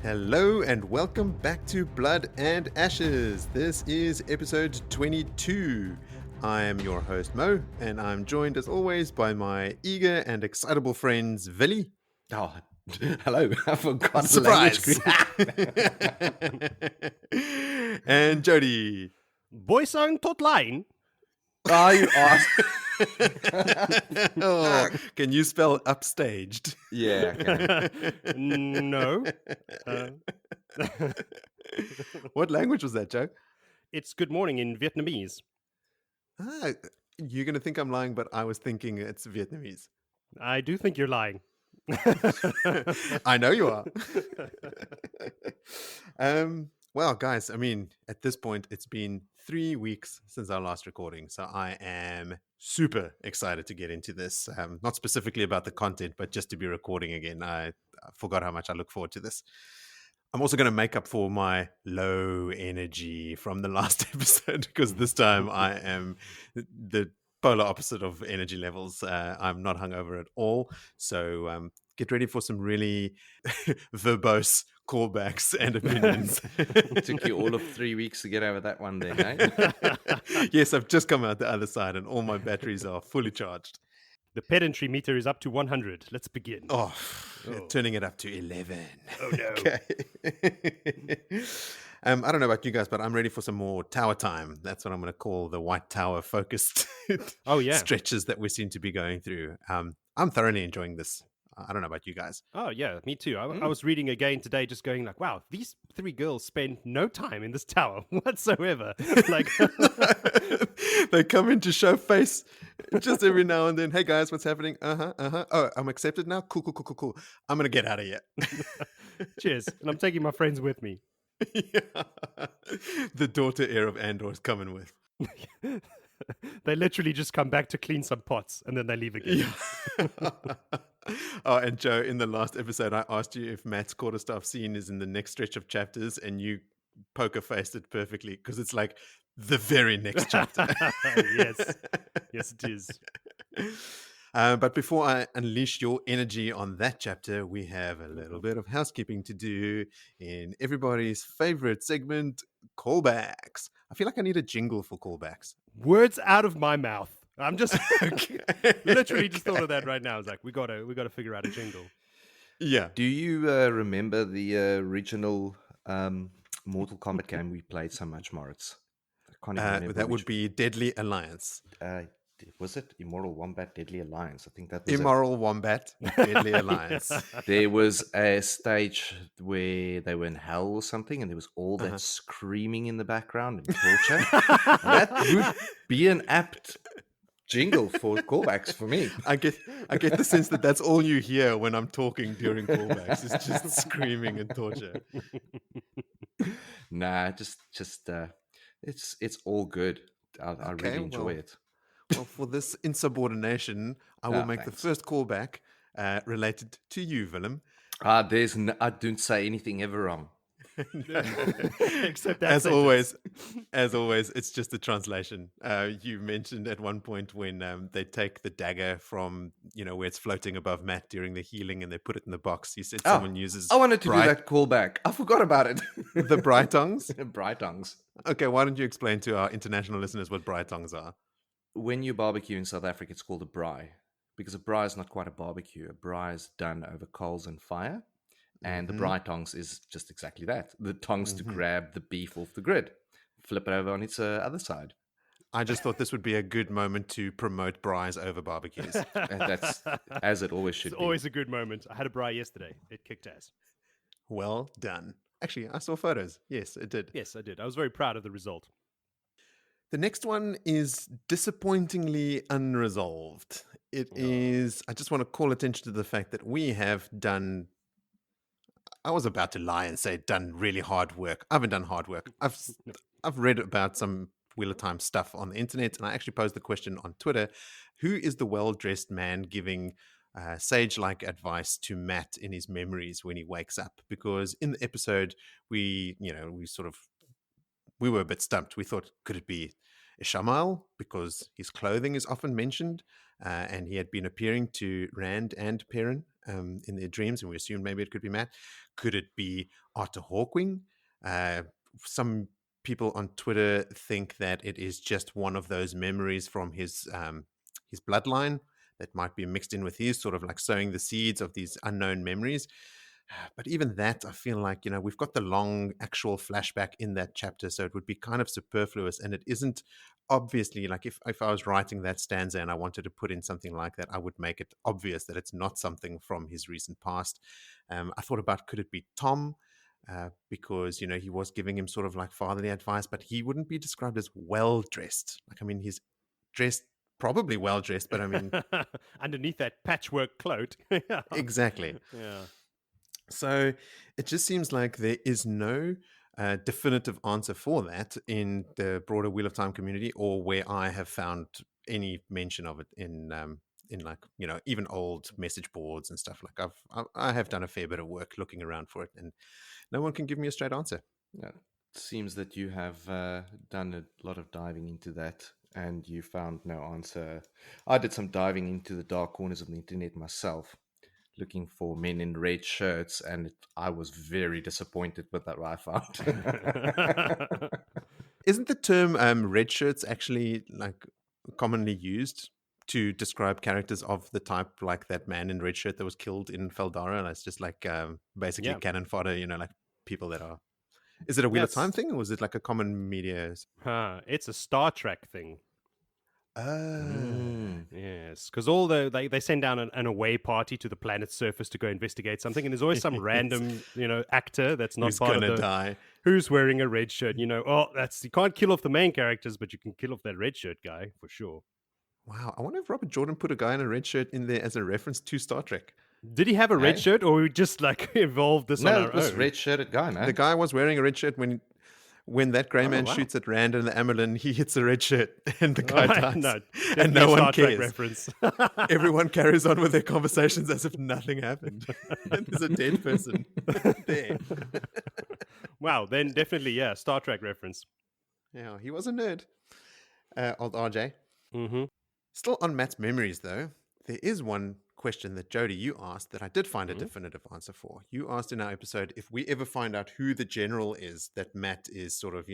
Hello and welcome back to Blood and Ashes. This is episode 22. I am your host Mo, and I'm joined as always by my eager and excitable friends Vili. Oh, hello. I forgot Surprise! the And Jody. Boysang tot line. Oh, you asked. Oh, can you spell upstaged? Yeah, I can. No. What language was that, Joe? It's good morning in Vietnamese. Ah, you're going to think I'm lying, but I was thinking it's Vietnamese. I do think you're lying. I know you are. Well, guys, I mean, at this point, it's been 3 weeks since our last recording, so I am super excited to get into this. Not specifically about the content, but just to be recording again. I forgot how much I look forward to this. I'm also going to make up for my low energy from the last episode, because this time I am the polar opposite of energy levels. I'm not hungover at all. So get ready for some really verbose callbacks and opinions. It took you all of 3 weeks to get over that one then, eh? Yes, I've just come out the other side and all my batteries are fully charged. The pedantry meter is up to 100. Let's begin. Oh, turning it up to 11. Oh, no. Okay. I don't know about you guys, but I'm ready for some more tower time. That's what I'm going to call the White Tower focused stretches that we seem to be going through. I'm thoroughly enjoying this. I don't know about you guys. Oh, yeah, me too. I was reading again today, just going like, wow, these 3 girls spend no time in this tower whatsoever. Like, they come in to show face just every now and then. Hey, guys, what's happening? Oh, I'm accepted now? Cool. I'm going to get out of here. Cheers. And I'm taking my friends with me. Yeah. The daughter heir of Andor is coming with. They literally just come back to clean some pots and then they leave again. Yeah. Oh, and Joe, in the last episode, I asked you if Matt's quarterstaff scene is in the next stretch of chapters, and you poker faced it perfectly because it's like the very next chapter. Yes, it is. But before I unleash your energy on that chapter, we have a little bit of housekeeping to do in everybody's favorite segment, callbacks. I feel like I need a jingle for callbacks. Words out of my mouth. I'm just literally just thought of that right now. I was like, we gotta figure out a jingle. Yeah. Do you remember the original Mortal Kombat game we played so much, Moritz? I can't even remember. That would be Deadly Alliance. Was it Immoral Wombat Deadly Alliance? I think that was Immoral Wombat Deadly Alliance. There was a stage where they were in hell or something, and there was all that screaming in the background and torture. That would be an apt jingle for callbacks for me. I get the sense that that's all you hear when I'm talking during callbacks. It's just screaming and torture. Nah, just it's all good. I really enjoy it. Well, for this insubordination, I will make the first callback related to you, Willem. I don't say anything ever wrong. Except that as sentence. always, it's just a translation. You mentioned at one point when they take the dagger from where it's floating above Matt during the healing, and they put it in the box. You said someone uses. I wanted to do that callback. I forgot about it. The Brightongs. Brightongs. Okay, why don't you explain to our international listeners what Brightongs are? When you barbecue in South Africa, it's called a braai, because a braai is not quite a barbecue. A braai is done over coals and fire, and the braai tongs is just exactly that. The tongs to grab the beef off the grid, flip it over on its other side. I just thought this would be a good moment to promote braais over barbecues. That's as it always should be. It's always a good moment. I had a braai yesterday. It kicked ass. Well done. Actually, I saw photos. Yes, it did. Yes, I did. I was very proud of the result. The next one is disappointingly unresolved. It is, I just want to call attention to the fact that we have done, I was about to lie and say done really hard work. I haven't done hard work. I've read about some Wheel of Time stuff on the internet, and I actually posed the question on Twitter, who is the well-dressed man giving sage-like advice to Matt in his memories when he wakes up? Because in the episode, we were a bit stumped. We thought, could it be Ishamael? Because his clothing is often mentioned, and he had been appearing to Rand and Perrin in their dreams, and we assumed maybe it could be Matt. Could it be Arthur Hawkwing? Some people on Twitter think that it is just one of those memories from his bloodline that might be mixed in with his, sort of like sowing the seeds of these unknown memories. But even that, I feel like, we've got the long actual flashback in that chapter, so it would be kind of superfluous. And it isn't obviously like if I was writing that stanza and I wanted to put in something like that, I would make it obvious that it's not something from his recent past. I thought about, could it be Tom? Because, he was giving him sort of like fatherly advice, but he wouldn't be described as well dressed. Like, I mean, he's dressed, probably well dressed, but I mean, underneath that patchwork cloak. Yeah. Exactly. Yeah. So it just seems like there is no definitive answer for that in the broader Wheel of Time community, or where I have found any mention of it in like, even old message boards and stuff. Like I have done a fair bit of work looking around for it, and no one can give me a straight answer. Yeah. It seems that you have done a lot of diving into that and you found no answer. I did some diving into the dark corners of the internet myself, looking for men in red shirts, and I was very disappointed with that what I found. Isn't the term red shirts actually like commonly used to describe characters of the type like that man in red shirt that was killed in Feldara? And it's just like basically cannon fodder, like people that are. Is it a Wheel of Time thing, or was it like a common media? It's a Star Trek thing. Oh. Yes, because all they send down an away party to the planet's surface to go investigate something, and there's always some random actor that's not who's part gonna of the die, who's wearing a red shirt. That's, you can't kill off the main characters, but you can kill off that red shirt guy for sure. Wow, I wonder if Robert Jordan put a guy in a red shirt in there as a reference to Star Trek. Did he have a red shirt, or we just like evolved this on our No, this own? red shirted guy, man. The guy was wearing a red shirt when that grey man shoots at Rand and the Amelin, he hits a red shirt and the guy dies. And no one cares. Reference. Everyone carries on with their conversations as if nothing happened. And there's a dead person there. Wow, then definitely, Star Trek reference. Yeah, he was a nerd. Old RJ. Mm-hmm. Still on Matt's memories, though, there is one question that Jody, you asked that I did find a definitive answer for. You asked in our episode if we ever find out who the general is that Matt is sort of,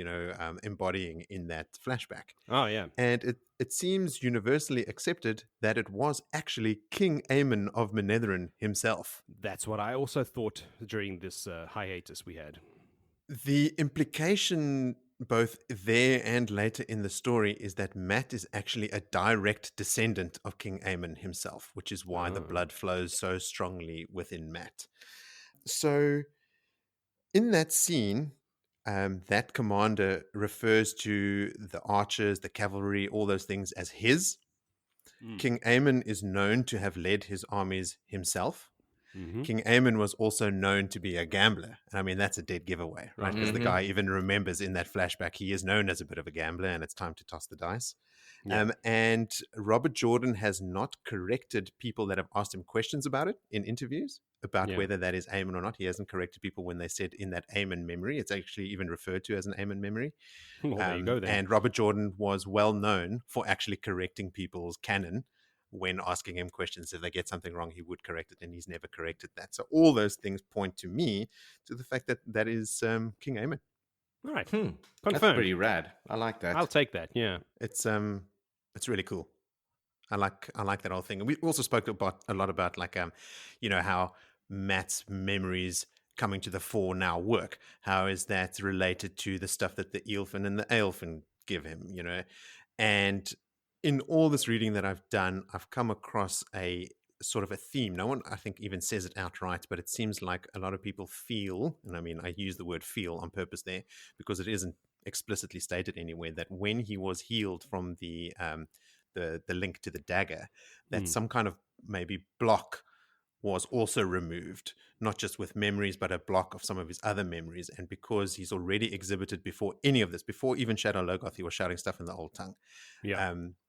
embodying in that flashback. Oh, yeah. And it seems universally accepted that it was actually King Aemon of Manetheren himself. That's what I also thought during this hiatus we had. The implication both there and later in the story is that Matt is actually a direct descendant of King Aemon himself, which is why the blood flows so strongly within Matt. So in that scene, that commander refers to the archers, the cavalry, all those things as his. King Aemon is known to have led his armies himself. King Aemon was also known to be a gambler. And I mean, that's a dead giveaway, right? Because the guy even remembers in that flashback, he is known as a bit of a gambler and it's time to toss the dice. Yeah. And Robert Jordan has not corrected people that have asked him questions about it in interviews about whether that is Aemon or not. He hasn't corrected people when they said in that Aemon memory. It's actually even referred to as an Aemon memory. Well, there you go then. And Robert Jordan was well known for actually correcting people's canon when asking him questions. If they get something wrong, he would correct it, and he's never corrected that. So all those things point to me to the fact that that is King Aemon. All right, Confirmed. That's pretty rad. I like that. I'll take that. Yeah, it's really cool. I like that whole thing. And we also spoke a lot about like how Matt's memories coming to the fore now work. How is that related to the stuff that the Eilfin and the Aelfin give him? And in all this reading that I've done, I've come across a sort of a theme. No one, I think, even says it outright, but it seems like a lot of people feel, and I mean, I use the word feel on purpose there because it isn't explicitly stated anywhere, that when he was healed from the link to the dagger, that some kind of maybe block was also removed, not just with memories, but a block of some of his other memories. And because he's already exhibited before any of this, before even Shadow Logoth, he was shouting stuff in the old tongue.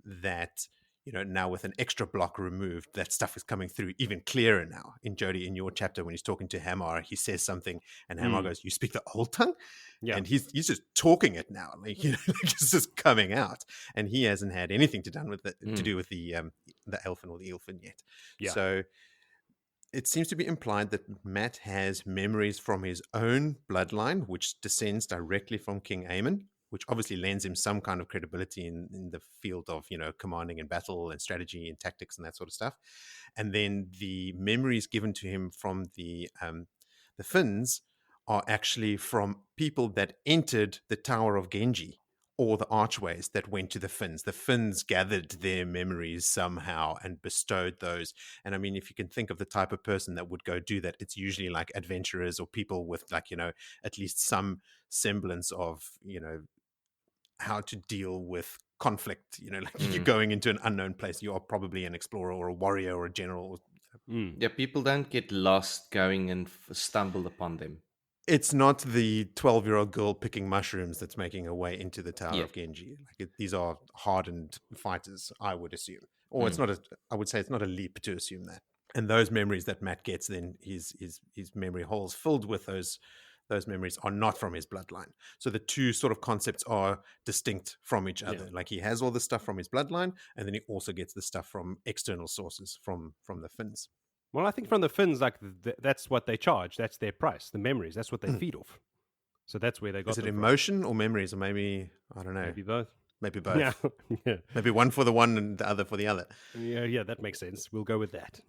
That, now with an extra block removed, that stuff is coming through even clearer now. In Jody, in your chapter, when he's talking to Hamar, he says something and Hamar goes, "You speak the old tongue?" Yeah. And he's just talking it now. Like, it's just coming out. And he hasn't had anything to do with the Elfin or the Eilfin yet. Yeah. So it seems to be implied that Matt has memories from his own bloodline, which descends directly from King Aemon, which obviously lends him some kind of credibility in the field of, commanding in battle and strategy and tactics and that sort of stuff. And then the memories given to him from the Finns are actually from people that entered the Tower of Genji, or the archways that went to the Finns. The Finns gathered their memories somehow and bestowed those. And I mean, if you can think of the type of person that would go do that, it's usually like adventurers or people with like, at least some semblance of, how to deal with conflict. Like you're going into an unknown place, you are probably an explorer or a warrior or a general. Yeah, people don't get lost going and stumble upon them. It's not the 12-year-old girl picking mushrooms that's making her way into the Tower Yeah. of Genji. These are hardened fighters, I would assume. Or I would say it's not a leap to assume that. And those memories that Matt gets, then his memory holes filled with those memories are not from his bloodline. So the two sort of concepts are distinct from each other. Like he has all the stuff from his bloodline, and then he also gets the stuff from external sources from the Finns. Well, I think from the Finns, like that's what they charge. That's their price. The memories. That's what they feed off. So that's where they got. Is it emotion or memories, or maybe I don't know. Maybe both. Maybe both. Yeah. Maybe one for the one and the other for the other. Yeah, that makes sense. We'll go with that.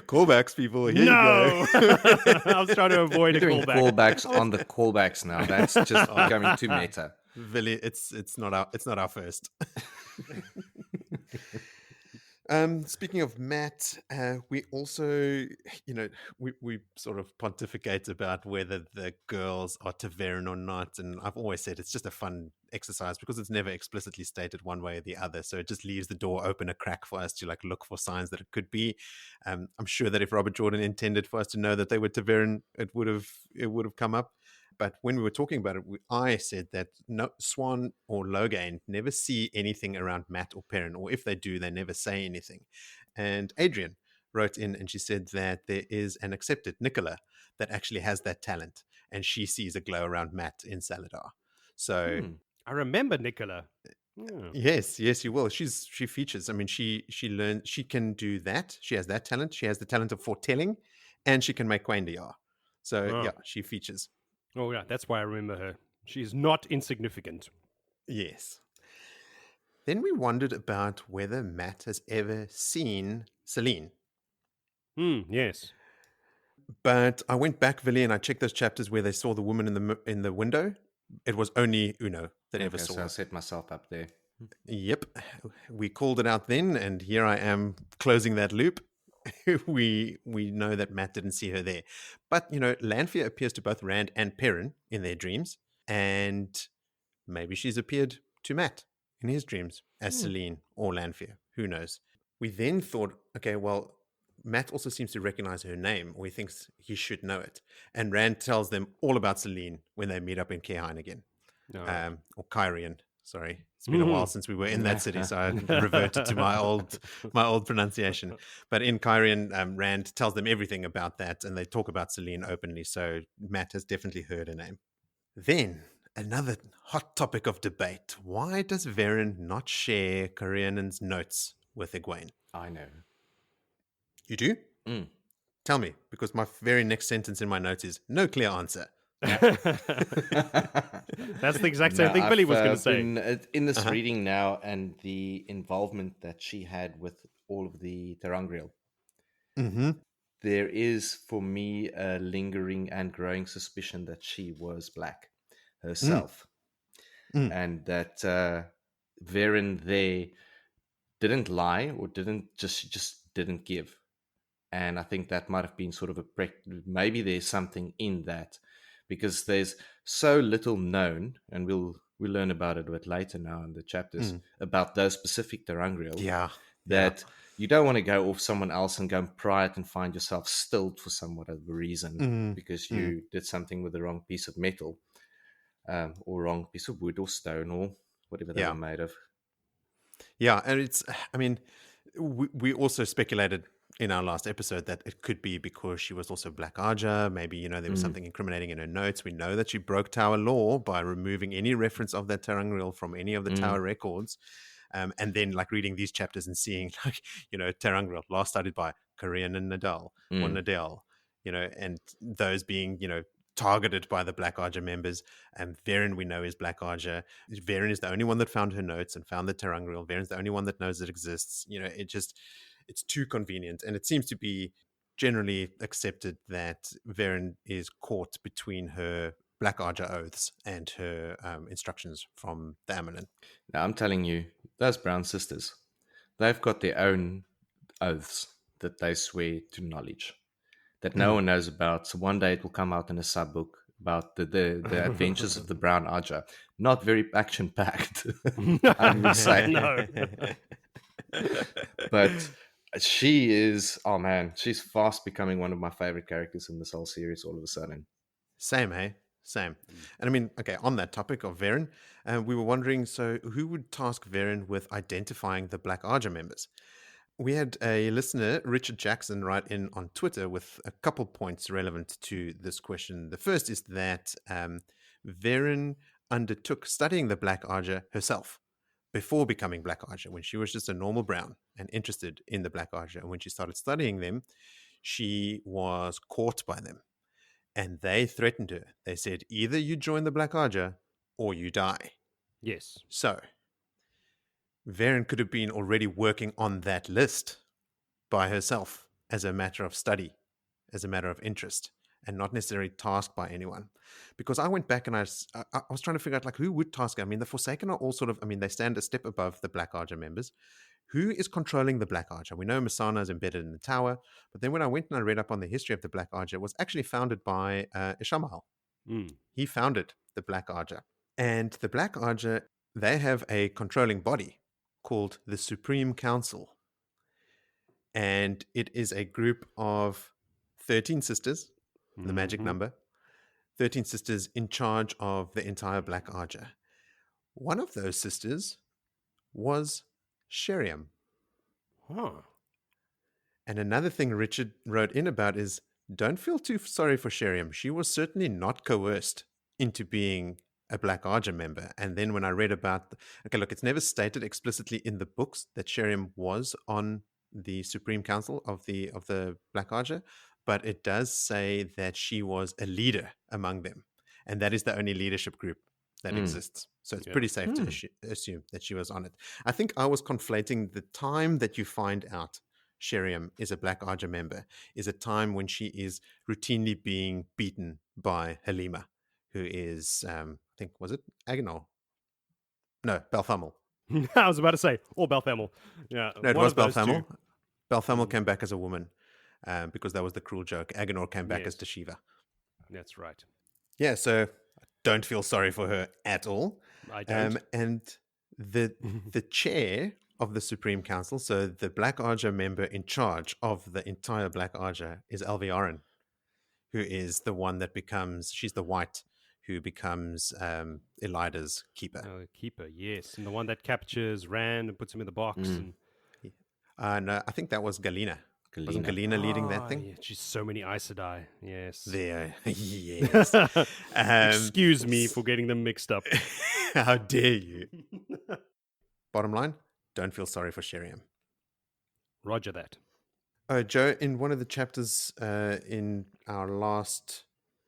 Callbacks, people. Here no! you go. I was trying to avoid You're a doing callback. callbacks on the callbacks now. That's just becoming too meta. Really, it's not our first. Speaking of Matt, we also, we sort of pontificate about whether the girls are Taveran or not. And I've always said it's just a fun exercise because it's never explicitly stated one way or the other. So it just leaves the door open a crack for us to look for signs that it could be. I'm sure that if Robert Jordan intended for us to know that they were Taveran, it would have come up. But when we were talking about it, I said that Swan or Loghain never see anything around Matt or Perrin, or if they do, they never say anything. And Adrian wrote in and she said that there is an accepted Nicola that actually has that talent, and she sees a glow around Matt in Saladar. So I remember Nicola. Yes, you will. She features. I mean, she learned, she can do that. She has that talent. She has the talent of foretelling, and she can make Quaindiar. So yeah, she features. Oh, yeah, that's why I remember her. She's not insignificant. Yes. Then we wondered about whether Matt has ever seen Celine. Yes. But I went back, Villy, and I checked those chapters where they saw the woman in the window. It was only Uno that ever saw. So I set myself up there. Yep. We called it out then, and here I am closing that loop. we know that Matt didn't see her there. But, Lanfear appears to both Rand and Perrin in their dreams, and maybe she's appeared to Matt in his dreams as Celine or Lanfear. Who knows? We then thought, okay, well, Matt also seems to recognize her name, or he thinks he should know it. And Rand tells them all about Celine when they meet up in Kehain again. Or Kyrian. Sorry, it's been a while since we were in that city, so I reverted to my old pronunciation. But in Kyrian, Rand tells them everything about that, and they talk about Celine openly. So Matt has definitely heard her name. Then another hot topic of debate: why does Verin not share Corian's notes with Egwene? I know. You do? Tell me, because my very next sentence in my notes is no clear answer. That's the exact same thing Billy was going to say. In this reading now, and the involvement that she had with all of the Terangriel, there is, for me, a lingering and growing suspicion that she was black herself. And that Verin there didn't lie, or just didn't give. And I think that might have been sort of maybe there's something in that, because there's so little known, and we'll learn about it a bit later now in the chapters about those specific Terangriel. That you don't want to go off someone else and go and pry it and find yourself stilled for some whatever reason because you did something with the wrong piece of metal, or wrong piece of wood or stone or whatever they were made of. Yeah, and we also speculated in our last episode that it could be because she was also Black Ajah. Maybe, there was something incriminating in her notes. We know that she broke Tower law by removing any reference of that Terangriel from any of the Tower records. And then like reading these chapters and seeing like, Terangriel last studied by Korean and Nadal or Nadal, and those being, targeted by the Black Ajah members. And Varen, we know, is Black Ajah. Varen is the only one that found her notes and found the Terangriel. Varen's the only one that knows it exists. It's too convenient. And it seems to be generally accepted that Varen is caught between her Black Ajah oaths and her instructions from the Amelin. Now, I'm telling you, those brown sisters, they've got their own oaths that they swear to knowledge that no one knows about. So one day it will come out in a sub book about the adventures of the Brown Ajah. Not very action packed, I would say. No. But she is, oh man, she's fast becoming one of my favorite characters in this whole series all of a sudden. Same, hey? Same. And I mean, okay, on that topic of Varen, we were wondering, so who would task Varen with identifying the Black Ajah members? We had a listener, Richard Jackson, write in on Twitter with a couple points relevant to this question. The first is that Varen undertook studying the Black Ajah herself before becoming Black Ajah, when she was just a normal brown and interested in the Black Ajah. And when she started studying them, she was caught by them. And they threatened her. They said, either you join the Black Ajah or you die. Yes. So Varen could have been already working on that list by herself as a matter of study, as a matter of interest, and not necessarily tasked by anyone. Because I went back and I was trying to figure out, like, who would task her? I mean, the Forsaken are all sort of, they stand a step above the Black Ajah members. Who is controlling the Black Ajah? We know Masana is embedded in the tower, but then when I went and I read up on the history of the Black Ajah, it was actually founded by Ishamahal. He founded the Black Ajah. And the Black Ajah, they have a controlling body called the Supreme Council. And it is a group of 13 sisters, the magic number, 13 sisters in charge of the entire Black Ajah. One of those sisters was Sheriam. Huh. And another thing Richard wrote in about is, don't feel too sorry for Sheriam. She was certainly not coerced into being a Black Ajah member. And then when I read about, okay, look, it's never stated explicitly in the books that Sheriam was on the Supreme Council of the Black Ajah, but it does say that she was a leader among them. And that is the only leadership group that exists. So it's pretty safe to assume that she was on it. I think I was conflating the time that you find out Sheriam is a Black Ajah member is a time when she is routinely being beaten by Halima, who is, I think, was it Agenor? No, Balthamel. I was about to say, or Balthamel. Yeah, no, it was Balthamel. Balthamel came back as a woman because that was the cruel joke. Agenor came back as Tashiva. That's right. Yeah, so don't feel sorry for her at all. I don't. And the chair of the Supreme Council, so the Black Ajah member in charge of the entire Black Ajah is Alviarin, who is the one that becomes, she's the white who becomes Elida's keeper. Keeper, yes. And the one that captures Rand and puts him in the box. And no, I think that was Galena. Wasn't Galena leading that thing? Yeah, she's so many Aes Sedai, yes. There, yes. Excuse me for getting them mixed up. How dare you? Bottom line, don't feel sorry for Sheriam. Roger that. Joe, in one of the chapters in our last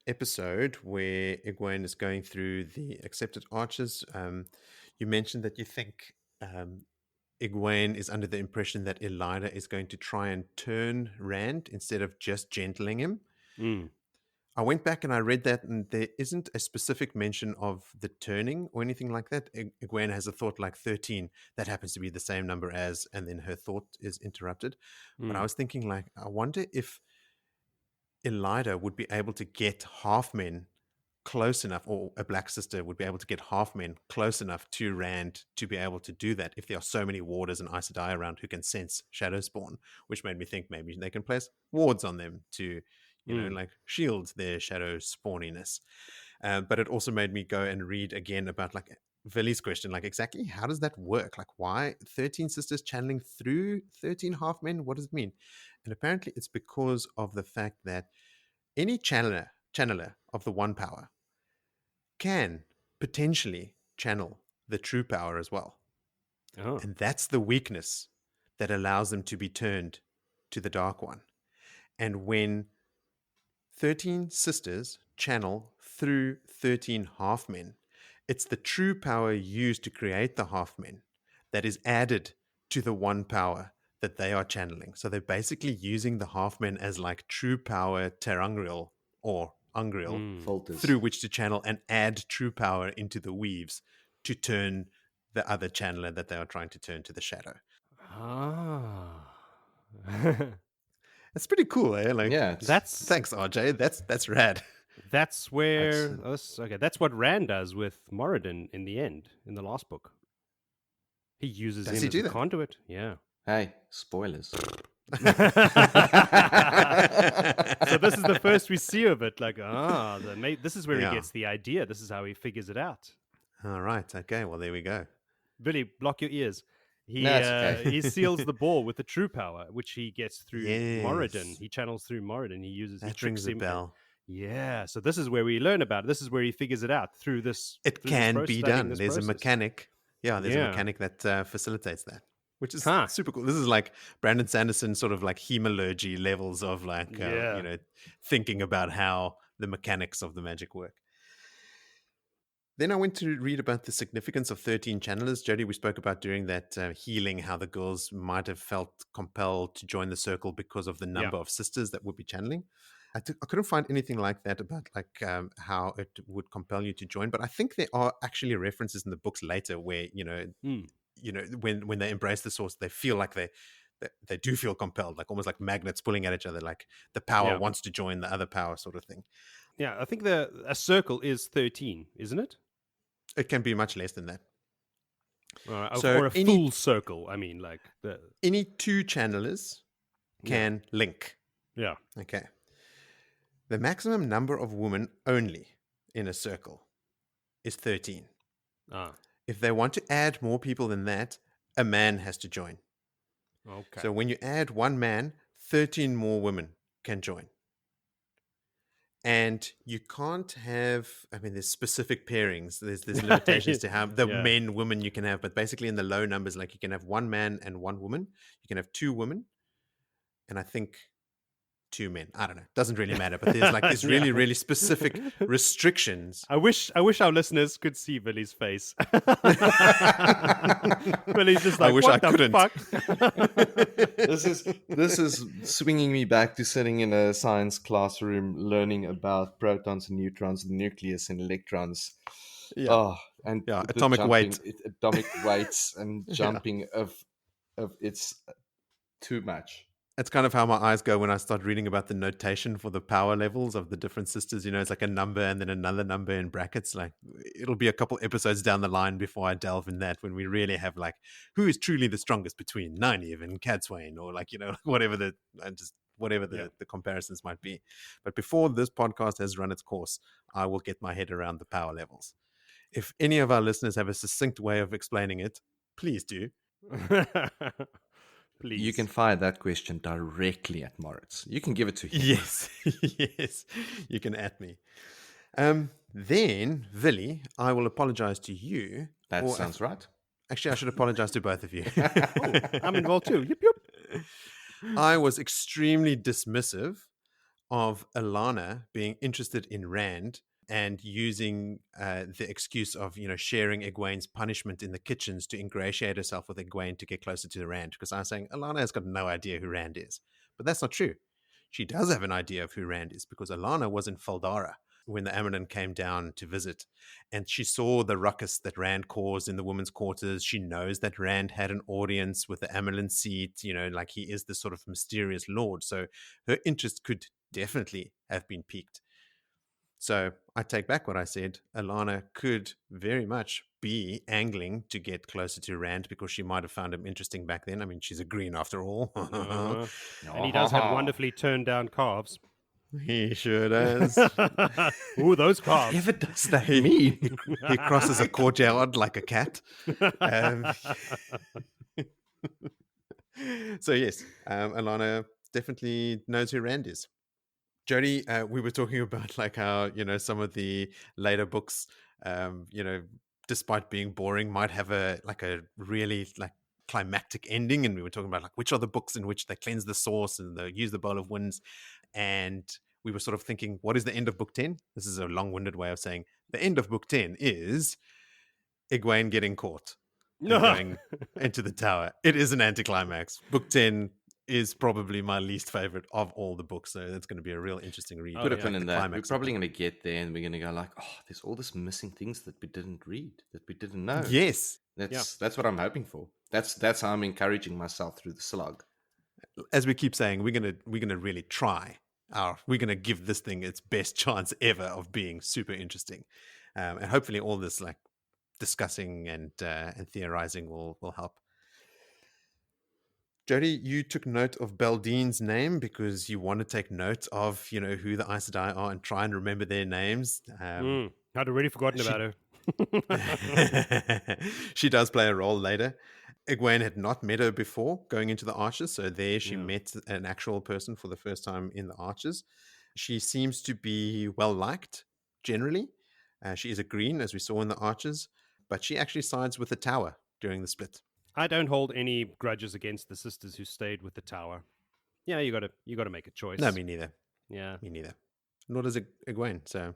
episode where Egwene is going through the accepted archers, you mentioned that you think Egwene is under the impression that Elida is going to try and turn Rand instead of just gentling him. I went back and I read that, and there isn't a specific mention of the turning or anything like that. Egwene has a thought like 13 that happens to be the same number as, and then her thought is interrupted. But I was thinking, like, I wonder if Elida would be able to get half men close enough, or a Black sister would be able to get half men close enough to Rand to be able to do that if there are so many warders and Aes Sedai around who can sense shadow spawn, which made me think maybe they can place wards on them to, like shield their shadow spawniness. But it also made me go and read again about like Vili's question, like exactly how does that work? Like why 13 sisters channeling through 13 half men? What does it mean? And apparently it's because of the fact that any channeler of the one power can potentially channel the true power as well. Oh. And that's the weakness that allows them to be turned to the Dark One. And when 13 sisters channel through 13 half-men, it's the true power used to create the half-men that is added to the one power that they are channeling. So they're basically using the half-men as like true power terangrial or ungrial Filters. through which to channel and add true power into the weaves to turn the other channeler that they are trying to turn to the shadow. Ah. That's pretty cool, eh? Like, Yeah, thanks, RJ. That's rad. That's where That's- okay. That's what Rand does with Moradin in the end, in the last book. He uses Does him he as do a that? conduit. Yeah. Hey, spoilers. So this is the first we see of it. Like, this is where Yeah. he gets the idea. This is how he figures it out. All right. Okay. Well, there we go. Billy, block your ears. He No, it's okay. he seals the ball with the true power, which he gets through Moradin. Yes. He channels through Moradin. He That tricks rings a him. bell. Yeah. So this is where we learn about it. This is where he figures it out through this. It through this can process, be studying done. this There's a process. mechanic. Yeah, there's a Yeah. mechanic that facilitates that, which is Huh. super cool. This is like Brandon Sanderson sort of like hemalurgy levels of like, Yeah. thinking about how the mechanics of the magic work. Then I went to read about the significance of 13 channelers. Jody, we spoke about during that healing, how the girls might have felt compelled to join the circle because of the number of sisters that would be channeling. I couldn't find anything like that about like how it would compel you to join, but I think there are actually references in the books later where when they embrace the source, they feel like they do feel compelled, like almost like magnets pulling at each other, like the power wants to join the other power, sort of thing. Yeah, I think a circle is 13, isn't it? It can be much less than that. Or a full circle. I mean, like any two channelers can link. Yeah. Okay. The maximum number of women only in a circle is 13. If they want to add more people than that, a man has to join. Okay. So when you add one man, 13 more women can join. And you can't have, there's specific pairings. There's limitations to how the men, women you can have. But basically in the low numbers, like you can have one man and one woman. You can have two women. And I think 2 men. I don't know. Doesn't really matter. But there's like these really, really specific restrictions. I wish our listeners could see Billy's face. Billy's just like, I wish what I the couldn't. This is swinging me back to sitting in a science classroom learning about protons and neutrons, the nucleus and electrons. Atomic weights and jumping of it's too much. It's kind of how my eyes go when I start reading about the notation for the power levels of the different sisters. It's like a number and then another number in brackets. Like it'll be a couple episodes down the line before I delve in that, when we really have like who is truly the strongest between Nynaeve and Cadsuane, or like whatever the comparisons might be. But before this podcast has run its course, I will get my head around the power levels. If any of our listeners have a succinct way of explaining it, please do. Please. You can fire that question directly at Moritz. You can give it to him. Yes, yes, you can at me. Then, Villy, I will apologize to you. That sounds right. Actually, I should apologize to both of you. I'm involved too. Yip, yip. I was extremely dismissive of Alana being interested in Rand and using the excuse of, sharing Egwene's punishment in the kitchens to ingratiate herself with Egwene to get closer to Rand. Because I was saying, Alana has got no idea who Rand is. But that's not true. She does have an idea of who Rand is, because Alana was in Faldara when the Amyrlin came down to visit. And she saw the ruckus that Rand caused in the women's quarters. She knows that Rand had an audience with the Amyrlin seat, like he is this sort of mysterious lord. So her interest could definitely have been piqued. So I take back what I said. Alana could very much be angling to get closer to Rand because she might have found him interesting back then. I mean, she's a green after all. And he does have wonderfully turned down calves. He sure does. Ooh, those calves. Whatever does that mean? He crosses a courtyard like a cat. So yes, Alana definitely knows who Rand is. Jody, we were talking about like how, some of the later books, despite being boring, might have a really climactic ending. And we were talking about which are the books in which they cleanse the source and they use the bowl of winds. And we were sort of thinking, what is the end of book 10? This is a long-winded way of saying the end of book 10 is Egwene getting caught and going into the tower. It is an anticlimax. Book 10 is probably my least favorite of all the books, so that's going to be a real interesting read. Put a pin in that. We're probably going to get there and we're going to go like, oh, there's all this missing things that we didn't read, that we didn't know. Yes. That's what I'm hoping for. That's how I'm encouraging myself through the slog. As we keep saying, we're gonna really try. We're gonna give this thing its best chance ever of being super interesting, and hopefully all this discussing and theorizing will help. Jody, you took note of Beldine's name because you want to take note of who the Aes Sedai are and try and remember their names. I'd already forgotten about her. She does play a role later. Egwene had not met her before going into the Archers, so there she met an actual person for the first time in the Archers. She seems to be well liked generally. She is a green, as we saw in the Archers, but she actually sides with the Tower during the split. I don't hold any grudges against the sisters who stayed with the Tower. Yeah, you got to make a choice. No, me neither. Yeah, me neither. Nor does Egwene. So,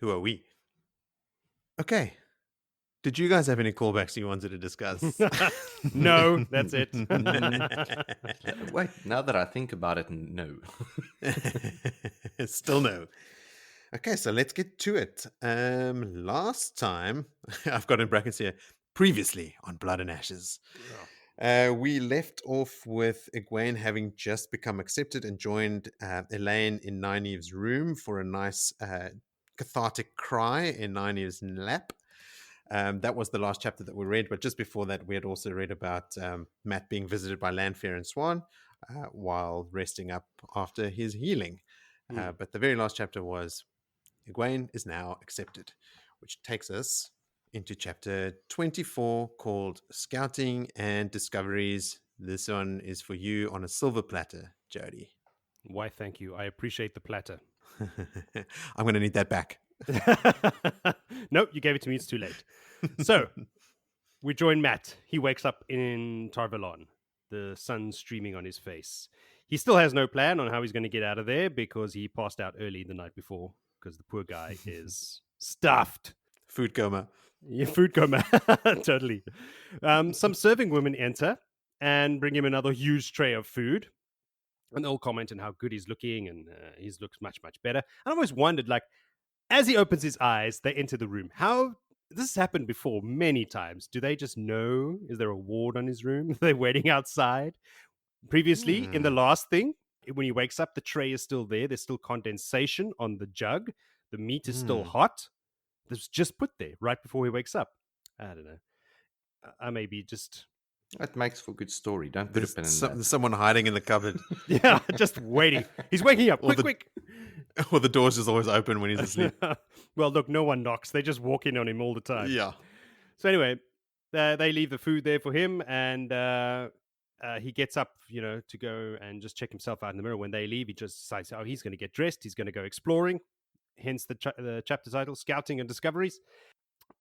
who are we? Okay. Did you guys have any callbacks you wanted to discuss? No, that's it. Wait, now that I think about it, no. Still no. Okay, so let's get to it. Last time, I've got in brackets here, previously on Blood and Ashes. We left off with Egwene having just become accepted and joined Elaine in Nynaeve's room for a nice cathartic cry in Nynaeve's lap. That was the last chapter that we read, but just before that, we had also read about Matt being visited by Lanfear and Swan while resting up after his healing. But the very last chapter was Egwene is now accepted, which takes us into chapter 24 called Scouting and Discoveries. This one is for you on a silver platter, Jody. Why, thank you. I appreciate the platter. I'm going to need that back. Nope, you gave it to me. It's too late. So we join Matt. He wakes up in Tarvalon, the sun streaming on his face. He still has no plan on how he's going to get out of there because he passed out early the night before because the poor guy is stuffed. Food coma. Yeah, food coma. Totally. Some serving women enter and bring him another huge tray of food. And they'll comment on how good he's looking, and he looks much, much better. And I always wondered, as he opens his eyes, they enter the room. How this has happened before many times. Do they just know? Is there a ward on his room? Are they waiting outside? Previously, in the last thing, when he wakes up, the tray is still there. There's still condensation on the jug. The meat is still hot. It was just put there right before he wakes up. I don't know. I may be just... That makes for a good story. Don't put a pin in that. There's someone hiding in the cupboard. Yeah, just waiting. He's waking up. Quick. Or the door's just always open when he's asleep. Well, look, no one knocks. They just walk in on him all the time. Yeah. So anyway, they leave the food there for him, and he gets up, to go and just check himself out in the mirror. When they leave, he just decides, he's going to get dressed. He's going to go exploring. Hence the chapter title, Scouting and Discoveries.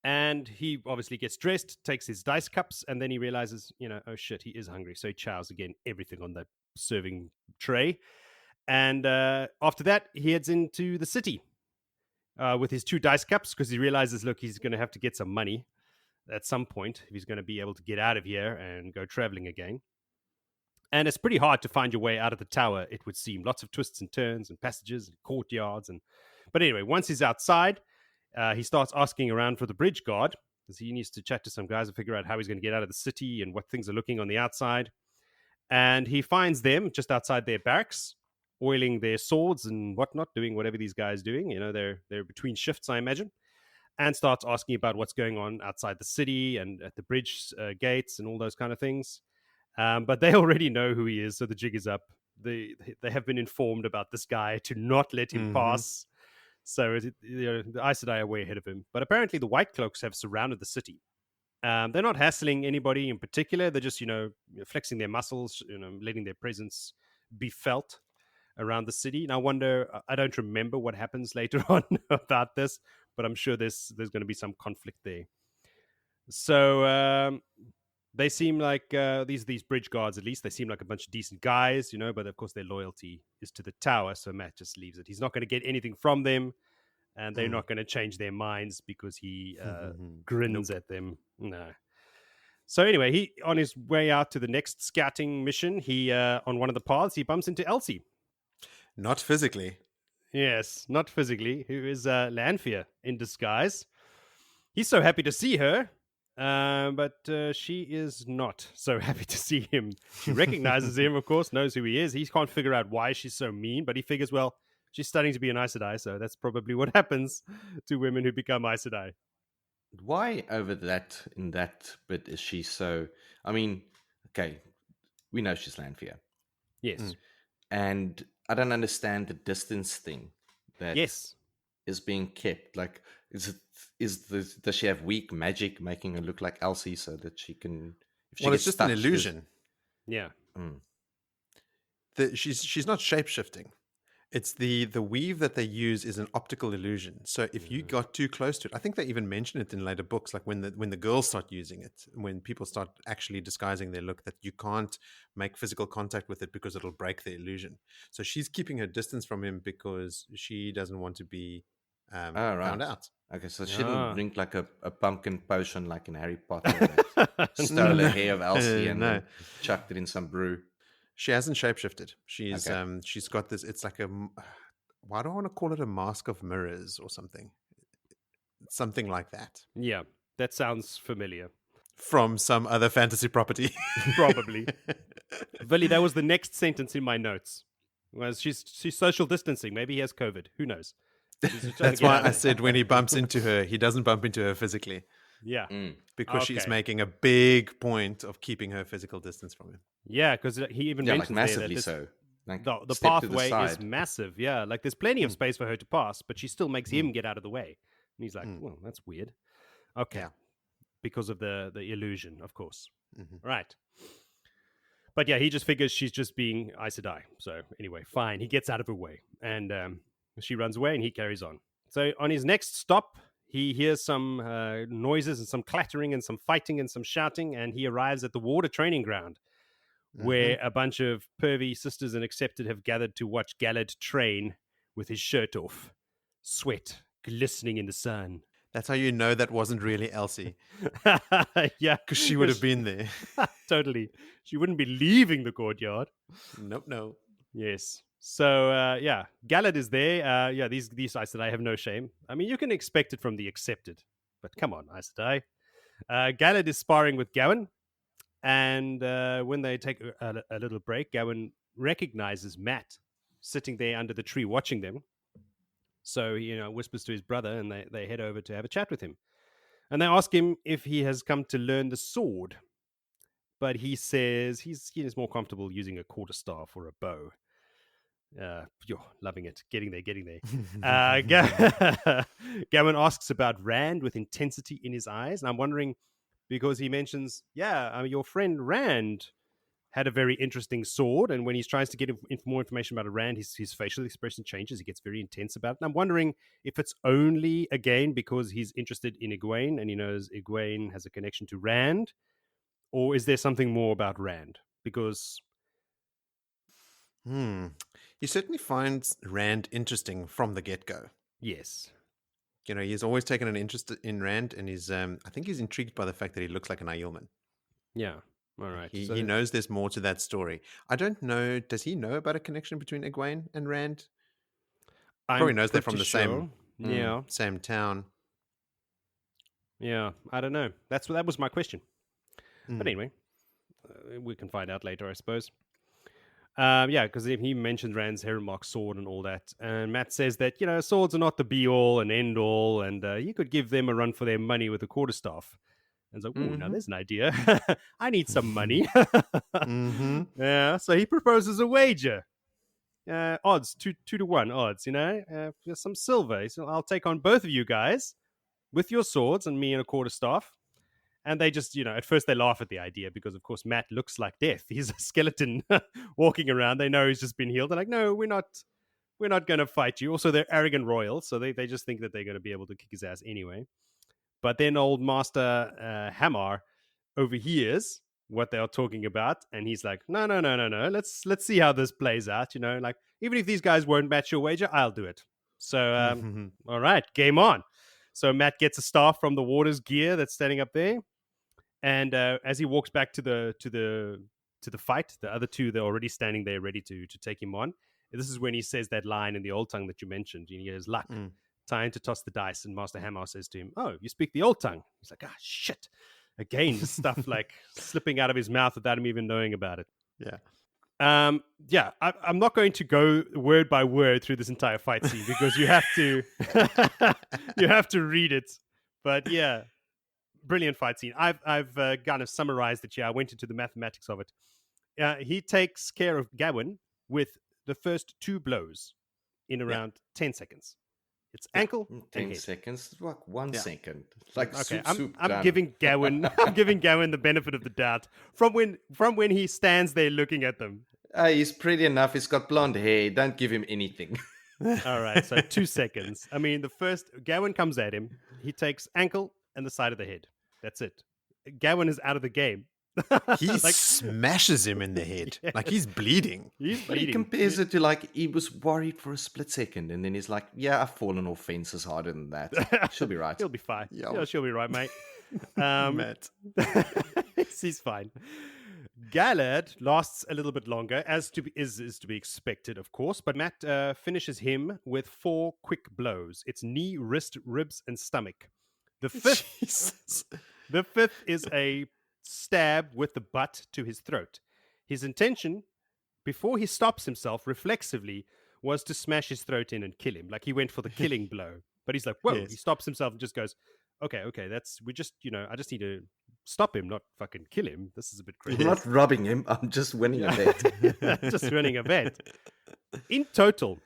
And he obviously gets dressed, takes his dice cups, and then he realizes, oh shit, he is hungry. So he chows again everything on that serving tray. And after that, he heads into the city with his 2 dice cups because he realizes, look, he's going to have to get some money at some point if he's going to be able to get out of here and go traveling again. And it's pretty hard to find your way out of the tower, it would seem. Lots of twists and turns and passages and courtyards. But anyway, once he's outside, he starts asking around for the bridge guard because he needs to chat to some guys and figure out how he's going to get out of the city and what things are looking on the outside. And he finds them just outside their barracks, oiling their swords and whatnot, doing whatever these guys are doing. They're between shifts, I imagine, and starts asking about what's going on outside the city and at the bridge gates and all those kind of things. But they already know who he is, so the jig is up. They have been informed about this guy to not let him pass. So the Aes Sedai are way ahead of him. But apparently the White Cloaks have surrounded the city. They're not hassling anybody in particular. They're just, flexing their muscles, letting their presence be felt around the city. And I wonder, I don't remember what happens later on about this, but I'm sure there's going to be some conflict there. So they seem like these bridge guards, at least they seem like a bunch of decent guys, but of course their loyalty is to the tower, so Matt just leaves it. He's not going to get anything from them, and they're not going to change their minds because he grins at them. No. So anyway, he on his way out to the next scouting mission, he on one of the paths he bumps into Elsie. Not physically. Yes, not physically. Who is Lanfear in disguise. He's so happy to see her, but she is not so happy to see him. She recognizes him, of course, knows who he is. He can't figure out why she's so mean, but he figures, well, she's studying to be an Aes Sedai, so that's probably what happens to women who become Aes Sedai. Why over that in that bit is she so? I mean, okay, we know she's Lanfear. Yes. And I don't understand the distance thing that yes. is being kept. Like, does she have weak magic making her look like Elsie so that she can? If she Well, gets it's just an touched, illusion. Yeah. She's not shape-shifting. It's the weave that they use is an optical illusion. So if you got too close to it, I think they even mention it in later books, like when the girls start using it, when people start actually disguising their look, that you can't make physical contact with it because it'll break the illusion. So she's keeping her distance from him because she doesn't want to be found out. Okay, so she didn't drink like a pumpkin potion like in Harry Potter that stole the hair of Elsie and then chucked it in some brew. She hasn't shapeshifted. She's got this. It's like why do I want to call it a mask of mirrors or something? Something like that. Yeah, that sounds familiar. From some other fantasy property. Probably. Vili, that was the next sentence in my notes. Was she's social distancing. Maybe he has COVID. Who knows? That's why I said when he bumps into her, he doesn't bump into her physically. Yeah. Because she's making a big point of keeping her physical distance from him. Yeah, because he even mentions like massively there that so. Like the pathway is massive. Yeah, like there's plenty of space for her to pass, but she still makes him get out of the way. And he's like, well, that's weird. Okay. Yeah. Because of the illusion, of course. Right. But yeah, he just figures she's just being Aes Sedai. So anyway, fine. He gets out of her way. And she runs away and he carries on. So on his next stop, he hears some noises and some clattering and some fighting and some shouting, and he arrives at the water training ground where a bunch of pervy sisters and accepted have gathered to watch Galad train with his shirt off, sweat glistening in the sun. That's how you know that wasn't really Elsie. Yeah. Because she would have been there. Totally. She wouldn't be leaving the courtyard. Nope, no. Yes. So, yeah, Galad is there. Yeah, these Aes Sedai have no shame. I mean, you can expect it from the accepted. But come on, Aes Sedai. Galad is sparring with Gawain. And when they take a little break, Gawain recognizes Matt sitting there under the tree watching them. So, whispers to his brother, and they head over to have a chat with him. And they ask him if he has come to learn the sword. But he says he's more comfortable using a quarterstaff or a bow. You're loving it. Getting there. Gawain asks about Rand with intensity in his eyes. And I'm wondering, because he mentions, your friend Rand had a very interesting sword, and when he tries to get more information about Rand, his facial expression changes. He gets very intense about it. And I'm wondering if it's only, again, because he's interested in Egwene, and he knows Egwene has a connection to Rand, or is there something more about Rand? Because... He certainly finds Rand interesting from the get-go. Yes. He's always taken an interest in Rand, and he's I think he's intrigued by the fact that he looks like an Aielman. Yeah. All right. He knows there's more to that story. I don't know. Does he know about a connection between Egwene and Rand? Probably knows they're from the same town. Yeah, I don't know. That was my question. But anyway, we can find out later, I suppose. Because he mentioned Rand's Heronmark sword and all that. And Matt says that, swords are not the be-all and end-all, and you could give them a run for their money with a quarterstaff. And so, now there's an idea. I need some money. Yeah, so he proposes a wager. Odds, 2-1 odds, just some silver. So I'll take on both of you guys with your swords and me in a quarterstaff. And they just, at first they laugh at the idea because, of course, Matt looks like death. He's a skeleton walking around. They know he's just been healed. They're like, no, we're not we're not going to fight you. Also, they're arrogant royals, so they just think that they're going to be able to kick his ass anyway. But then old Master Hamar overhears what they are talking about, and he's like, no. Let's see how this plays out. Like, even if these guys won't match your wager, I'll do it. So, all right, game on. So Matt gets a staff from the Waters gear that's standing up there, and as he walks back to the fight, the other two, they're already standing there ready to take him on. This is when he says that line in the old tongue that you mentioned. He goes, luck, time to toss the dice. And Master Hamar says to him, oh, you speak the old tongue. He's like, shit. Again, just stuff like slipping out of his mouth without him even knowing about it. Yeah. I'm not going to go word by word through this entire fight scene because you have to you have to read it. But yeah, brilliant fight scene. I've kind of summarized it here. I went into the mathematics of it. He takes care of Gawain with the first 2 blows in around 10 seconds. It's ankle 10 and seconds, like 1 second. Like okay, soup I'm done. giving Gawain the benefit of the doubt from when he stands there looking at them. He's pretty enough. He's got blonde hair. Don't give him anything. All right, so 2 seconds. I mean, the first Gawain comes at him. He takes ankle and the side of the head. That's it. Gawain is out of the game. He smashes him in the head. Yes. Like he's bleeding. But he compares it to like he was worried for a split second, and then he's like, "Yeah, I've fallen off fences harder than that. She'll be right. He'll be fine. Yeah. Yeah, she'll be right, mate." Matt. He's fine. Gallad lasts a little bit longer, as is to be expected, of course. But Matt finishes him with 4 quick blows. It's knee, wrist, ribs, and stomach. The fifth is a stab with the butt to his throat. His intention, before he stops himself reflexively, was to smash his throat in and kill him. Like he went for the killing blow. But he's like, whoa, Yes. He stops himself and just goes, okay, I just need to stop him, not fucking kill him. This is a bit crazy. I'm not robbing him. I'm just winning a bet. Just winning a bet. In total,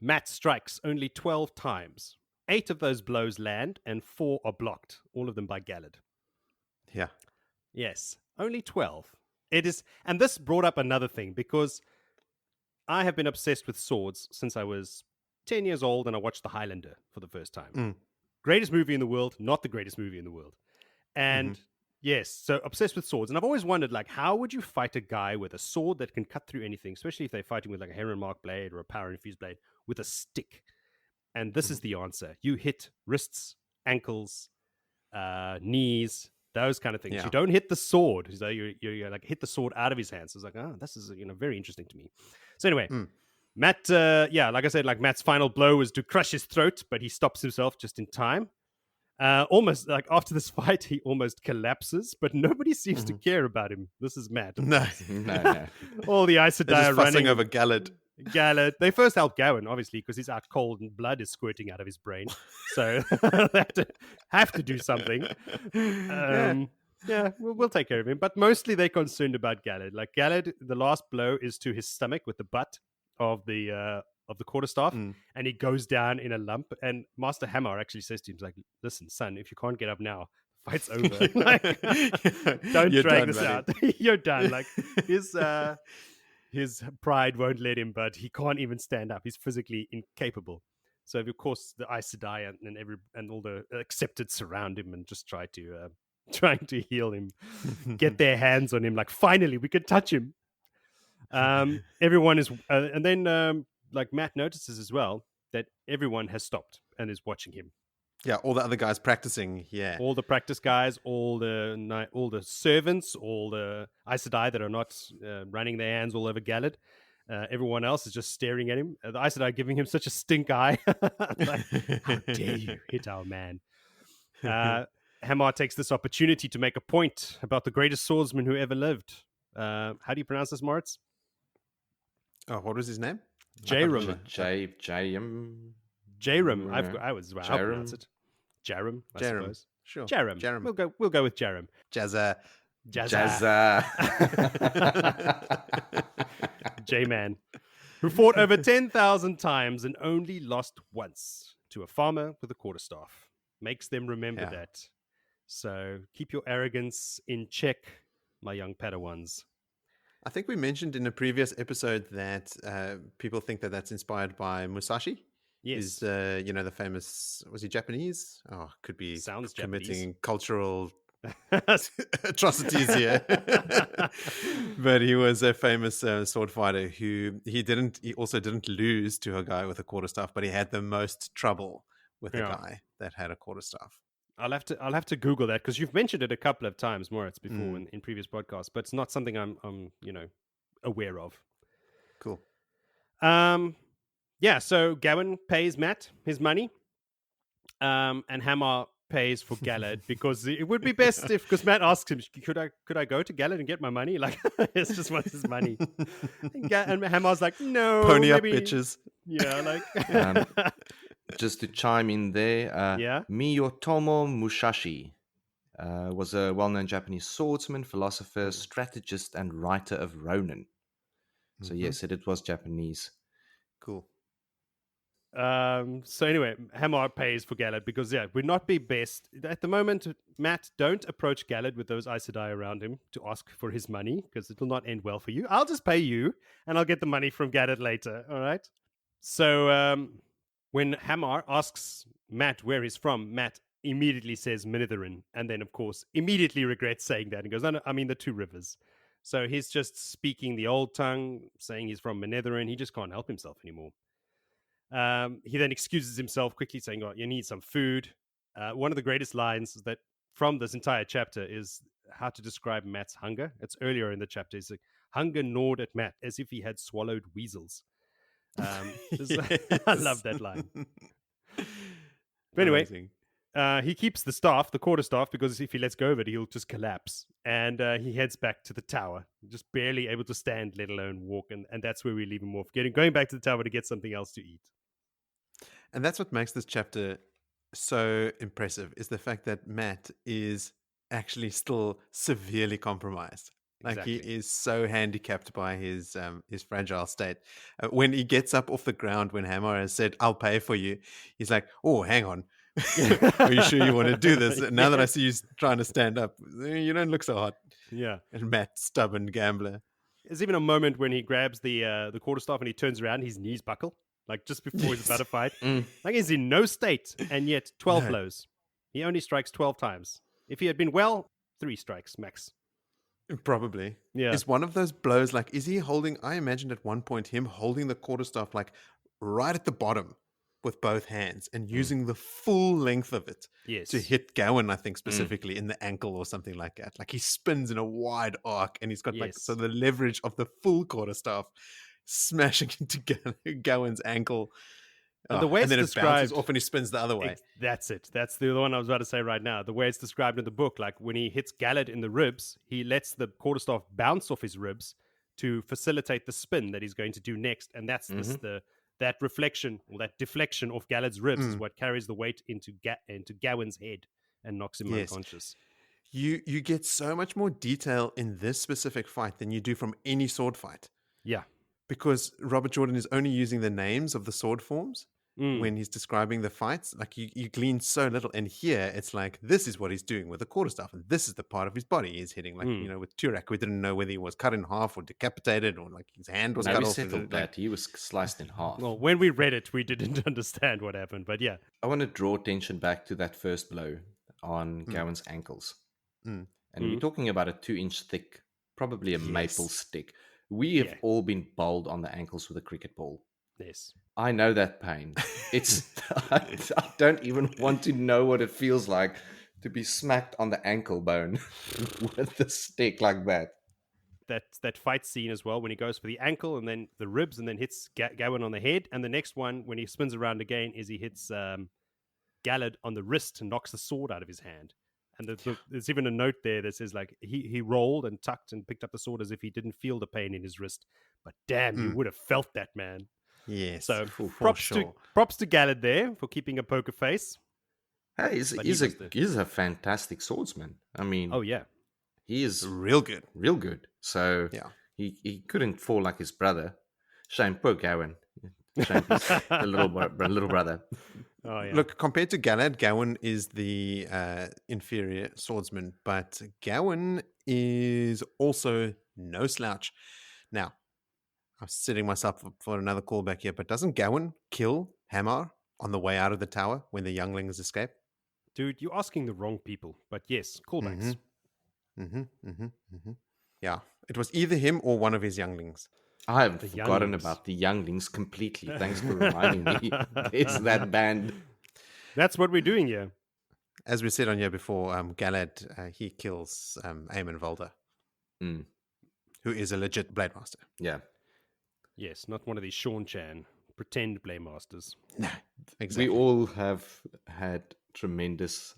Matt strikes only 12 times. 8 of those blows land and 4 are blocked, all of them by Gallad. Yeah. Yes, only 12. It is, and this brought up another thing because I have been obsessed with swords since I was 10 years old and I watched The Highlander for the first time. Greatest movie in the world, not the greatest movie in the world. And yes, so obsessed with swords. And I've always wondered, like, how would you fight a guy with a sword that can cut through anything, especially if they're fighting with like a Heron Mark blade or a power infused blade with a stick? And this is the answer. You hit wrists, ankles, knees, those kind of things. Yeah. You don't hit the sword. So you like hit the sword out of his hands. So it's like, this is very interesting to me. So anyway, Matt, like I said, like Matt's final blow was to crush his throat, but he stops himself just in time. Almost like after this fight, he almost collapses, but nobody seems to care about him. This is Matt. No. No. All the Aes They're Sedai just are fussing running over Gallad. Gallad. They first help Gawain, obviously, because he's out cold and blood is squirting out of his brain. So they have to do something. We'll take care of him. But mostly they're concerned about Gallad. Like Gallad, the last blow is to his stomach with the butt of the quarterstaff, and he goes down in a lump. And Master Hamar actually says to him, like, listen, son, if you can't get up now, fight's over. Like, don't drag this out. You're done. Like his pride won't let him, but he can't even stand up. He's physically incapable. So of course the Aes Sedai and all the accepted surround him and just trying to heal him, get their hands on him. Like finally we can touch him. Everyone is, and then like Matt notices as well that everyone has stopped and is watching him. Yeah, all the other guys practicing. Yeah, all the practice guys, all the servants, all the Aes Sedai that are not running their hands all over Gallad. Everyone else is just staring at him. The Aes Sedai giving him such a stink eye. Like, how dare you hit our man? Hamar takes this opportunity to make a point about the greatest swordsman who ever lived. How do you pronounce this, Moritz? Oh, what was his name? Jarum. Jarum. I was right. I'll pronounce it. Jarum. I suppose. Sure. Jarum. We'll go with Jarum. Jazza. J-Man, who fought over 10,000 times and only lost once to a farmer with a quarterstaff. Makes them remember that. So keep your arrogance in check, my young Padawans. I think we mentioned in a previous episode that people think that that's inspired by Musashi. Yes. The famous, was he Japanese? Oh, could be Sounds committing Japanese. cultural atrocities here. But he was a famous sword fighter who he also didn't lose to a guy with a quarterstaff, but he had the most trouble with a Yeah. guy that had a quarterstaff. I'll have to Google that because you've mentioned it a couple of times, Moritz, before in previous podcasts, but it's not something I'm aware of. Cool. Yeah, so Gawain pays Matt his money, and Hamar pays for Gallad because it would be best if, because Matt asks him, could I go to Gallad and get my money? Like, it's just wants his money. And Hamar's like, no, Pony up, maybe. bitches. Yeah, like. Just to chime in there, Yeah. Miyotomo Musashi was a well-known Japanese swordsman, philosopher, strategist, and writer of Ronin. So yes, it was Japanese. Cool. So anyway, Hamar pays for Gallad because would not be best at the moment. Matt, don't approach Gallad with those Aes Sedai around him to ask for his money because it will not end well for you. I'll just pay you, and I'll get the money from Gallad later. All right. So when Hamar asks Matt where he's from, Matt immediately says Manetheren, and then of course immediately regrets saying that and goes, "No, I mean the Two Rivers." So he's just speaking the old tongue, saying he's from Manetheren. He just can't help himself anymore. He then excuses himself quickly, saying, "Oh, you need some food." One of the greatest lines that from this entire chapter is how to describe Matt's hunger. It's earlier in the chapter. It's like, hunger gnawed at Matt as if he had swallowed weasels. I love that line. But anyway, he keeps the staff, the quarterstaff, because if he lets go of it, he'll just collapse. And he heads back to the tower, just barely able to stand, let alone walk. And that's where we leave him off, going back to the tower to get something else to eat. And that's what makes this chapter so impressive, is the fact that Matt is actually still severely compromised. Like Exactly. he is so handicapped by his fragile state. When he gets up off the ground, when Hamar has said, "I'll pay for you," he's like, "Oh, hang on. Are you sure you want to do this? Now that I see you trying to stand up, you don't look so hot." Yeah. And Matt, stubborn gambler. There's even a moment when he grabs the quarterstaff and he turns around, his knees buckle, like just before he's about to fight. Like he's in no state, and yet 12 blows. He only strikes 12 times. If he had been well, 3 strikes max. Probably. Yeah. Is one of those blows like, is he holding, I imagined at one point him holding the quarterstaff like right at the bottom with both hands and using the full length of it to hit Gawain, I think specifically in the ankle or something like that. Like he spins in a wide arc and he's got like, so the leverage of the full quarterstaff smashing into Gawain's ankle. And the way and then it's it bounces described, off and he spins the other way. That's it. That's the one I was about to say right now. The way it's described in the book, like when he hits Gallad in the ribs, he lets the quarterstaff bounce off his ribs to facilitate the spin that he's going to do next. And that's that reflection or that deflection off Gallad's ribs is what carries the weight into Gawain's head and knocks him unconscious. You get so much more detail in this specific fight than you do from any sword fight. Yeah. Because Robert Jordan is only using the names of the sword forms when he's describing the fights. Like you glean so little. And here it's like, this is what he's doing with the quarterstaff. And this is the part of his body he's hitting. Like, with Turak, we didn't know whether he was cut in half or decapitated or like his hand was cut we off. settled that. He was sliced in half. Well, when we read it, we didn't understand what happened. But yeah. I want to draw attention back to that first blow on Gawain's ankles. And we're talking about a 2-inch thick, probably a maple stick. We have all been bowled on the ankles with a cricket ball. Yes. I know that pain. It's I don't even want to know what it feels like to be smacked on the ankle bone with the stick like that. That fight scene as well, when he goes for the ankle and then the ribs and then hits Gawain on the head. And the next one, when he spins around again, is he hits Gallad on the wrist and knocks the sword out of his hand. And there's even a note there that says like he rolled and tucked and picked up the sword as if he didn't feel the pain in his wrist. But damn, you would have felt that, man. Yes. So props to Gallad there for keeping a poker face. Hey, he's a fantastic swordsman. I mean, he is real good. Real good. So he couldn't fall like his brother. Shame, poor Gawain. Shame, the little brother. Oh, yeah. Look, compared to Gallad, Gawain is the inferior swordsman, but Gawain is also no slouch. Now, I'm setting myself up for another callback here, but doesn't Gawain kill Hamar on the way out of the tower when the younglings escape? Dude, you're asking the wrong people. But yes, callbacks. Yeah, it was either him or one of his younglings. I have The forgotten younglings. about the younglings completely. Thanks for reminding me. There's that band. That's what we're doing here. As we said on here before, Galad, he kills Eamon Volder, Mm, who is a legit Blade Master. yeah. Yes, not one of these Sean Chan pretend Blade Masters. No, exactly. We all have had tremendous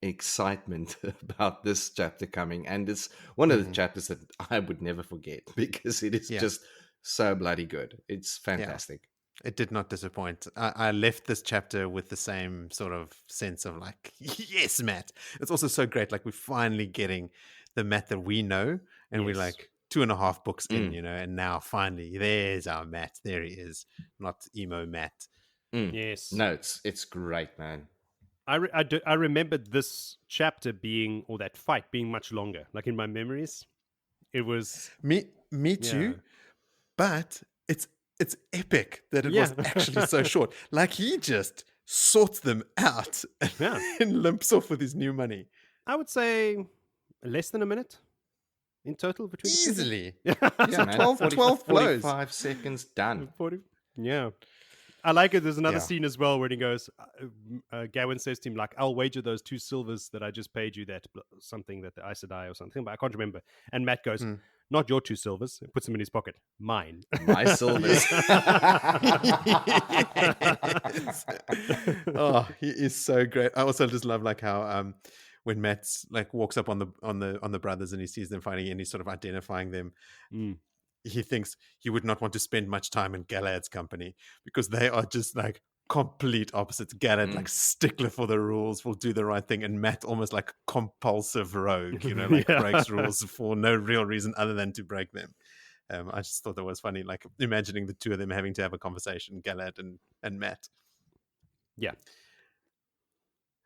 excitement about this chapter coming, and it's one of the chapters that I would never forget because it is just so bloody good. It's fantastic. It did not disappoint. I left this chapter with the same sort of sense of like, yes, Matt. It's also so great. Like, we're finally getting the Matt that we know, and we're like 2.5 books in, and now finally there's our Matt. There he is, not emo Matt. Yes. No, it's great, man. I remembered this chapter being, or that fight being much longer. Like in my memories, it was... Me too. But it's epic that it was actually so short. Like, he just sorts them out and limps off with his new money. I would say less than a minute in total between easily. The yeah, man. 12 blows. 45 seconds done. 40, yeah. I like it. There's another scene as well where he goes, Gawain says to him, like, I'll wager those 2 silvers that I just paid you that something that the Aes Sedai or something, but I can't remember. And Matt goes, not your 2 silvers. It puts them in his pocket. Mine. My silvers. Oh, he is so great. I also just love like how when Matt's like walks up on the brothers and he sees them fighting and he's sort of identifying them. He thinks he would not want to spend much time in Galad's company because they are just like complete opposites. Galad, like stickler for the rules, will do the right thing, and Matt almost like compulsive rogue, like breaks rules for no real reason other than to break them. I just thought that was funny, like imagining the two of them having to have a conversation, Galad and Matt. Yeah.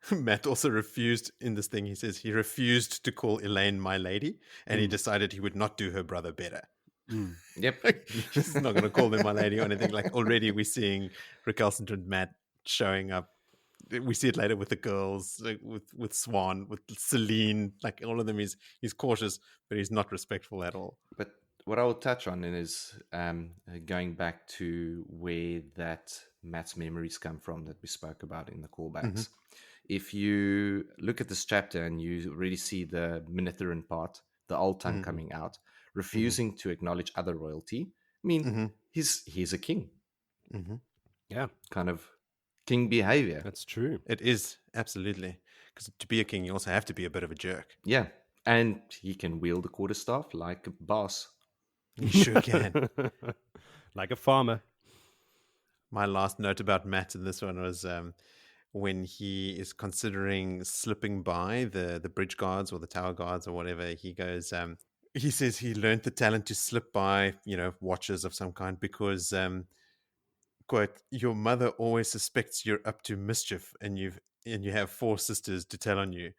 Matt also refused in this thing. He says he refused to call Elaine my lady, and he decided he would not do her brother better. Yep. He's not going to call them my lady or anything. Like, already we're seeing recalcitrant Matt showing up. We see it later with the girls, like with Swan, with Celine, like all of them. He's cautious, but he's not respectful at all. But what I will touch on is going back to where that Matt's memories come from that we spoke about in the callbacks. If you look at this chapter and you really see the Minithrin part, the old tongue coming out, refusing to acknowledge other royalty. I mean, he's a king. Yeah. Kind of king behavior. That's true. It is, absolutely. Because to be a king, you also have to be a bit of a jerk. Yeah. And he can wield the quarterstaff like a boss. You sure can. Like a farmer. My last note about Matt in this one was when he is considering slipping by the bridge guards or the tower guards or whatever. He goes... he says he learned the talent to slip by, watches of some kind because, quote, your mother always suspects you're up to mischief and you have 4 sisters to tell on you.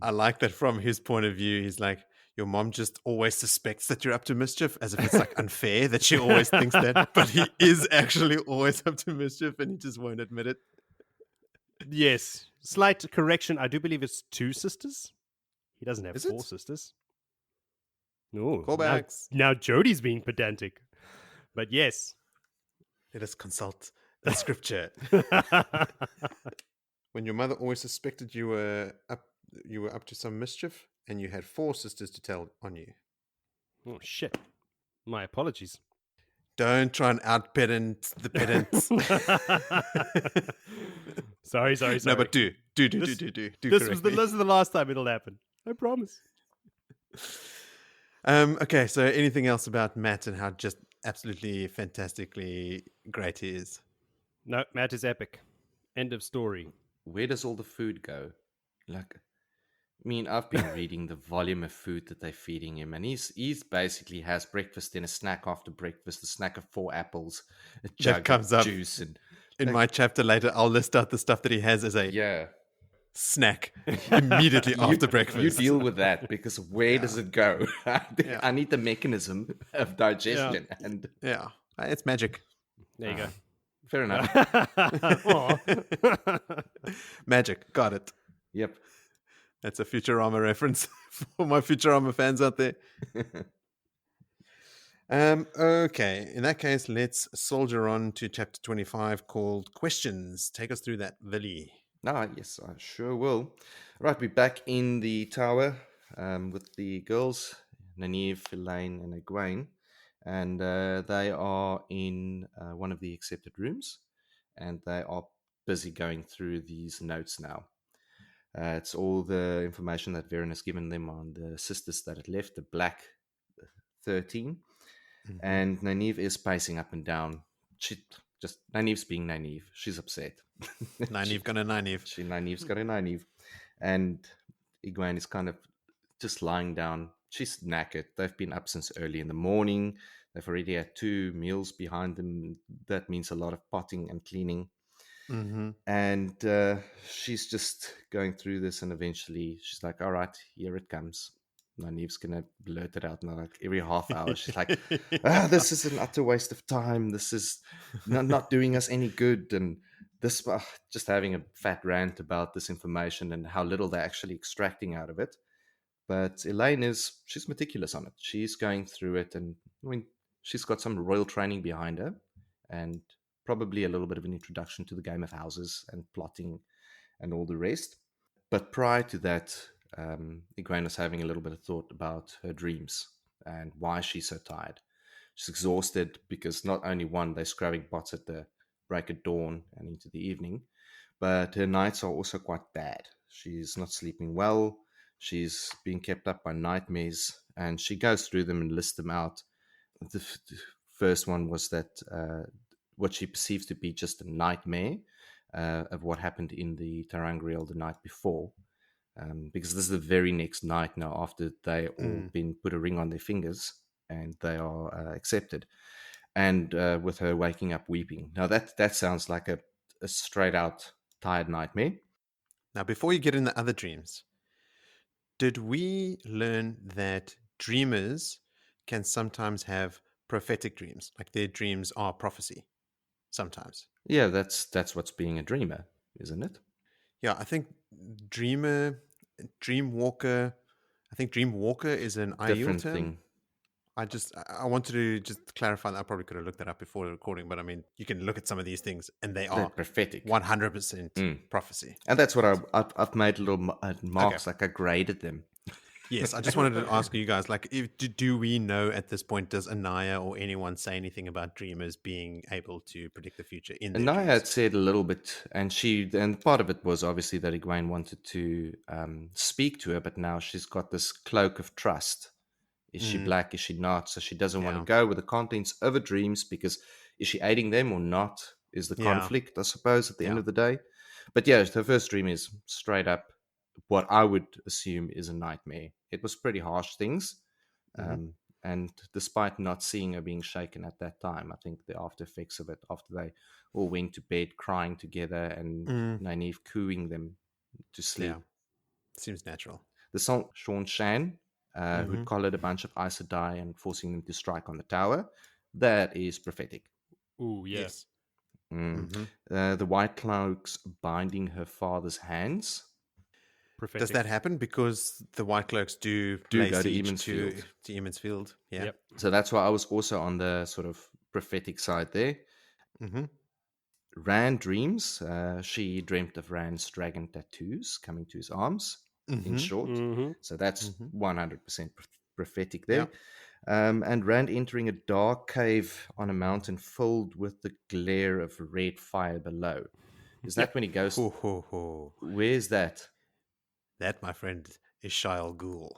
I like that from his point of view. He's like, your mom just always suspects that you're up to mischief, as if it's like unfair that she always thinks that, but he is actually always up to mischief and he just won't admit it. Yes. Slight correction. I do believe it's 2 sisters. He doesn't have 4 sisters. No. Callbacks. Now Jody's being pedantic. But yes. Let us consult the scripture. When your mother always suspected you were up to some mischief and you had 4 sisters to tell on you. Oh, shit. My apologies. Don't try and out-pedant the pedants. Sorry. No, but do This is the last time it'll happen. I promise. Okay, so anything else about Matt and how just absolutely fantastically great he is? No, Matt is epic. End of story. Where does all the food go? Like, I mean, I've been reading the volume of food that they're feeding him, and he's basically has breakfast and a snack after breakfast, a snack of 4 apples, a jug comes of up juice, and in my chapter later, I'll list out the stuff that he has as a snack immediately after breakfast. You deal with that, because where does it go? I need the mechanism of digestion. And yeah, it's magic. There you go. Fair enough. Magic. Got it. Yep. That's a Futurama reference for my Futurama fans out there. Okay. In that case, let's soldier on to chapter 25 called Questions. Take us through that, Vili. Yes, I sure will. Right, we're back in the tower with the girls, Nynaeve, Elaine, and Egwene. And they are in one of the accepted rooms, and they are busy going through these notes now. It's all the information that Varen has given them on the sisters that had left, the Black 13. Mm-hmm. And Nynaeve is pacing up and down. Nynaeve's being Nynaeve. She's upset. Nynaeve gonna Nynaeve. Nynaeve's got a Nynaeve. And Egwene is kind of just lying down. She's knackered. They've been up since early in the morning. They've already had 2 meals behind them. That means a lot of potting and cleaning. Mm-hmm. And she's just going through this, and eventually she's like, all right, here it comes. Nynaeve's gonna blurt it out now, like every half hour. She's like, this is an utter waste of time. This is not doing us any good. And this, just having a fat rant about this information and how little they're actually extracting out of it. But Elaine she's meticulous on it. She's going through it, and I mean, she's got some royal training behind her, and probably a little bit of an introduction to the game of houses and plotting and all the rest. But prior to that, Egwene was having a little bit of thought about her dreams and why she's so tired. She's exhausted because not only one, they're scrubbing pots at the break of dawn and into the evening, but her nights are also quite bad. She's not sleeping well. She's being kept up by nightmares, and she goes through them and lists them out. The first one was that what she perceives to be just a nightmare of what happened in the Tarangriel the night before. Because this is the very next night now after they all been put a ring on their fingers and they are accepted. And with her waking up weeping. Now that sounds like a straight out tired nightmare. Now, before you get into other dreams, did we learn that dreamers can sometimes have prophetic dreams? Like their dreams are prophecy sometimes. Yeah, that's what's being a dreamer, isn't it? Yeah, I think Dreamwalker. I think Dreamwalker is an IEL term. Thing. I wanted to just clarify that. I probably could have looked that up before the recording, but I mean, you can look at some of these things and they're prophetic, 100% prophecy. And that's what I've made little marks, like I graded them. Yes, I just wanted to ask you guys, like, do we know at this point, does Anaya or anyone say anything about dreamers being able to predict the future in their Anaya dreams? had said a little bit, and part of it was obviously that Egwene wanted to speak to her, but now she's got this cloak of trust. Is she black? Is she not? So she doesn't want to go with the contents of her dreams, because is she aiding them or not is the conflict, I suppose, at the end of the day. But yeah, her first dream is straight up what I would assume is a nightmare. It was pretty harsh things. And despite not seeing her being shaken at that time, I think the after effects of it, after they all went to bed crying together and Nynaeve cooing them to sleep. Seems natural. The song Sean Shan, who'd collared a bunch of Aes Sedai and forcing them to strike on the tower, that is prophetic. Ooh, yes. The White Cloaks binding her father's hands. Prophetic. Does that happen because the White Cloaks do go to Emond's Field? Yeah. Yep. So that's why I was also on the sort of prophetic side there. Rand dreams. She dreamt of Rand's dragon tattoos coming to his arms, in short. So that's 100% prophetic there. And Rand entering a dark cave on a mountain filled with the glare of red fire below. Is that when he goes... Where's that? That, my friend, is Shia Ghul.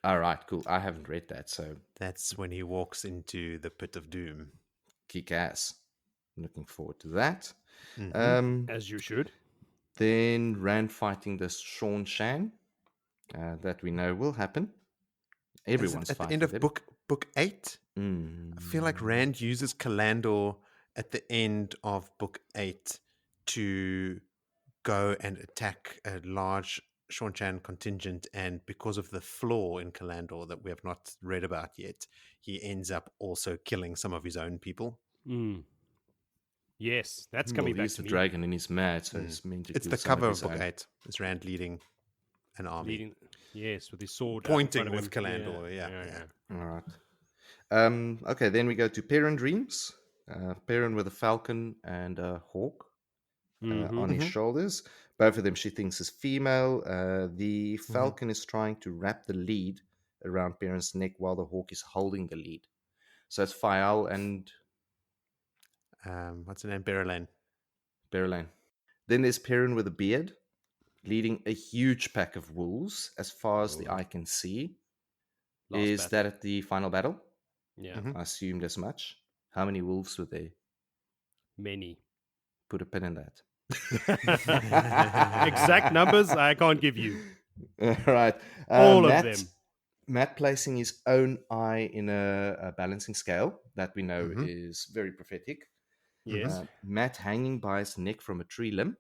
All right, cool. I haven't read that, so... That's when he walks into the pit of doom. Kick ass. Looking forward to that. As you should. Then Rand fighting this Sean Shan. That we know will happen. Everyone's at fighting the end of book 8. I feel like Rand uses Kalandor at the end of book 8 to go and attack a large Shanshan contingent, and because of the flaw in Kalandor that we have not read about yet, he ends up also killing some of his own people. Yes, that's Well, coming back he's to the me. dragon and he's mad, so he's meant to It's kill the some of cover his of Book own. 8. It's Rand leading an army. Yes, with his sword Pointing out in with front of him. Kalandor, yeah. All right. Okay, then we go to Perrin Dreams. Perrin with a falcon and a hawk on his shoulders. Both of them she thinks is female. The falcon is trying to wrap the lead around Perrin's neck while the hawk is holding the lead. So it's Fael and What's her name? Berylane. Berylane. Then there's Perrin with a beard, leading a huge pack of wolves as far as the eye can see. Is that at the final battle? Yeah. I assumed as much. How many wolves were there? Many. Put a pin in that. Exact numbers I can't give you. All right. All of them. Matt placing his own eye in a balancing scale that we know is very prophetic. Yes. Matt hanging by his neck from a tree limb.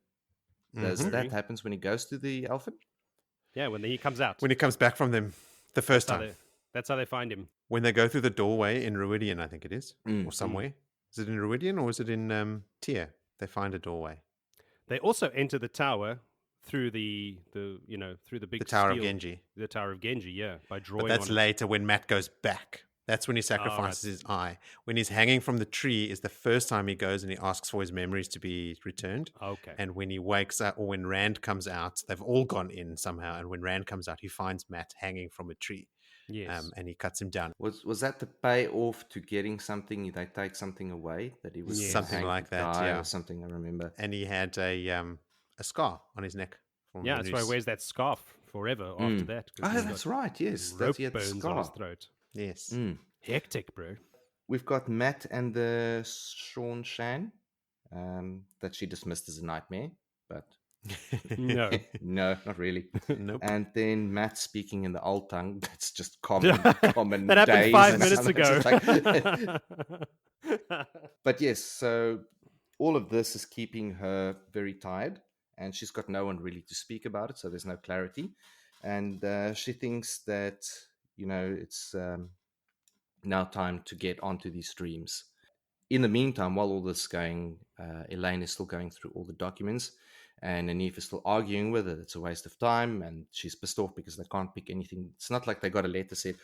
Does that happens when he goes to the elephant? Yeah, when he comes out. When he comes back from them the first time. That's how they find him. When they go through the doorway in Ruidian, I think it is, or somewhere. Is it in Ruidian or is it in Tyr? They find a doorway. They also enter the tower through the through the big the Tower steel, of Genji. The Tower of Genji, yeah, by drawing. But that's on later when Matt goes back. That's when he sacrifices his eye. When he's hanging from the tree is the first time he goes and he asks for his memories to be returned. Okay. And when he wakes up, or when Rand comes out, they've all gone in somehow. And when Rand comes out, he finds Matt hanging from a tree. Yes. And he cuts him down. Was that the payoff to getting something? They take something away that he was something like that, yeah, or something. I remember. And he had a scar on his neck. Yeah, that's why he wears that scarf forever after that. Oh, that's right. Yes, rope he had burns on his throat. Yes. Hectic, bro. We've got Matt and the Shanshan that she dismissed as a nightmare, but no, not really. Nope. And then Matt speaking in the old tongue. That's just common that happened days 5 minutes ago. But yes, so all of this is keeping her very tired, and she's got no one really to speak about it, so there's no clarity. And she thinks that, it's now time to get onto these streams. In the meantime, while all this is going, Elaine is still going through all the documents, and Anif is still arguing with her. It's a waste of time, and she's pissed off because they can't pick anything. It's not like they got a letter said,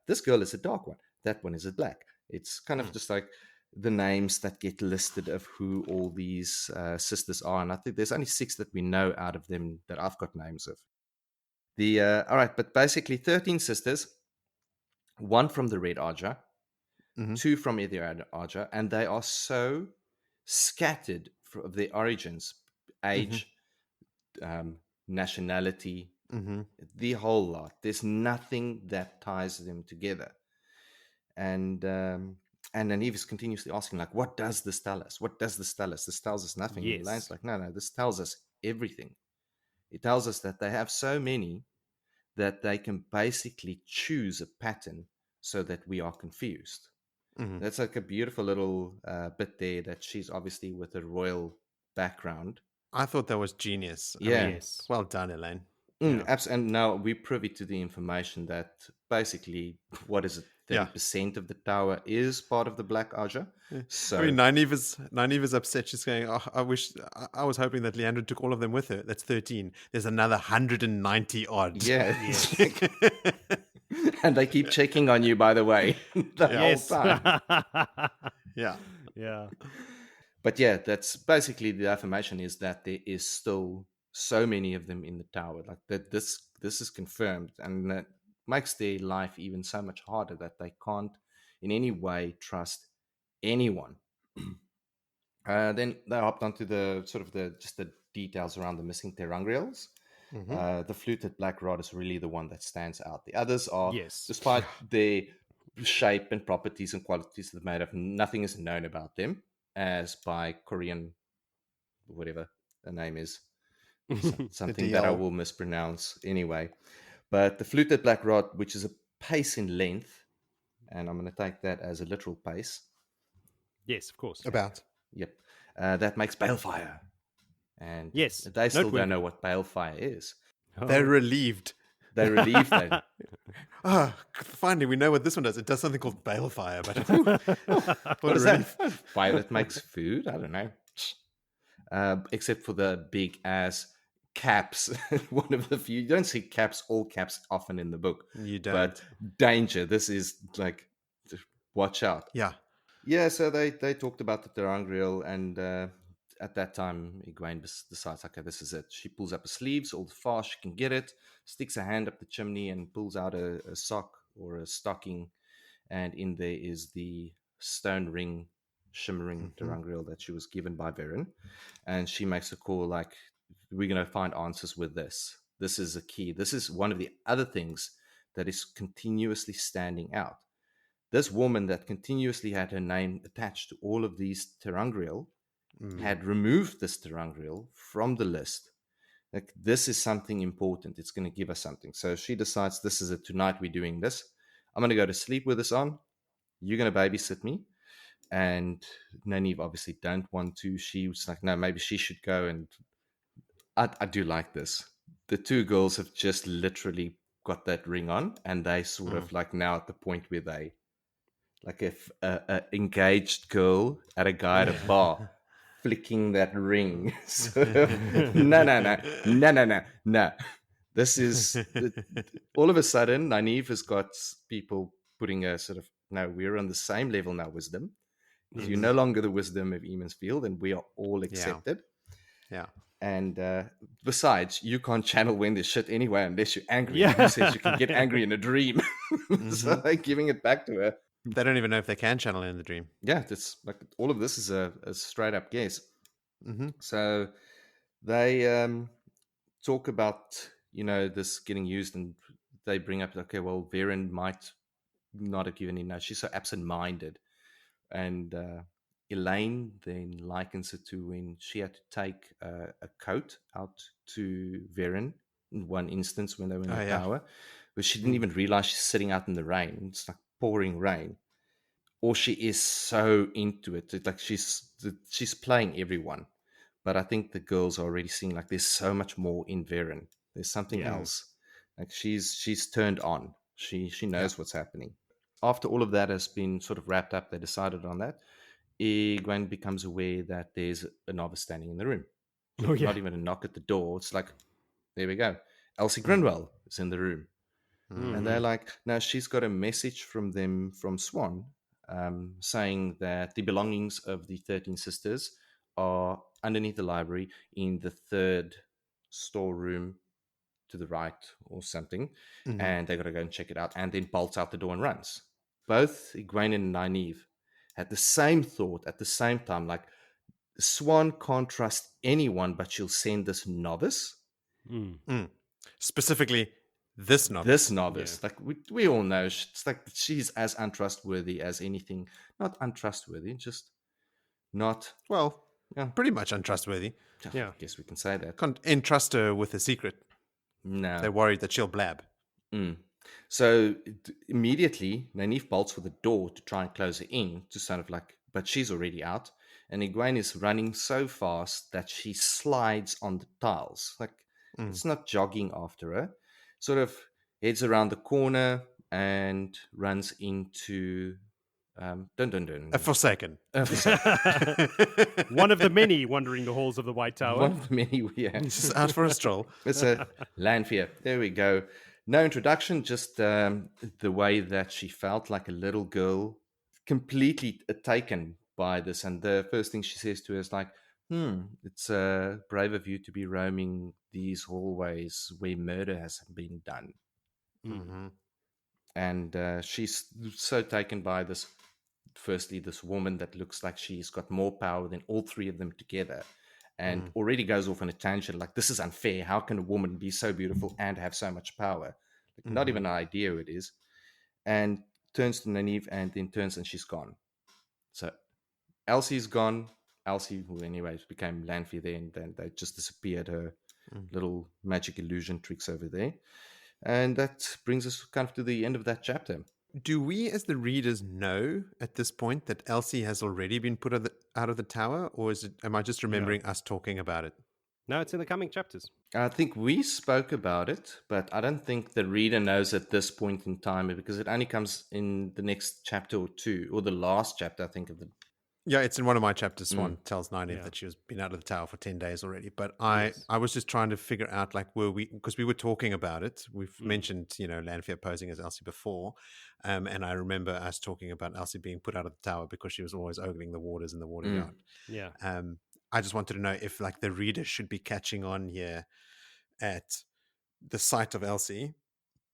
this girl is a dark one, that one is a black. It's kind of just like the names that get listed of who all these sisters are. And I think there's only 6 that we know out of them that I've got names of. All right, but basically 13 sisters, 1 from the Red Ajah, 2 from either Ajah, and they are so scattered of their origins, age, nationality, the whole lot. There's nothing that ties them together. And then Eve is continuously asking, like, what does this tell us? What does this tell us? This tells us nothing. Yes. And Elaine's like, no, this tells us everything. It tells us that they have so many that they can basically choose a pattern so that we are confused. That's like a beautiful little bit there that she's obviously with a royal background. I thought that was genius. Yeah. Yes. Well done, Elaine. Absolutely. And now we're privy to the information that basically, what is it? 30% of the tower is part of the Black Ajah. So, I mean, Nynaeva's upset. She's going, oh, I was hoping that Leandra took all of them with her. That's 13. There's another 190 odd. Yeah. And they keep checking on you, by the way, the whole time. Yeah. Yeah. But yeah, that's basically the affirmation is that there is still so many of them in the tower. Like that, this is confirmed, and that makes their life even so much harder that they can't in any way trust anyone. Then they hopped onto the details around the missing terangrials. The fluted black rod is really the one that stands out. The others are, despite their shape and properties and qualities that made of, nothing is known about them, as by Korean, whatever the name is, something that I will mispronounce anyway. But the fluted black rod, which is a pace in length, and I'm going to take that as a literal pace. Yes, of course. About. Yep. That makes balefire. and Yes, they still don't noteworthy. know what balefire is. They're Oh. relieved. They're relieved that Finally, we know what this one does. It does something called balefire, but whew, what what a is that? relief. Fire that makes food? I don't know. Except for the big ass caps. One of the few. You don't see caps, all caps, often in the book. You But don't. danger. This is like, watch out. Yeah. Yeah, so they talked about the terangriel, and at that time, Egwene decides, okay, this is it. She pulls up her sleeves all the fast she can get it, sticks her hand up the chimney, and pulls out a sock or a stocking, and in there is the stone ring, shimmering terangriel that she was given by Varen, and she makes a call like, we're going to find answers with this. This is a key. This is one of the other things that is continuously standing out. This woman that continuously had her name attached to all of these terangriel had removed this terangriel from the list. Like, this is something important. It's going to give us something. So she decides, this is it. Tonight we're doing this. I'm going to go to sleep with this on. You're going to babysit me. And Nynaeve obviously don't want to. She was like, no, maybe she should go. And I do like this. The two girls have just literally got that ring on, and they sort of like now at the point where they, like, if a engaged girl at a guy at a bar flicking that ring. Sort of, no. This is all of a sudden, Nynaeve has got people putting a sort of, no, we're on the same level now, wisdom. Because you're no longer the wisdom of Emansfield, and we are all accepted. Yeah. And besides, you can't channel when there's shit anyway unless you're angry. Yeah. Who says you can get angry in a dream? So they're giving it back to her. They don't even know if they can channel in the dream. Yeah, it's like all of this is a straight up guess. Mm-hmm. So they talk about, this getting used, and they bring up, okay, well, Varen might not have given in. No, she's so absent-minded. And Elaine then likens it to when she had to take a coat out to Varen in one instance when they were in the tower, but she didn't even realize she's sitting out in the rain. It's like pouring rain. Or she is so into it. It's like she's playing everyone. But I think the girls are already seeing like there's so much more in Varen. There's something else. Like she's turned on. She knows what's happening. After all of that has been sort of wrapped up, they decided on that. Egwene becomes aware that there's a novice standing in the room. So not even a knock at the door. It's like, there we go. Elsie Grinwell is in the room. And they're like, no, she's got a message from them, from Swan, saying that the belongings of the 13 sisters are underneath the library in the third storeroom to the right or something. And they got to go and check it out, and then bolts out the door and runs. Both Egwene and Nynaeve had the same thought at the same time, like, Swan can't trust anyone, but she'll send this novice. Specifically, this novice. This novice. Like, we all know, it's like she's as untrustworthy as anything. Not untrustworthy, just not... Well, pretty much untrustworthy. I guess we can say that. Can't entrust her with a secret. No. They're worried that she'll blab. So immediately, Nynaeve bolts for the door to try and close her in, to sort of like, but she's already out. And Egwene is running so fast that she slides on the tiles. Like, it's not jogging after her. Sort of heads around the corner and runs into... A Forsaken. One of the many wandering the halls of the White Tower. One of the many, yeah. Just out for a stroll. It's a Lanfear. There we go. No introduction, just the way that she felt like a little girl, completely taken by this. And the first thing she says to her is like, it's brave of you to be roaming these hallways where murder has been done. And she's so taken by this, firstly, this woman that looks like she's got more power than all three of them together. And already goes off on a tangent, like, this is unfair. How can a woman be so beautiful and have so much power? Like, not even an idea who it is. And turns to Nynaeve, and then turns, and she's gone. So Elsie's gone. Elsie, who anyways became Lanfear there, and then they just disappeared, her little magic illusion tricks over there. And that brings us kind of to the end of that chapter. Do we, as the readers, know at this point that Elsie has already been put out of the tower, or am I just remembering us talking about it? No, it's in the coming chapters. I think we spoke about it, but I don't think the reader knows at this point in time because it only comes in the next chapter or two, or the last chapter, I think, of the. Yeah, it's in one of my chapters. Swan tells Nynaeve Yeah. that she was been out of the tower for 10 days already. But Yes. I was just trying to figure out, like, were we, because we were talking about it. We've mentioned, Lanfear posing as Elsie before. And I remember us talking about Elsie being put out of the tower because she was always ogling the waters in the water yard. Yeah. I just wanted to know if, like, the reader should be catching on here at the sight of Elsie,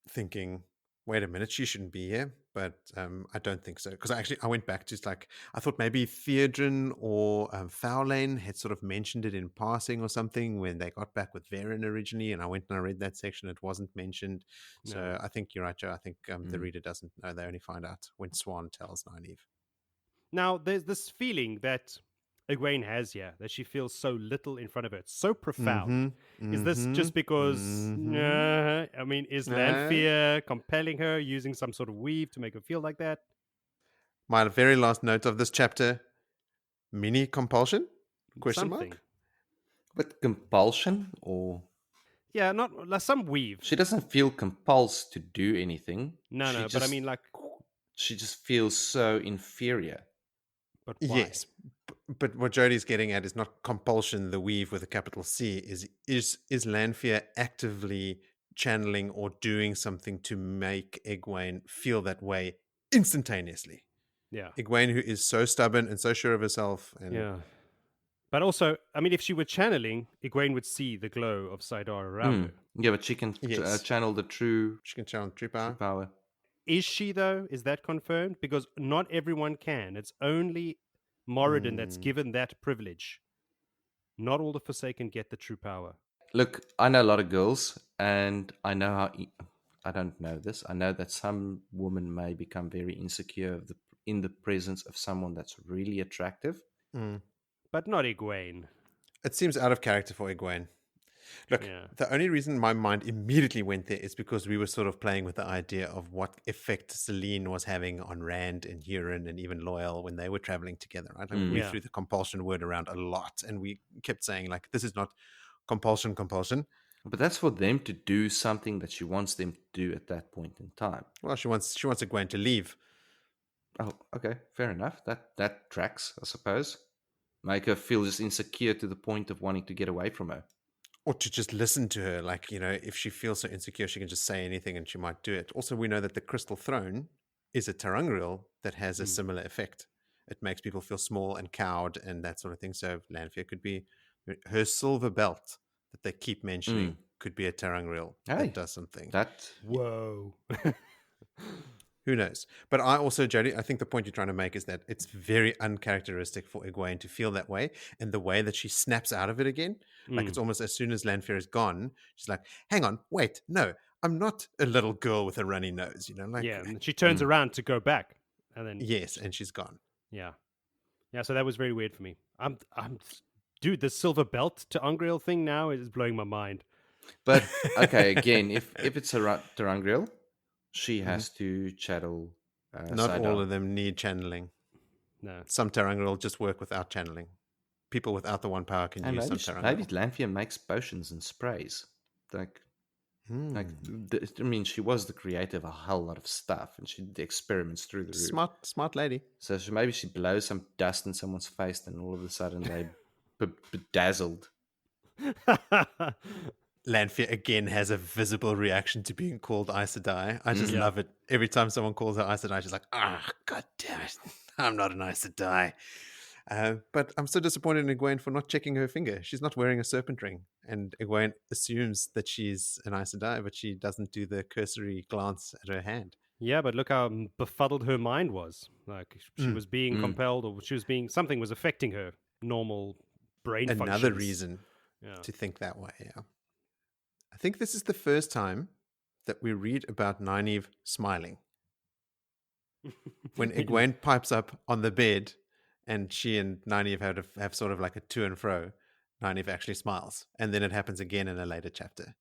thinking, wait a minute, she shouldn't be here. But I don't think so. Because I went back to, like, I thought maybe Theodrin or Fowlane had sort of mentioned it in passing or something when they got back with Varen originally. And I went and I read that section. It wasn't mentioned. So No. I think you're right, Joe. I think the reader doesn't know. They only find out when Swan tells Nynaeve. Now, there's this feeling that Egwene has here, that she feels so little in front of her. It's so profound. Is this just because, I mean, is Lanfear compelling her, using some sort of weave to make her feel like that? My very last note of this chapter, mini compulsion? Question Something. mark? But compulsion, or Yeah, not like some weave. she doesn't feel compulsed to do anything. No, but I mean, like, she just feels so inferior. but why? Yes. But what Jodie's getting at is not compulsion, the weave with a capital C, is Lanfear actively channeling or doing something to make Egwene feel that way instantaneously. Yeah. Egwene, who is so stubborn and so sure of herself. And Yeah. But also, I mean, if she were channeling, Egwene would see the glow of Saidar around her. Yeah, but she can channel the true. She can channel true power. Power. Is she, though? Is that confirmed? Because not everyone can. It's only Moradin that's given that privilege. Not all the Forsaken get the true power. Look, I know a lot of girls, and I know how. I don't know this. I know that some women may become very insecure in the presence of someone that's really attractive. But not Egwene. It seems out of character for Egwene. Look, the only reason my mind immediately went there is because we were sort of playing with the idea of what effect Celine was having on Rand and Huron and even Loyal when they were traveling together, right? I mean, we threw the compulsion word around a lot, and we kept saying, like, this is not compulsion. But that's for them to do something that she wants them to do at that point in time. Well, she wants Egwene to leave. Oh, okay, fair enough. That tracks, I suppose. Make her feel just insecure to the point of wanting to get away from her. Or to just listen to her. Like, if she feels so insecure, she can just say anything and she might do it. Also, we know that the Crystal Throne is a ter'angreal that has a similar effect. It makes people feel small and cowed and that sort of thing. So Lanfear could be her silver belt that they keep mentioning could be a ter'angreal that does something. Whoa. Who knows? But I also, Jodie, I think the point you're trying to make is that it's very uncharacteristic for Egwene to feel that way. And the way that she snaps out of it again, like it's almost as soon as Lanfear is gone, she's like, hang on, wait, no, I'm not a little girl with a runny nose, like. Yeah, and she turns around to go back. And then yes, and she's gone. Yeah. Yeah, so that was very weird for me. Dude, the silver belt to Ungreal thing now is blowing my mind. But okay, again, if it's a ter'angreal, she has to channel. Not all of them need channeling. No. Some ter'angreal just work without channeling. People without the one power can use some ter'angreal. Maybe Lanfear makes potions and sprays. I mean, she was the creator of a whole lot of stuff, and she did the experiments through the roof. Smart lady. So maybe she blows some dust in someone's face, and all of a sudden they bedazzled. Lanfear again has a visible reaction to being called Aes Sedai. I just love it. Every time someone calls her Aes Sedai, she's like, god damn it, I'm not an Aes Sedai. But I'm so disappointed in Egwene for not checking her finger. She's not wearing a serpent ring. And Egwene assumes that she's an Aes Sedai, but she doesn't do the cursory glance at her hand. Yeah, but look how befuddled her mind was. Like, she was being compelled, or something was affecting her normal brain functions. Another reason to think that way, yeah. I think this is the first time that we read about Nynaeve smiling. When Egwene pipes up on the bed and she and Nynaeve have sort of like a to and fro, Nynaeve actually smiles. And then it happens again in a later chapter.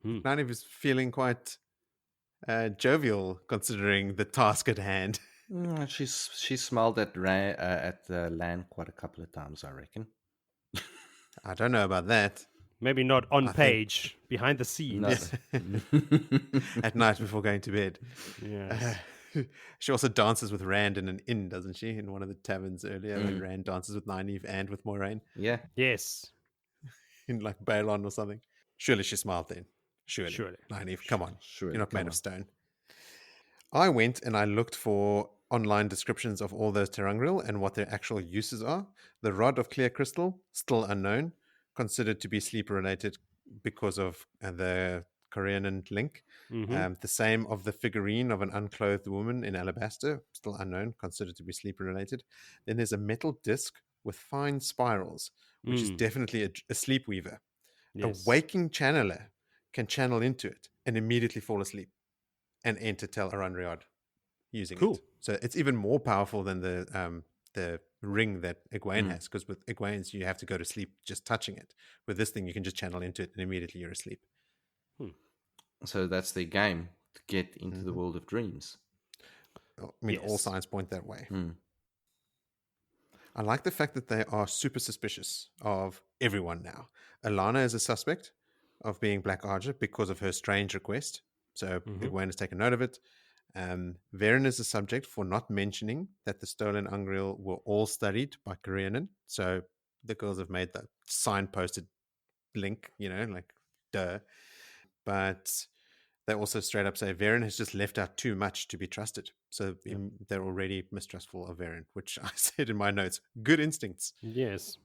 Nynaeve is feeling quite jovial considering the task at hand. She smiled at the land quite a couple of times, I reckon. I don't know about that. Maybe not on I think page, behind the scenes. No. at night before going to bed. Yes. She also dances with Rand in an inn, doesn't she? In one of the taverns earlier, when Mm. Rand dances with Nynaeve and with Moiraine Yeah. Yes. in like Balon or something. Surely she smiled then. Surely. Surely. Nynaeve, come on. Surely, You're not come made of on. stone. I went and I looked for online descriptions of all those Terangrill and what their actual uses are. The rod of clear crystal, still unknown, considered to be sleep related because of the Korean link. Mm-hmm. The same of the figurine of an unclothed woman in alabaster, still unknown, considered to be sleep related. Then there's a metal disc with fine spirals, which is definitely a sleep weaver. A Yes. waking channeler can channel into it and immediately fall asleep and enter Tel Aranriad using Cool. it. So it's even more powerful than the ring that Egwene Mm. has, because with Egwene's you have to go to sleep just touching it. With this thing, you can just channel into it and immediately you're asleep. So that's their game, to get into the Mhm. world of dreams. I mean, all Yes. signs point that way. Mm. I like the fact that they are super suspicious of everyone now. Alana is a suspect of being Black Ajah because of her strange request. So Egwene has taken note of it. Varen is a subject for not mentioning that the stolen Ungreal were all studied by Koreanen. So the girls have made that signposted link, like duh. But they also straight up say Varen has just left out too much to be trusted. So they're already mistrustful of Varen, which I said in my notes. Good instincts. Yes.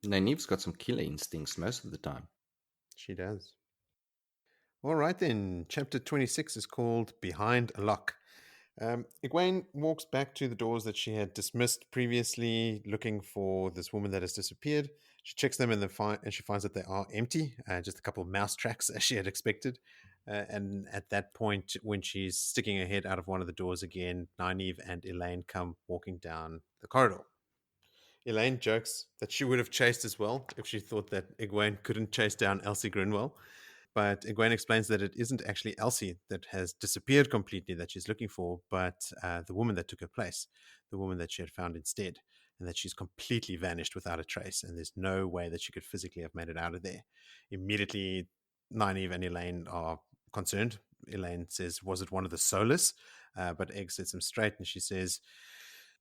Nynaeve's got some killer instincts most of the time. She does. All right, then. Chapter 26 is called Behind a Lock. Egwene walks back to the doors that she had dismissed previously, looking for this woman that has disappeared. She checks them and she finds that they are empty, just a couple of mouse tracks as she had expected. And at that point, when she's sticking her head out of one of the doors again, Nynaeve and Elaine come walking down the corridor. Elaine jokes that she would have chased as well if she thought that Egwene couldn't chase down Elsie Grinwell. But Egwene explains that it isn't actually Elsie that has disappeared completely that she's looking for, but the woman that took her place, the woman that she had found instead, and that she's completely vanished without a trace, and there's no way that she could physically have made it out of there. Immediately, Nynaeve and Elaine are concerned. Elaine says, was it one of the Solus? But Egg sets them straight, and she says,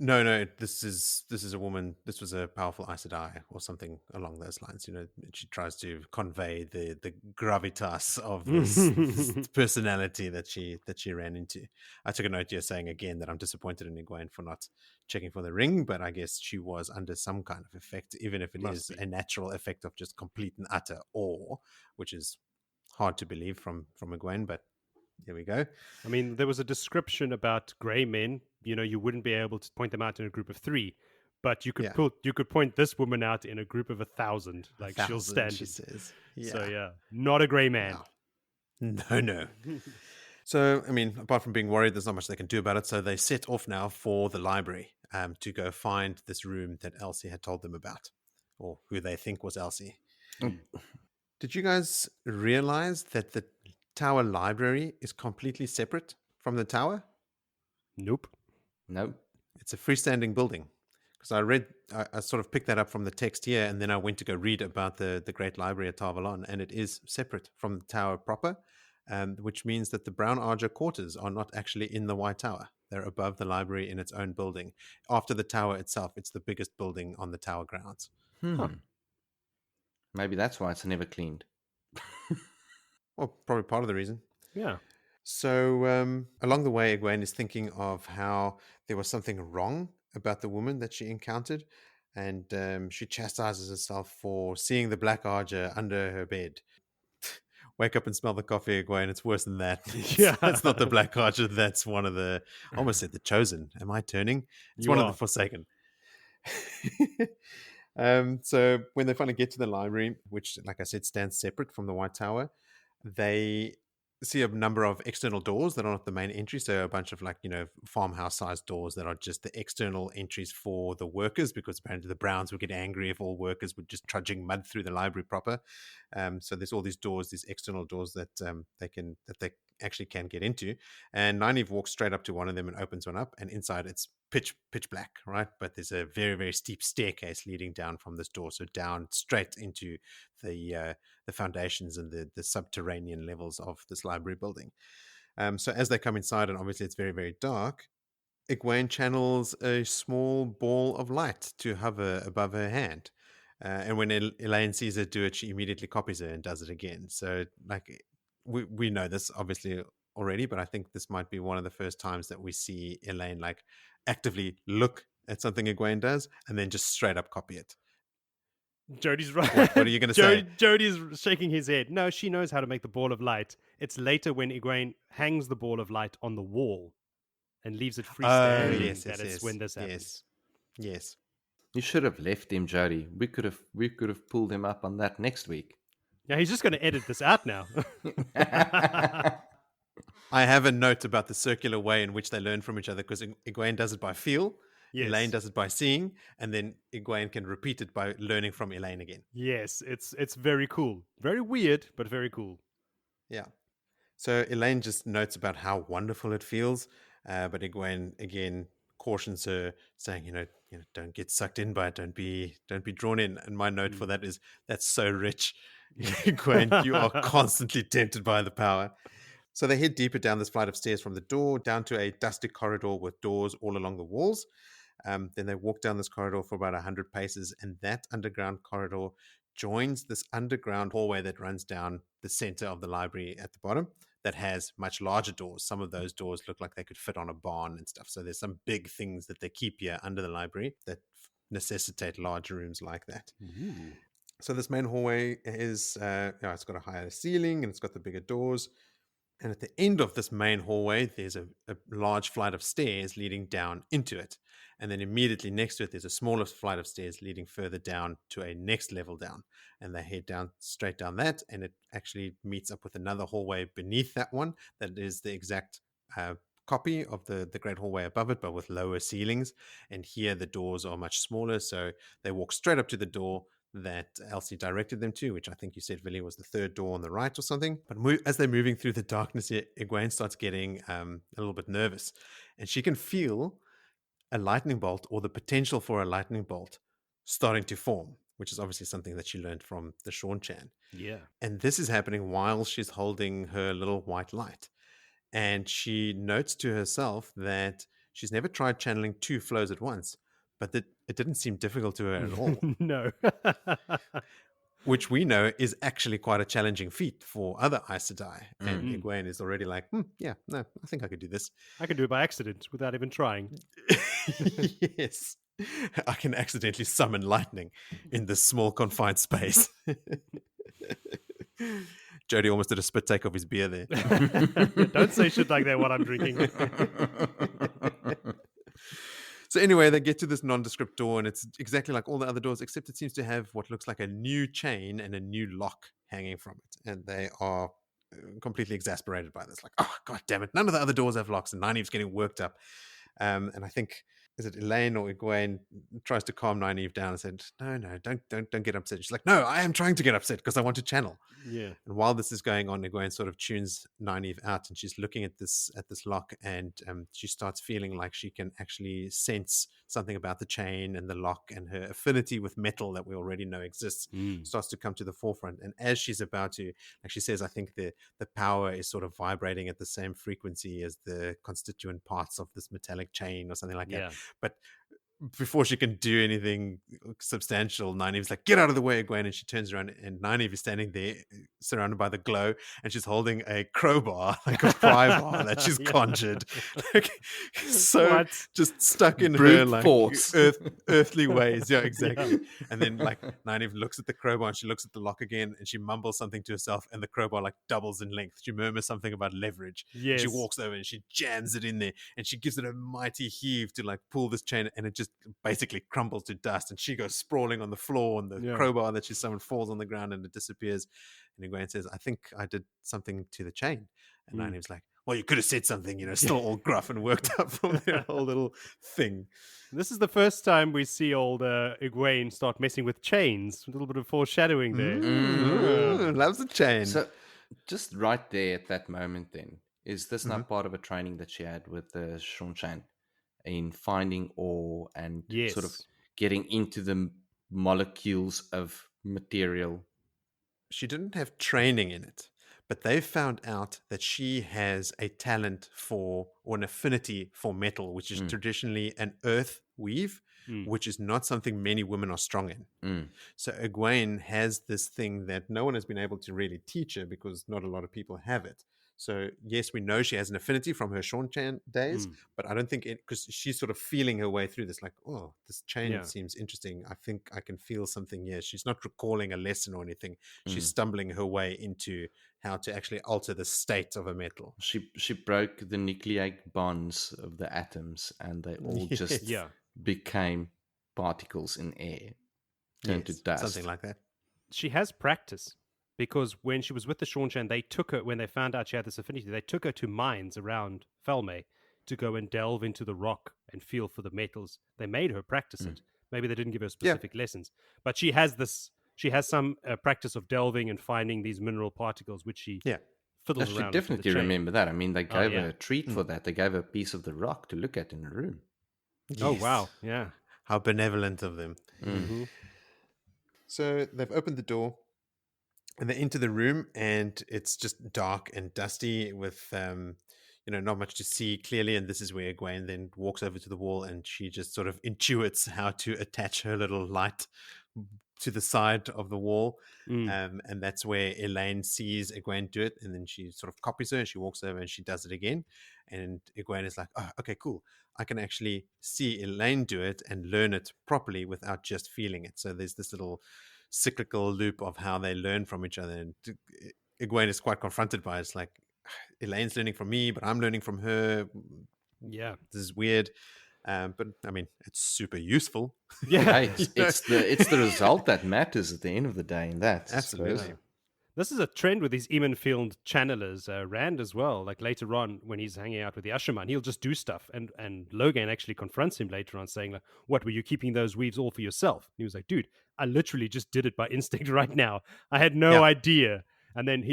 no, this is a woman. This was a powerful Aes Sedai or something along those lines. She tries to convey the gravitas of this personality that she ran into. I took a note here saying again that I'm disappointed in Egwene for not checking for the ring, but I guess she was under some kind of effect, even if it Must is be. a natural effect of just complete and utter awe, which is hard to believe from Egwene, but here we go. I mean, there was a description about grey men. You wouldn't be able to point them out in a group of 3, but you could point this woman out in a group of 1,000. Like 1,000, she'll stand. she says. So not a grey man. Wow. No. So, I mean, apart from being worried, there's not much they can do about it. So they set off now for the library to go find this room that Elsie had told them about, or who they think was Elsie. Did you guys realize that the tower library is completely separate from the tower? Nope. No. It's a freestanding building. Because I sort of picked that up from the text here, and then I went to go read about the Great Library at Tarvalon, and it is separate from the tower proper, which means that the Brown Ajah quarters are not actually in the White Tower. They're above the library in its own building. After the tower itself, it's the biggest building on the tower grounds. Huh. Maybe that's why it's never cleaned. Well, probably part of the reason. Yeah. So along the way, Egwene is thinking of how there was something wrong about the woman that she encountered, and she chastises herself for seeing the Black Ajah under her bed. Wake up and smell the coffee, Egwene. It's worse than that. Yeah. That's not the Black Ajah. That's one of the, I almost said the Chosen. Am I turning? It's You one of are. the Forsaken. So when they finally get to the library, which, like I said, stands separate from the White Tower, they see a number of external doors that are not the main entry. So a bunch of farmhouse sized doors that are just the external entries for the workers, because apparently the Browns would get angry if all workers were just trudging mud through the library proper. So there's all these doors, these external doors that they actually can get into. And Nynaeve walks straight up to one of them and opens one up, and inside it's pitch black, right? But there's a very, very steep staircase leading down from this door, so down straight into the foundations and the subterranean levels of this library building. So as they come inside, and obviously it's very, very dark, Egwene channels a small ball of light to hover above her hand. And when Elaine sees her do it, she immediately copies her and does it again. So, like, we know this obviously already, but I think this might be one of the first times that we see Elaine, like, actively look at something Egwene does and then just straight up copy it. Jody's right. What are you going to say? Jody's shaking his head. No, she knows how to make the ball of light. It's later when Egwene hangs the ball of light on the wall and leaves it freestanding it's when this happens. Yes. You should have left him, Jody. We could have pulled him up on that next week. Yeah, he's just going to edit this out now. I have a note about the circular way in which they learn from each other, because Egwene does it by feel, Elaine does it by seeing, and then Egwene can repeat it by learning from Elaine again. Yes, it's very cool. Very weird, but very cool. Yeah. So Elaine just notes about how wonderful it feels, but Egwene again cautions her, saying, you know, don't get sucked in by it. Don't be drawn in. And my note for that is, that's so rich, Egwene. You are constantly tempted by the power. So they head deeper down this flight of stairs from the door down to a dusty corridor with doors all along the walls. Then they walk down this corridor for about 100 paces, and that underground corridor joins this underground hallway that runs down the center of the library at the bottom, that has much larger doors. Some of those doors look like they could fit on a barn and stuff. So there's some big things that they keep here under the library that necessitate large rooms like that. Ooh. So this main hallway is, it's got a higher ceiling and it's got the bigger doors. And at the end of this main hallway, there's a large flight of stairs leading down into it. And then immediately next to it, there's a smaller flight of stairs leading further down to a next level down. And they head down straight down that, and it actually meets up with another hallway beneath that one that is the exact copy of the great hallway above it, but with lower ceilings. And here the doors are much smaller, so they walk straight up to the door that Elsie directed them to, which I think you said, Villy, was the third door on the right or something. But as they're moving through the darkness, Egwene starts getting a little bit nervous, and she can feel a lightning bolt, or the potential for a lightning bolt, starting to form, which is obviously something that she learned from the Sean-chan. Yeah. And this is happening while she's holding her little white light. And she notes to herself that she's never tried channeling two flows at once, but that it didn't seem difficult to her at all. No. Which we know is actually quite a challenging feat for other Aes Sedai. And Egwene is already like, I think I could do this. I can do it by accident without even trying. Yes. I can accidentally summon lightning in this small confined space. Jody almost did a spit take of his beer there. Don't say shit like that while I'm drinking. So anyway, they get to this nondescript door, and it's exactly like all the other doors, except it seems to have what looks like a new chain and a new lock hanging from it. And they are completely exasperated by this. Like, oh, God damn it. None of the other doors have locks. And Nynaeve's getting worked up. And I think, is it Elaine or Egwene tries to calm Nynaeve down and said, no, don't get upset. She's like, no, I am trying to get upset because I want to channel. Yeah. And while this is going on, Egwene sort of tunes Nynaeve out, and she's looking at this lock, and she starts feeling like she can actually sense something about the chain and the lock, and her affinity with metal that we already know exists starts to come to the forefront. And as she's about to, like she says, I think the power is sort of vibrating at the same frequency as the constituent parts of this metallic chain or something like that. But before she can do anything substantial, Nynaeve's like, get out of the way, Egwene. And she turns around, and Nynaeve is standing there surrounded by the glow, and she's holding a crowbar, like a pry bar that she's conjured. Like, so just stuck in Brute her like force. earthly ways. Yeah, exactly. And then like Nynaeve looks at the crowbar, and she looks at the lock again, and she mumbles something to herself, and the crowbar like doubles in length. She murmurs something about leverage. Yes. She walks over and she jams it in there, and she gives it a mighty heave to like pull this chain, and it just basically crumbles to dust, and she goes sprawling on the floor, and the crowbar that she summoned falls on the ground, and it disappears. And Egwene says, I think I did something to the chain. And Nynaeve's like, well, you could have said something, still all gruff and worked up from their whole little thing. This is the first time we see old Egwene start messing with chains. A little bit of foreshadowing there. Loves the chain. So just right there at that moment then, Is this Mhm. not part of a training that she had with the Shongshan in finding ore and sort of Yes. getting into the molecules of material? She didn't have training in it, but they found out that she has a talent for or an affinity for metal, which is Mm, traditionally an earth weave, Mm. which is not something many women are strong in. mm, So Egwene has this thing that no one has been able to really teach her because not a lot of people have it. So yes, we know she has an affinity from her Sean-chan days, Mm. but I don't think it, because she's sort of feeling her way through this, like, oh, this chain Yeah. seems interesting. I think I can feel something here. She's not recalling a lesson or anything. She's mm. stumbling her way into how to actually alter the state of a metal. She broke the nucleic bonds of the atoms, and they all just Yes. Yeah. became particles in air, turned to Yes, something dust. like that. She has practice because when she was with the Shawnshan, they took her, when they found out she had this affinity, they took her to mines around Felmay to go and delve into the rock and feel for the metals. They made her practice Mm. it. Maybe they didn't give her Yeah. specific lessons, but she has this. She has some practice of delving and finding these mineral particles, which she Yeah. I fiddles should around with in the definitely chain. remember that. I mean, they Oh gave her yeah. a treat for Mm. that. They gave her a piece of the rock to look at in the room. Oh Yes. wow. Yeah. How benevolent of them. Mm. Mm-hmm. So they've opened the door and they're into the room, and it's just dark and dusty with not much to see clearly. And this is where Egwene then walks over to the wall, and she just sort of intuits how to attach her little light to the side of the wall. Mm. And that's where Elaine sees Egwene do it, and then she sort of copies her, and she walks over and she does it again. And Egwene is like, oh, okay, cool. I can actually see Elaine do it and learn it properly without just feeling it. So there's this little cyclical loop of how they learn from each other. And Egwene is quite confronted by it. It's like, Elaine's learning from me, but I'm learning from her. Yeah. This is weird. But I mean, it's super useful. Yeah. Hey, it's the result that matters at the end of the day. In that, I suppose. Absolutely. This is a trend with these Eamon-Field channelers, Rand as well. Like later on, when he's hanging out with the Usherman, he'll just do stuff. And Logan actually confronts him later on, saying, like, what, were you keeping those weaves all for yourself? And he was like, dude, I literally just did it by instinct right now. I had no Yeah. idea. And then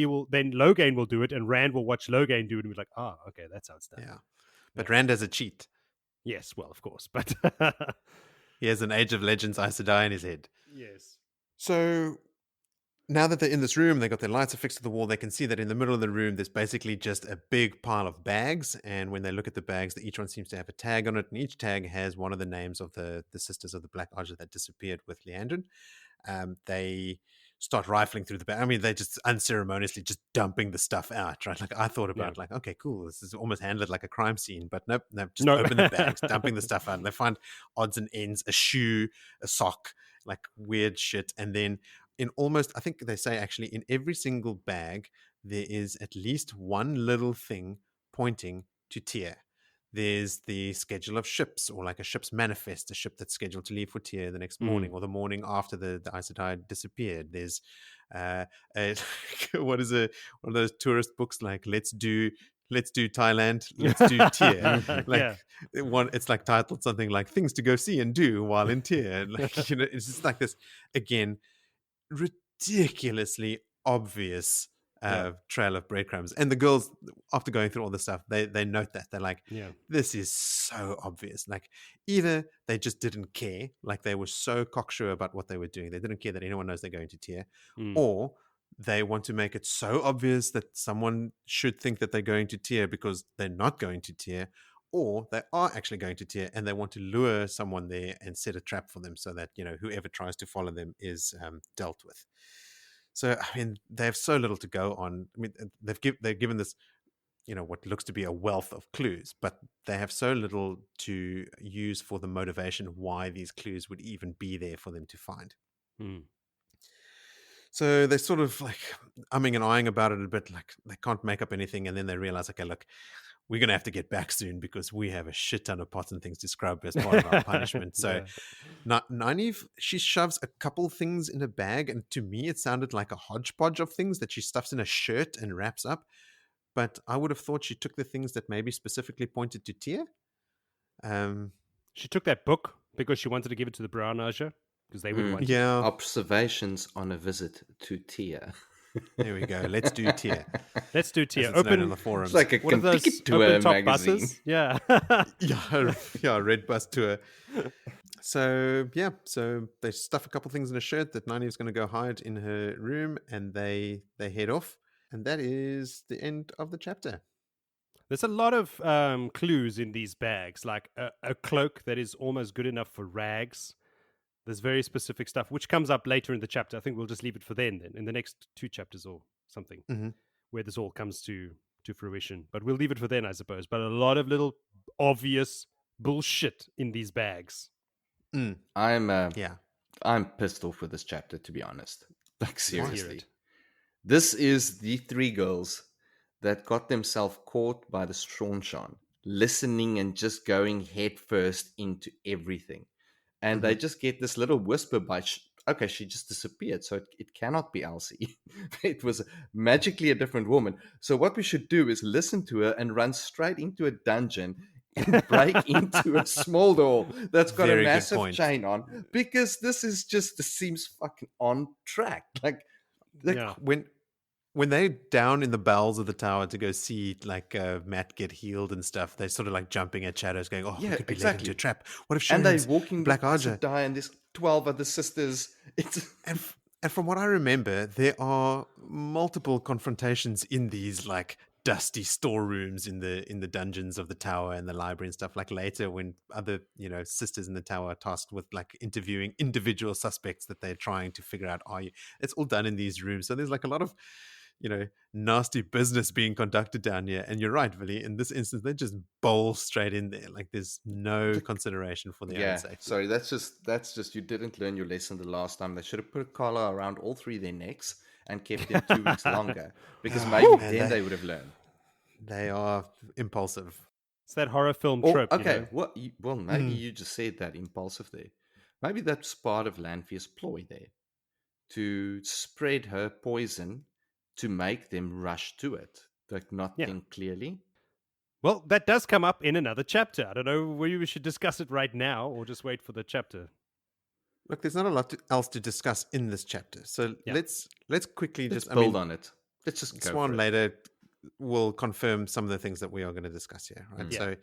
Logan will do it, and Rand will watch Logan do it and be like, oh, okay, that's how it's done. Yeah. But Rand has a cheat. Yes, well, of course. But He has an Age of Legends Aes Sedai in his head. yes. So now that they're in this room, they got their lights affixed to the wall, they can see that in the middle of the room, there's basically just a big pile of bags. And when they look at the bags, each one seems to have a tag on it. And each tag has one of the names of the sisters of the Black Ajah that disappeared with Leandrin. They start rifling through the bag. I mean, they just unceremoniously just dumping the stuff out, right? Like I thought about it, like, okay, cool. This is almost handled like a crime scene, but nope, just No. open the bags, dumping the stuff out. And they find odds and ends, a shoe, a sock, like weird shit. And then in almost, I think they say actually in every single bag, there is at least one little thing pointing to Tyr. There's the schedule of ships, or like a ship's manifest, a ship that's scheduled to leave for Tyr the next morning, or the morning after the Aes Sedai disappeared. There's a, what is one of those tourist books like let's do Thailand, let's do Tyr. Like Yeah. it's like titled something like things to go see and do while in Tyr. Like it's just like this again, ridiculously obvious trail of breadcrumbs. And the girls, after going through all this stuff, they note that they're like, Yeah. this is so obvious. Like either they just didn't care, like they were so cocksure about what they were doing, they didn't care that anyone knows they're going to Tyr, or they want to make it so obvious that someone should think that they're going to Tyr because they're not going to Tyr, or they are actually going to Tyr and they want to lure someone there and set a trap for them so that whoever tries to follow them is dealt with. So I mean, they have so little to go on. I mean, they've given this what looks to be a wealth of clues, but they have so little to use for the motivation why these clues would even be there for them to find. So they're sort of like umming and eyeing about it a bit, like they can't make up anything. And then they realize, okay, look, we're going to have to get back soon because we have a shit ton of pots and things to scrub as part of our punishment. So Nynaeve, she shoves a couple things in a bag. And to me, it sounded like a hodgepodge of things that she stuffs in a shirt and wraps up. But I would have thought she took the things that maybe specifically pointed to Tyr. She took that book because she wanted to give it to the Brown Ajah because they would want it. Yeah. Observations on a visit to Tyr. There we go. Let's do tier. Let's do As tier. it's known on Open. the forums. It's like a What are those ticket open tour top magazine. buses? Yeah. Yeah, red bus tour. So they stuff a couple things in a shirt that Nynaeve's going to go hide in her room, and they head off, and that is the end of the chapter. There's a lot of clues in these bags, like a cloak that is almost good enough for rags. There's very specific stuff, which comes up later in the chapter. I think we'll just leave it for then in the next 2 chapters or something, where this all comes to fruition. But we'll leave it for then, I suppose. But a lot of little obvious bullshit in these bags. I'm pissed off with this chapter, to be honest. Like, Let's hear seriously. it. This is the 3 girls that got themselves caught by the Straunchan, listening and just going head first into everything. And they just get this little whisper by, okay, she just disappeared, so it cannot be Elsie. It was magically a different woman. So what we should do is listen to her and run straight into a dungeon and break into a small door that's got Very a good massive point. chain on, because this seems fucking on track. Like Yeah. When they're down in the bowels of the tower to go see like Matt get healed and stuff, they're sort of like jumping at shadows, going, "Oh, we could be led into a trap. What if she and they're ends walking Black the Ajah?" die, and there's 12 other sisters. It's And from what I remember, there are multiple confrontations in these like dusty storerooms in the dungeons of the tower and the library and stuff. Like later, when other sisters in the tower are tasked with like interviewing individual suspects that they're trying to figure out, it's all done in these rooms. So there's like a lot of nasty business being conducted down here. And you're right, Villy. In this instance, they just bowl straight in there. Like there's no consideration for their own safety. Sorry, that's just you didn't learn your lesson the last time. They should have put a collar around all 3 of their necks and kept them 2 weeks longer, because maybe then they would have learned. They are impulsive. It's that horror film trope. Okay, well, maybe you just said that impulsive there. Maybe that's part of Lanfear's ploy there, to spread her poison to make them rush to it, like not think clearly. Well, that does come up in another chapter. I don't know whether we should discuss it right now or just wait for the chapter. Look, there's not a lot else to discuss in this chapter, so let's quickly Let's just build on it. Let's just go Swan for it. later will confirm some of the things that we are going to discuss here, right? So,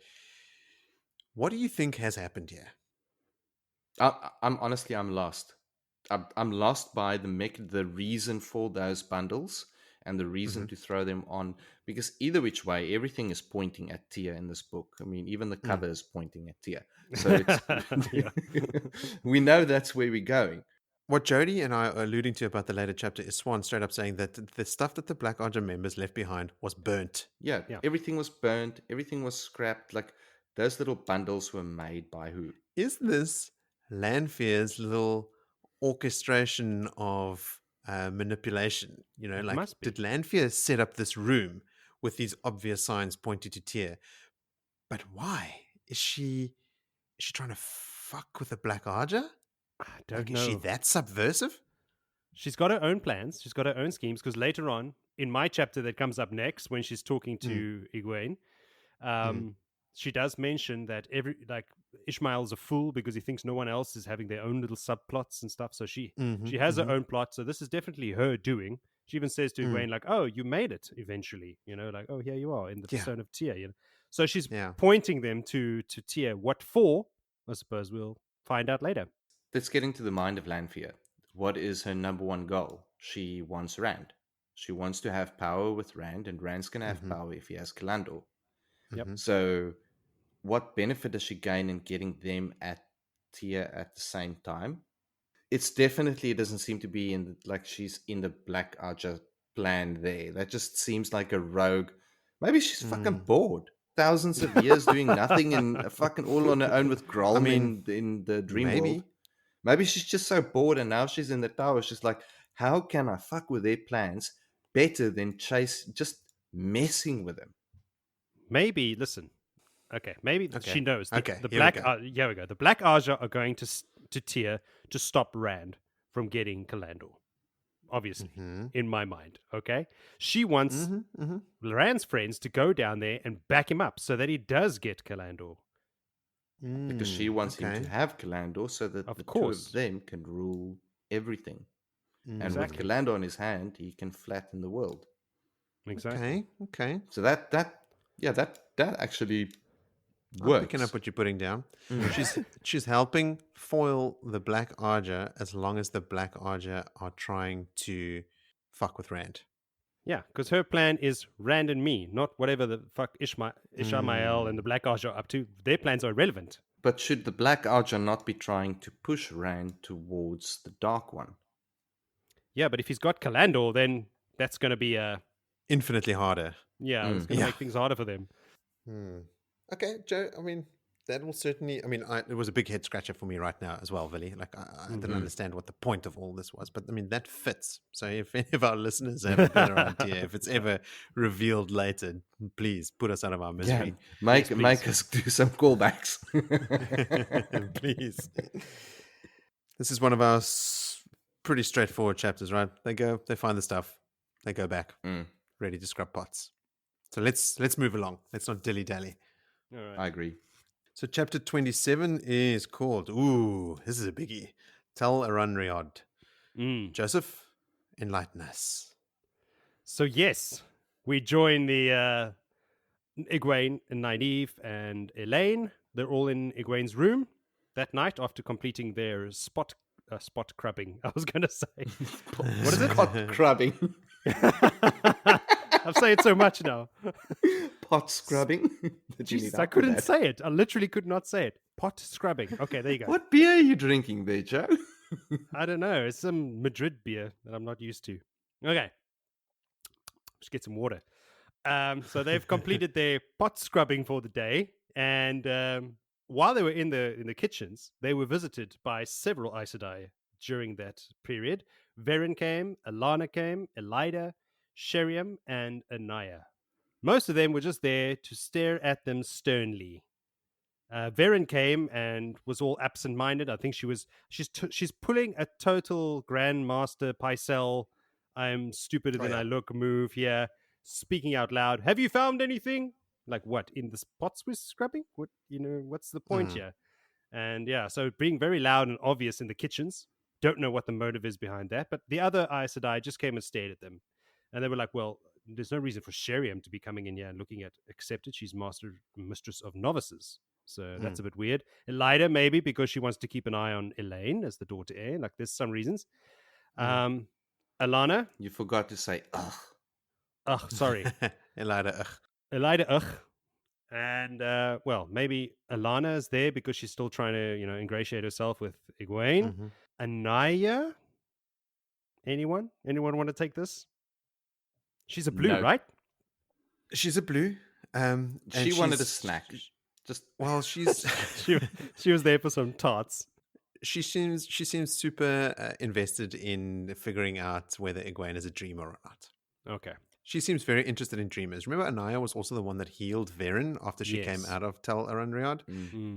what do you think has happened here? I'm honestly, I'm lost. I'm lost by the reason for those bundles and the reason to throw them on, because either which way, everything is pointing at Tia in this book. I mean, even the cover is pointing at Tia. So we know that's where we're going. What Jody and I are alluding to about the later chapter is Swan straight up saying that the stuff that the Black Ajah members left behind was burnt. Yeah, everything was burnt. Everything was scrapped. Like, those little bundles were made by who? Is this Lanfear's little orchestration of manipulation? Did Lanfear set up this room with these obvious signs pointing to Tia? But why? Is she trying to fuck with the Black Ajah? I don't know. Is she that subversive? She's got her own plans. She's got her own schemes, because later on in my chapter that comes up next, when she's talking to Egwene, she does mention that Ishmael's a fool because he thinks no one else is having their own little subplots and stuff. So she has her own plot. So this is definitely her doing. She even says to Egwene, like, "Oh, you made it eventually." Like, "Oh, here you are in the Stone of Tia." So she's pointing them to Tia. What for? I suppose we'll find out later. Let's get into the mind of Lanfear. What is her number one goal? She wants Rand. She wants to have power with Rand, and Rand's going to have power if he has Kalandor. Yep. So what benefit does she gain in getting them at Tia at the same time? It doesn't seem to be she's in the Black Ajah plan there. That just seems like a rogue. Maybe she's fucking bored. Thousands of years doing nothing and fucking all on her own with Grolm in the dream world. Maybe she's just so bored, and now she's in the tower. She's like, how can I fuck with their plans better than just messing with them? Maybe, listen. Okay, maybe she knows. The Black here we go. The Black Ajah are going to Tia to stop Rand from getting Kalandor. Obviously, in my mind. Okay, she wants Rand's friends to go down there and back him up so that he does get Kalandor. Because she wants him to have Kalandor so that two of them can rule everything. And Exactly. with Galando in his hand, he can flatten the world. Exactly. Okay. So that actually I'm works. picking up what you're putting down. She's helping foil the Black Ajah as long as the Black Ajah are trying to fuck with Rand. Yeah, because her plan is Rand and me, not whatever the fuck Ishamael and the Black Ajah are up to. Their plans are irrelevant. But should the Black Ajah not be trying to push Rand towards the Dark One? Yeah, but if he's got Kalandor, then that's going to be Infinitely harder. it's going to make things harder for them. Okay, Joe. I mean, that will certainly. I mean, it was a big head scratcher for me right now as well, Villy. Like, I didn't understand what the point of all this was, but I mean, that fits. So, if any of our listeners have a better idea, if it's ever revealed later, please put us out of our misery. Make us do some callbacks. Please. This is one of our pretty straightforward chapters, right? They find the stuff, they go back, ready to scrub pots. So let's move along. Let's not dilly dally. All right. I agree. So chapter 27 is called, this is a biggie. Tel Aranriod. Joseph, enlighten us. So yes, we join the Egwene and Nynaeve and Elaine. They're all in Egwene's room that night after completing their spot crubbing. I was going to say, What is it? Pot crubbing. I've said it so much now. Pot scrubbing. Jesus, I couldn't say it. I literally could not say it. Pot scrubbing. Okay, there you go. What beer are you drinking there, Joe? I don't know. It's some Madrid beer that I'm not used to. Okay. Just get some water. So they've completed their pot scrubbing for the day. And while they were in the kitchens, they were visited by several Aes Sedai during that period. Varen came, Alana came, Elida, Sheriam, and Anaya. Most of them were just there to stare at them sternly. Varen came and was all absent-minded. I think she's pulling a total Grandmaster Pycelle, I'm stupider than I look move here, speaking out loud. Have you found anything? Like what? In the spots we're scrubbing? What's the point here? And so being very loud and obvious in the kitchens. Don't know what the motive is behind that. But the other Aes Sedai just came and stared at them. And they were like, well, there's no reason for Sheriam to be coming in here and looking at Accepted. She's mistress of novices. So that's a bit weird. Elida, maybe, because she wants to keep an eye on Elaine as the daughter heir. Like, there's some reasons. Alana. You forgot to say, ugh. Ugh, sorry. Elida, ugh. Elida, ugh. And, maybe Alana is there because she's still trying to, ingratiate herself with Egwene. Anaya? Anyone? Anyone want to take this? She's a blue, right? She's a blue. And she wanted a snack. She's she was there for some tarts. She seems super invested in figuring out whether Egwene is a dreamer or not. Okay. She seems very interested in dreamers. Remember, Anaya was also the one that healed Varen after she came out of Tel Aranriod.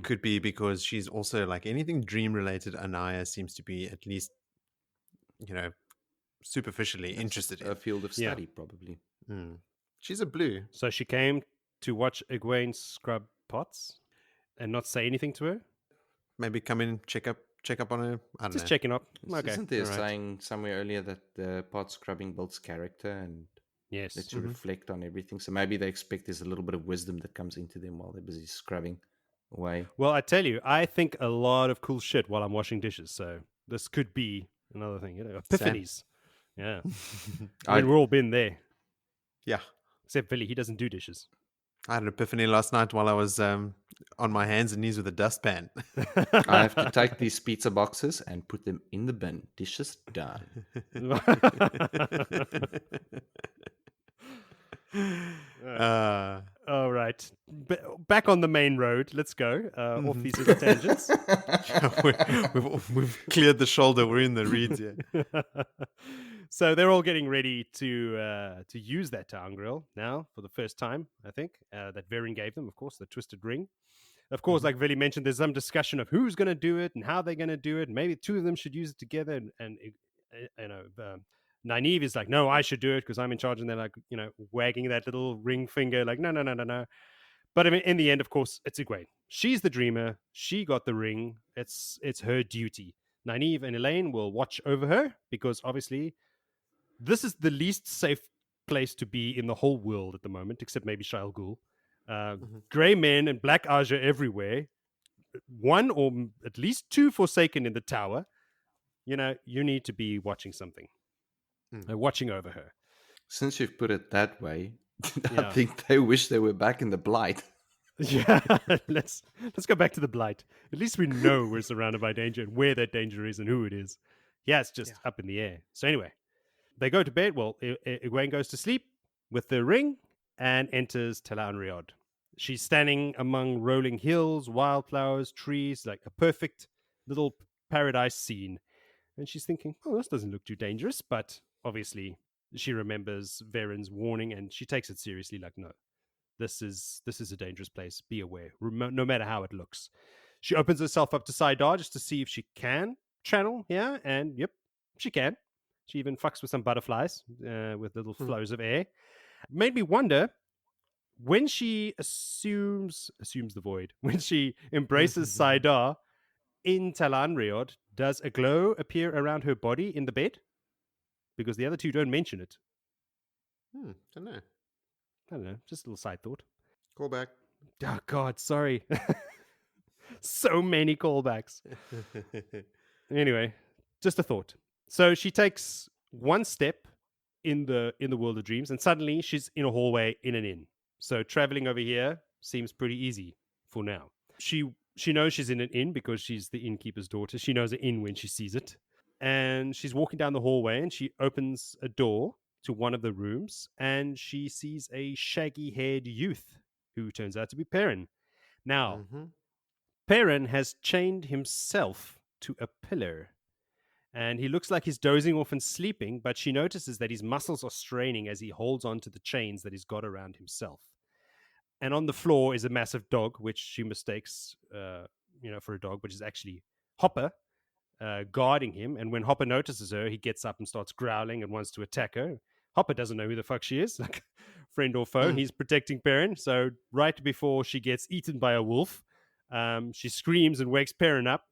Could be because she's also like anything dream related. Anaya seems to be at least, superficially interested in. A field of study, probably. She's a blue. So she came to watch Egwene scrub pots and not say anything to her? Maybe come in, check up on her. I don't know. Just checking up. Okay. Isn't there saying somewhere earlier that the pot scrubbing builds character and lets you reflect on everything? So maybe they expect there's a little bit of wisdom that comes into them while they're busy scrubbing away. Well, I tell you, I think a lot of cool shit while I'm washing dishes. So this could be another thing. Epiphanies. Yeah. We've all been there. Yeah. Except Billy, he doesn't do dishes. I had an epiphany last night while I was on my hands and knees with a dustpan. I have to take these pizza boxes and put them in the bin. Dishes done. All right. Back on the main road. Let's go. Off these little tangents. We've cleared the shoulder. We're in the reeds here. So they're all getting ready to use that town grill now for the first time, I think, that Varen gave them, of course, the twisted ring. Of course, like Vili mentioned, there's some discussion of who's going to do it and how they're going to do it. Maybe two of them should use it together. And Nynaeve is like, no, I should do it because I'm in charge. And they're like, wagging that little ring finger like, no. But I mean, in the end, of course, it's Egwene. She's the dreamer. She got the ring. It's her duty. Nynaeve and Elaine will watch over her because obviously this is the least safe place to be in the whole world at the moment, except maybe Shyle Ghul. Grey men and Black Ajah everywhere. One or at least two Forsaken in the tower. You need to be watching something. Watching over her. Since you've put it that way, I Yeah. think they wish they were back in the Blight. Yeah, let's go back to the Blight. At least we know we're surrounded by danger and where that danger is and who it is. Yeah, it's just up in the air. So anyway, they go to bed. Well, Egwene goes to sleep with the ring and enters Talanriod. She's standing among rolling hills, wildflowers, trees, like a perfect little paradise scene. And she's thinking, oh, this doesn't look too dangerous. But obviously, she remembers Varen's warning and she takes it seriously. Like, no, this is a dangerous place. Be aware, no matter how it looks. She opens herself up to Saidar just to see if she can channel. Yeah, and yep, she can. She even fucks with some butterflies with little flows of air. Made me wonder when she assumes the void, when she embraces Saidar in Talanriod, does a glow appear around her body in the bed? Because the other two don't mention it. Don't know. I don't know. Just a little side thought. Call back. Oh, God, sorry. So many callbacks. Anyway, just a thought. So she takes one step in the world of dreams, and suddenly she's in a hallway in an inn. So traveling over here seems pretty easy for now. She knows she's in an inn because she's the innkeeper's daughter. She knows an inn when she sees it. And she's walking down the hallway and she opens a door to one of the rooms and she sees a shaggy-haired youth who turns out to be Perrin. Now, Perrin has chained himself to a pillar and he looks like he's dozing off and sleeping, but she notices that his muscles are straining as he holds on to the chains that he's got around himself. And on the floor is a massive dog, which she mistakes, for a dog, which is actually Hopper, guarding him. And when Hopper notices her, he gets up and starts growling and wants to attack her. Hopper doesn't know who the fuck she is, like friend or foe. He's protecting Perrin. So right before she gets eaten by a wolf, she screams and wakes Perrin up.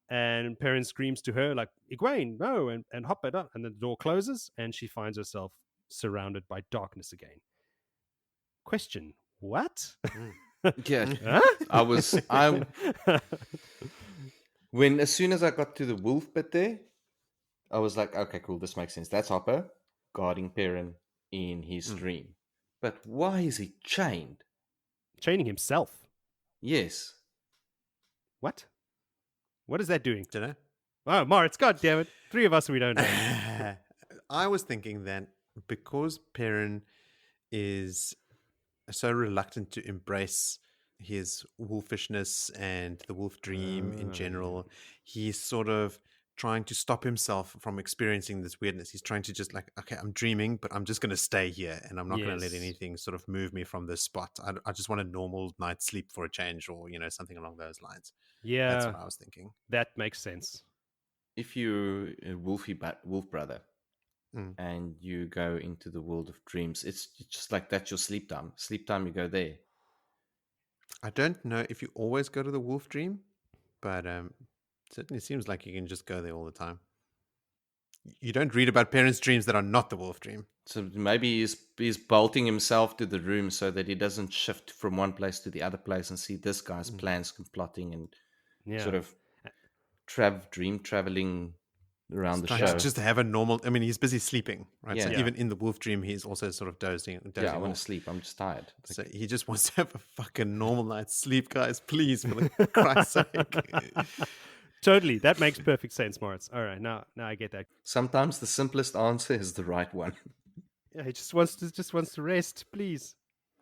And Perrin screams to her like, Egwene, no, and Hopper, don't. And the door closes and she finds herself surrounded by darkness again. Question, what? Yeah. Huh? As soon as I got to the wolf bit there, I was like, okay, cool, this makes sense. That's Hopper guarding Perrin in his dream. But why is he chained? Chaining himself? Yes. What? What is that doing? Don't know. Oh, Moritz, God damn it. Three of us, we don't know. I was thinking that because Perrin is so reluctant to embrace his wolfishness and the wolf dream in general, he's sort of trying to stop himself from experiencing this weirdness. He's trying to just like, okay, I'm dreaming, but I'm just going to stay here and I'm not going to let anything sort of move me from this spot. I just want a normal night's sleep for a change or, something along those lines. Yeah. That's what I was thinking. That makes sense. If you're a wolf brother and you go into the world of dreams, it's just like that's your sleep time. Sleep time, you go there. I don't know if you always go to the wolf dream, but certainly seems like you can just go there all the time. You don't read about Perrin's dreams that are not the wolf dream. So maybe he's bolting himself to the room so that he doesn't shift from one place to the other place and see this guy's plans and plotting and sort of dream traveling around the show. Just to have a normal. I mean, he's busy sleeping, right? Yeah. So even in the wolf dream, he's also sort of dozing. Yeah, I want to sleep. I'm just tired. So he just wants to have a fucking normal night's sleep, guys. Please, for the Christ's sake. Totally. That makes perfect sense, Moritz. All right, now I get that. Sometimes the simplest answer is the right one. Yeah, he just wants to rest, please.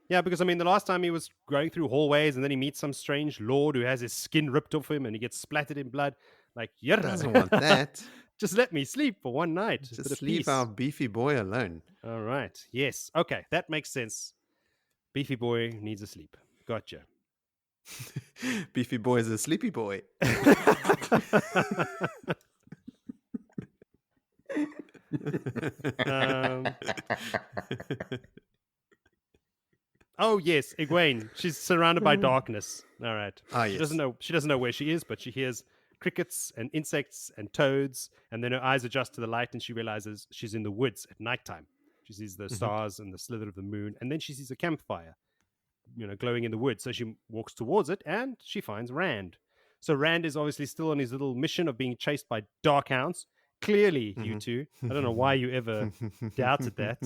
Yeah, because I mean, the last time he was going through hallways and then he meets some strange lord who has his skin ripped off him and he gets splattered in blood. Like, yeah, doesn't want that. Just let me sleep for one night. Just leave our beefy boy alone. All right. Yes. Okay, that makes sense. Beefy boy needs a sleep. Gotcha. Beefy boy is a sleepy boy. Oh yes, Egwene. She's surrounded by darkness. All right. Ah, yes. She doesn't know where she is, but she hears crickets and insects and toads. And then her eyes adjust to the light and she realizes she's in the woods at nighttime. She sees the stars and the slither of the moon. And then she sees a campfire, glowing in the woods. So she walks towards it and she finds Rand. So Rand is obviously still on his little mission of being chased by dark hounds. Clearly, you two. I don't know why you ever doubted that.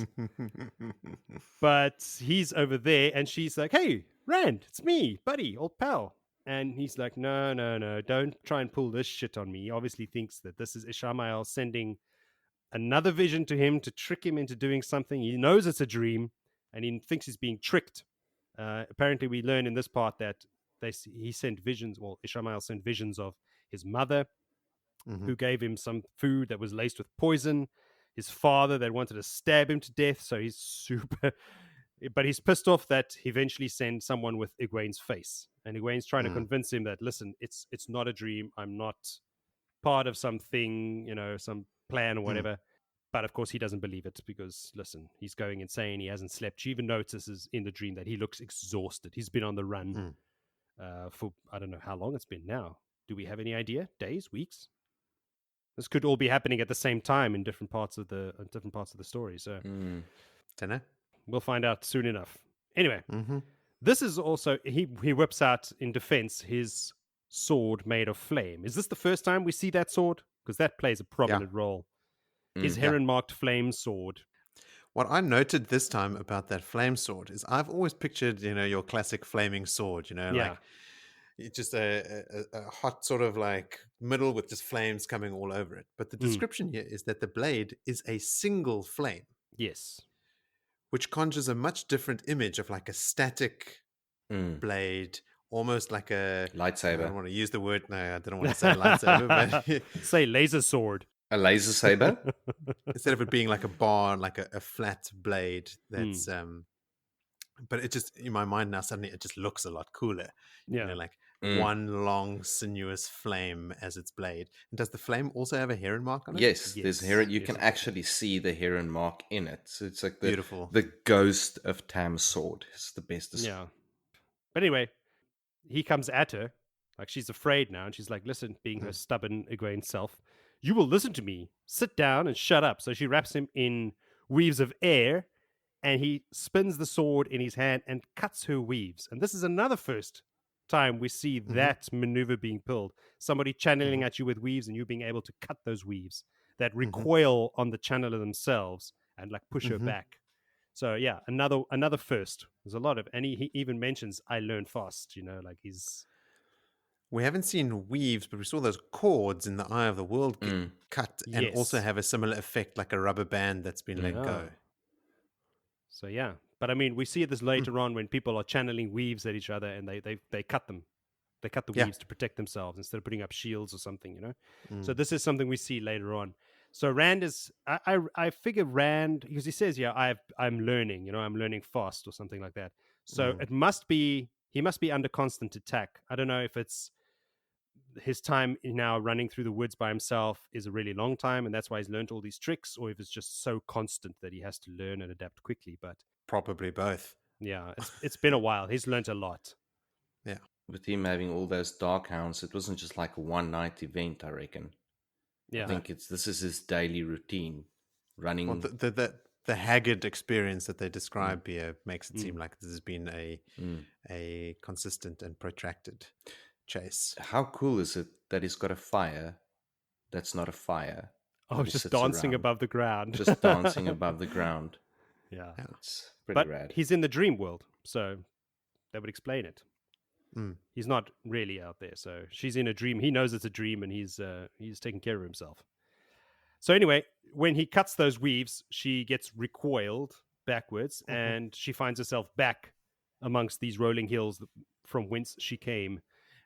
But he's over there and she's like, hey, Rand, it's me, buddy, old pal. And he's like, no, don't try and pull this shit on me. He obviously thinks that this is Ishamael sending another vision to him to trick him into doing something. He knows it's a dream and he thinks he's being tricked. Apparently, we learn in this part that he sent visions, well, Ishamael sent visions of his mother, who gave him some food that was laced with poison, his father that wanted to stab him to death. So he's super, but he's pissed off that he eventually sent someone with Egwene's face. And Egwene's trying to convince him that, listen, it's not a dream. I'm not part of something, some plan or whatever. But of course, he doesn't believe it because, listen, he's going insane. He hasn't slept. She even notices in the dream that he looks exhausted. He's been on the run for, I don't know how long it's been now. Do we have any idea? Days, weeks? This could all be happening at the same time in different parts of the story. So, don't know. We'll find out soon enough. Anyway, this is also he whips out in defense his sword made of flame. Is this the first time we see that sword? Because that plays a prominent role. His heron-marked flame sword. What I noted this time about that flame sword is I've always pictured, your classic flaming sword, like it's just a hot sort of like middle with just flames coming all over it. But the description here is that the blade is a single flame. Yes. Which conjures a much different image of like a static blade, almost like a lightsaber. I don't want to use the word. No, I don't want to say lightsaber, but say laser sword. A laser saber? Instead of it being like a bar, like a flat blade that's but it just, in my mind now, suddenly it just looks a lot cooler. Yeah. Like one long sinuous flame as its blade. And does the flame also have a heron mark on it? Yes, there's heron. You can actually see the heron mark in it. So it's like beautiful. The ghost of Tam's sword. It's the best. Yeah. But anyway, he comes at her like she's afraid now, and she's like, listen, being her stubborn Egwene self, you will listen to me. Sit down and shut up. So she wraps him in weaves of air, and he spins the sword in his hand and cuts her weaves. And this is another first time we see that maneuver being pulled. Somebody channeling at you with weaves and you being able to cut those weaves that recoil on the channeler themselves and like push her back. So yeah, another first. There's a lot of, and he even mentions, I learn fast, like he's... We haven't seen weaves, but we saw those cords in the Eye of the World get cut and also have a similar effect, like a rubber band that's been let go. So yeah, but I mean, we see this later on when people are channeling weaves at each other and they cut them. They cut the weaves to protect themselves instead of putting up shields or something, So this is something we see later on. So Rand is, I figure Rand, because he says, I'm learning, I'm learning fast or something like that. So it must be, he must be under constant attack. I don't know if it's his time now running through the woods by himself is a really long time, and that's why he's learned all these tricks, or if it's just so constant that he has to learn and adapt quickly. But probably both. Yeah, it's been a while. He's learned a lot. Yeah. With him having all those dark hounds, it wasn't just like a one-night event, I reckon. Yeah. I think this is his daily routine, running. Well, the haggard experience that they describe here makes it seem like this has been a consistent and protracted chase. How cool is it that he's got a fire that's not a fire? Oh, just dancing above the ground. Just dancing above the ground. Yeah. It's pretty rad. He's in the dream world, so that would explain it. He's not really out there, so she's in a dream. He knows it's a dream, and he's taking care of himself. So anyway, when he cuts those weaves, she gets recoiled backwards, and she finds herself back amongst these rolling hills from whence she came.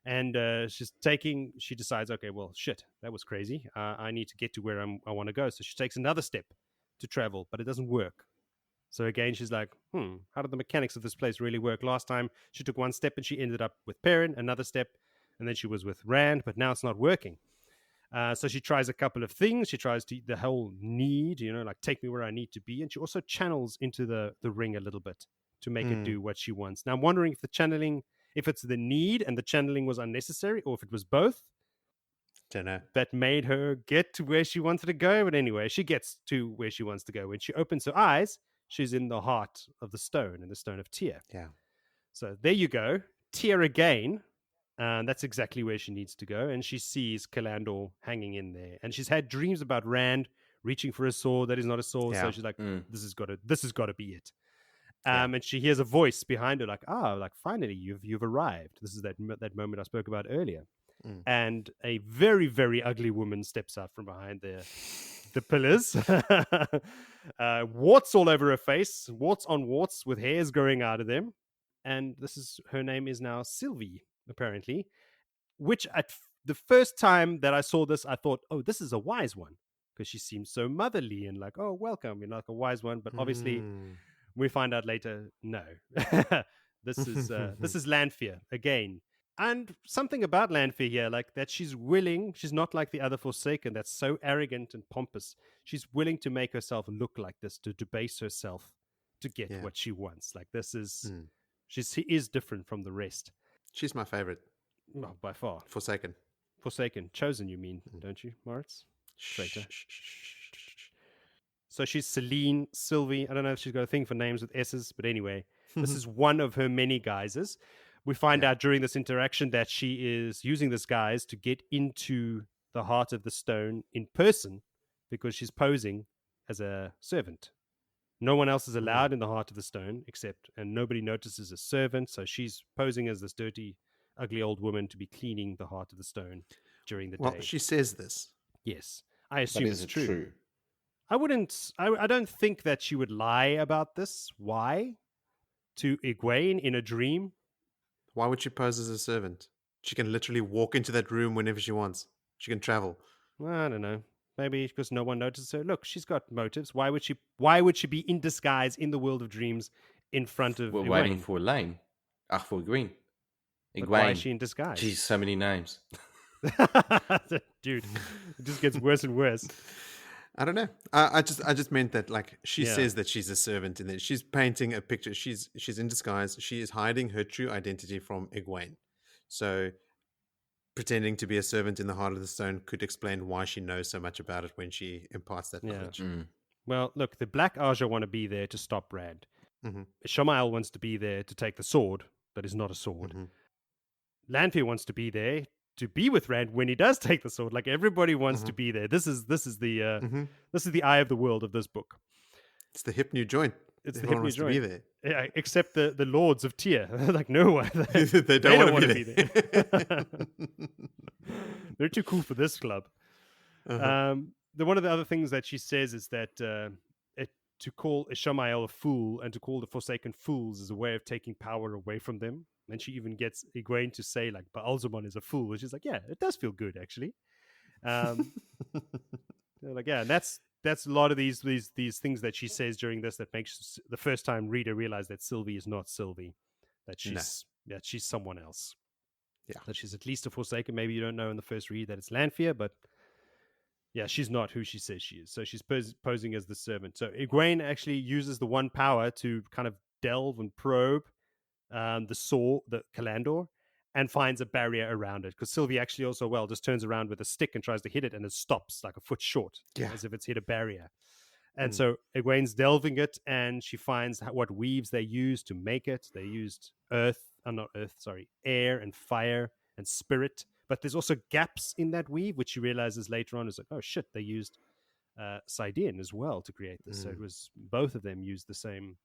And she decides, okay, well, shit, that was crazy. I need to get to where I want to go. So she takes another step to travel, but it doesn't work. So again, she's like, how did the mechanics of this place really work? Last time she took one step and she ended up with Perrin, another step, and then she was with Rand, but now it's not working. So she tries a couple of things. She tries the whole need, like take me where I need to be. And she also channels into the ring a little bit to make it do what she wants. Now I'm wondering if the channeling, if it's the need and the channeling was unnecessary, or if it was both. Don't know. that made her get to where she wanted to go. But anyway, she gets to where she wants to go. When she opens her eyes, she's in the heart of the stone, in the stone of Tyr. Yeah. So there you go. Tyr again. And that's exactly where she needs to go. And she sees Kalandor hanging in there. And she's had dreams about Rand reaching for a sword that is not a sword. So Yeah. she's like, this has got to be it. Yeah. And she hears a voice behind her, like, like finally you've arrived. This is that moment I spoke about earlier. And a very, very ugly woman steps out from behind the pillars. Warts all over her face, warts on warts with hairs growing out of them. And her name is now Sylvie, apparently. Which at the first time that I saw this, I thought, oh, this is a wise one, because she seems so motherly and like, oh, welcome, like a wise one. But obviously, we find out later, no, this is Lanfear again. And something about Lanfear here, like that she's not like the other Forsaken that's so arrogant and pompous. She's willing to make herself look like this, to debase herself to get what she wants. Like this is, she is different from the rest. She's my favorite. Oh, by far. Forsaken. Chosen, you mean, don't you, Moritz? Traitor. So she's Celine, Sylvie. I don't know if she's got a thing for names with S's, but anyway, this is one of her many guises. We find out during this interaction that she is using this guise to get into the heart of the stone in person because she's posing as a servant. No one else is allowed in the heart of the stone and nobody notices a servant. So she's posing as this dirty, ugly old woman to be cleaning the heart of the stone during the day. Well, she says this. Yes. I assume it's true. True? I don't think that she would lie about this. Why? To Egwene in a dream? Why would she pose as a servant? She can literally walk into that room whenever she wants. She can travel. I don't know. Maybe because no one notices her. Look, she's got motives. Why would she be in disguise in the world of dreams in front of We're Egwene? waiting for Elaine. For Egwene. But why is she in disguise? Geez, so many names. Dude, it just gets worse and worse. I don't know. I just meant that, like, she says that she's a servant, and that she's painting a picture. She's in disguise. She is hiding her true identity from Egwene. So, pretending to be a servant in the heart of the stone could explain why she knows so much about it when she imparts that knowledge. Well, look, the Black Ajah want to be there to stop Rand. Shamael wants to be there to take the sword that is not a sword. Lanfear wants to be there to be with Rand when he does take the sword. Like everybody wants to be there. This is the eye of the world of this book. It's the hip new joint. It's Everyone the wants hip to new be joint. there. Yeah, except the lords of Tyr. Like no one. They don't want to be there. They're too cool for this club. One of the other things that she says is that to call Ishamael a fool and to call the Forsaken fools is a way of taking power away from them. And she even gets Egwene to say, like, Baalzamon is a fool. And she's like, yeah, it does feel good, actually. Like, yeah, and that's a lot of these things that she says during this that makes the first time reader realize that Sylvie is not Sylvie, that she's someone else. Yeah, that she's at least a Forsaken. Maybe you don't know in the first read that it's Lanfear, but yeah, she's not who she says she is. So she's posing as the servant. So Egwene actually uses the one power to kind of delve and probe the Kalandor, and finds a barrier around it. Because Sylvie actually also just turns around with a stick and tries to hit it, and it stops like a foot short, as if it's hit a barrier. And so Egwene's delving it, and she finds what weaves they used to make it. They used air and fire and spirit. But there's also gaps in that weave, which she realizes later on is like, oh shit, they used Sidene as well to create this. So it was both of them used the same,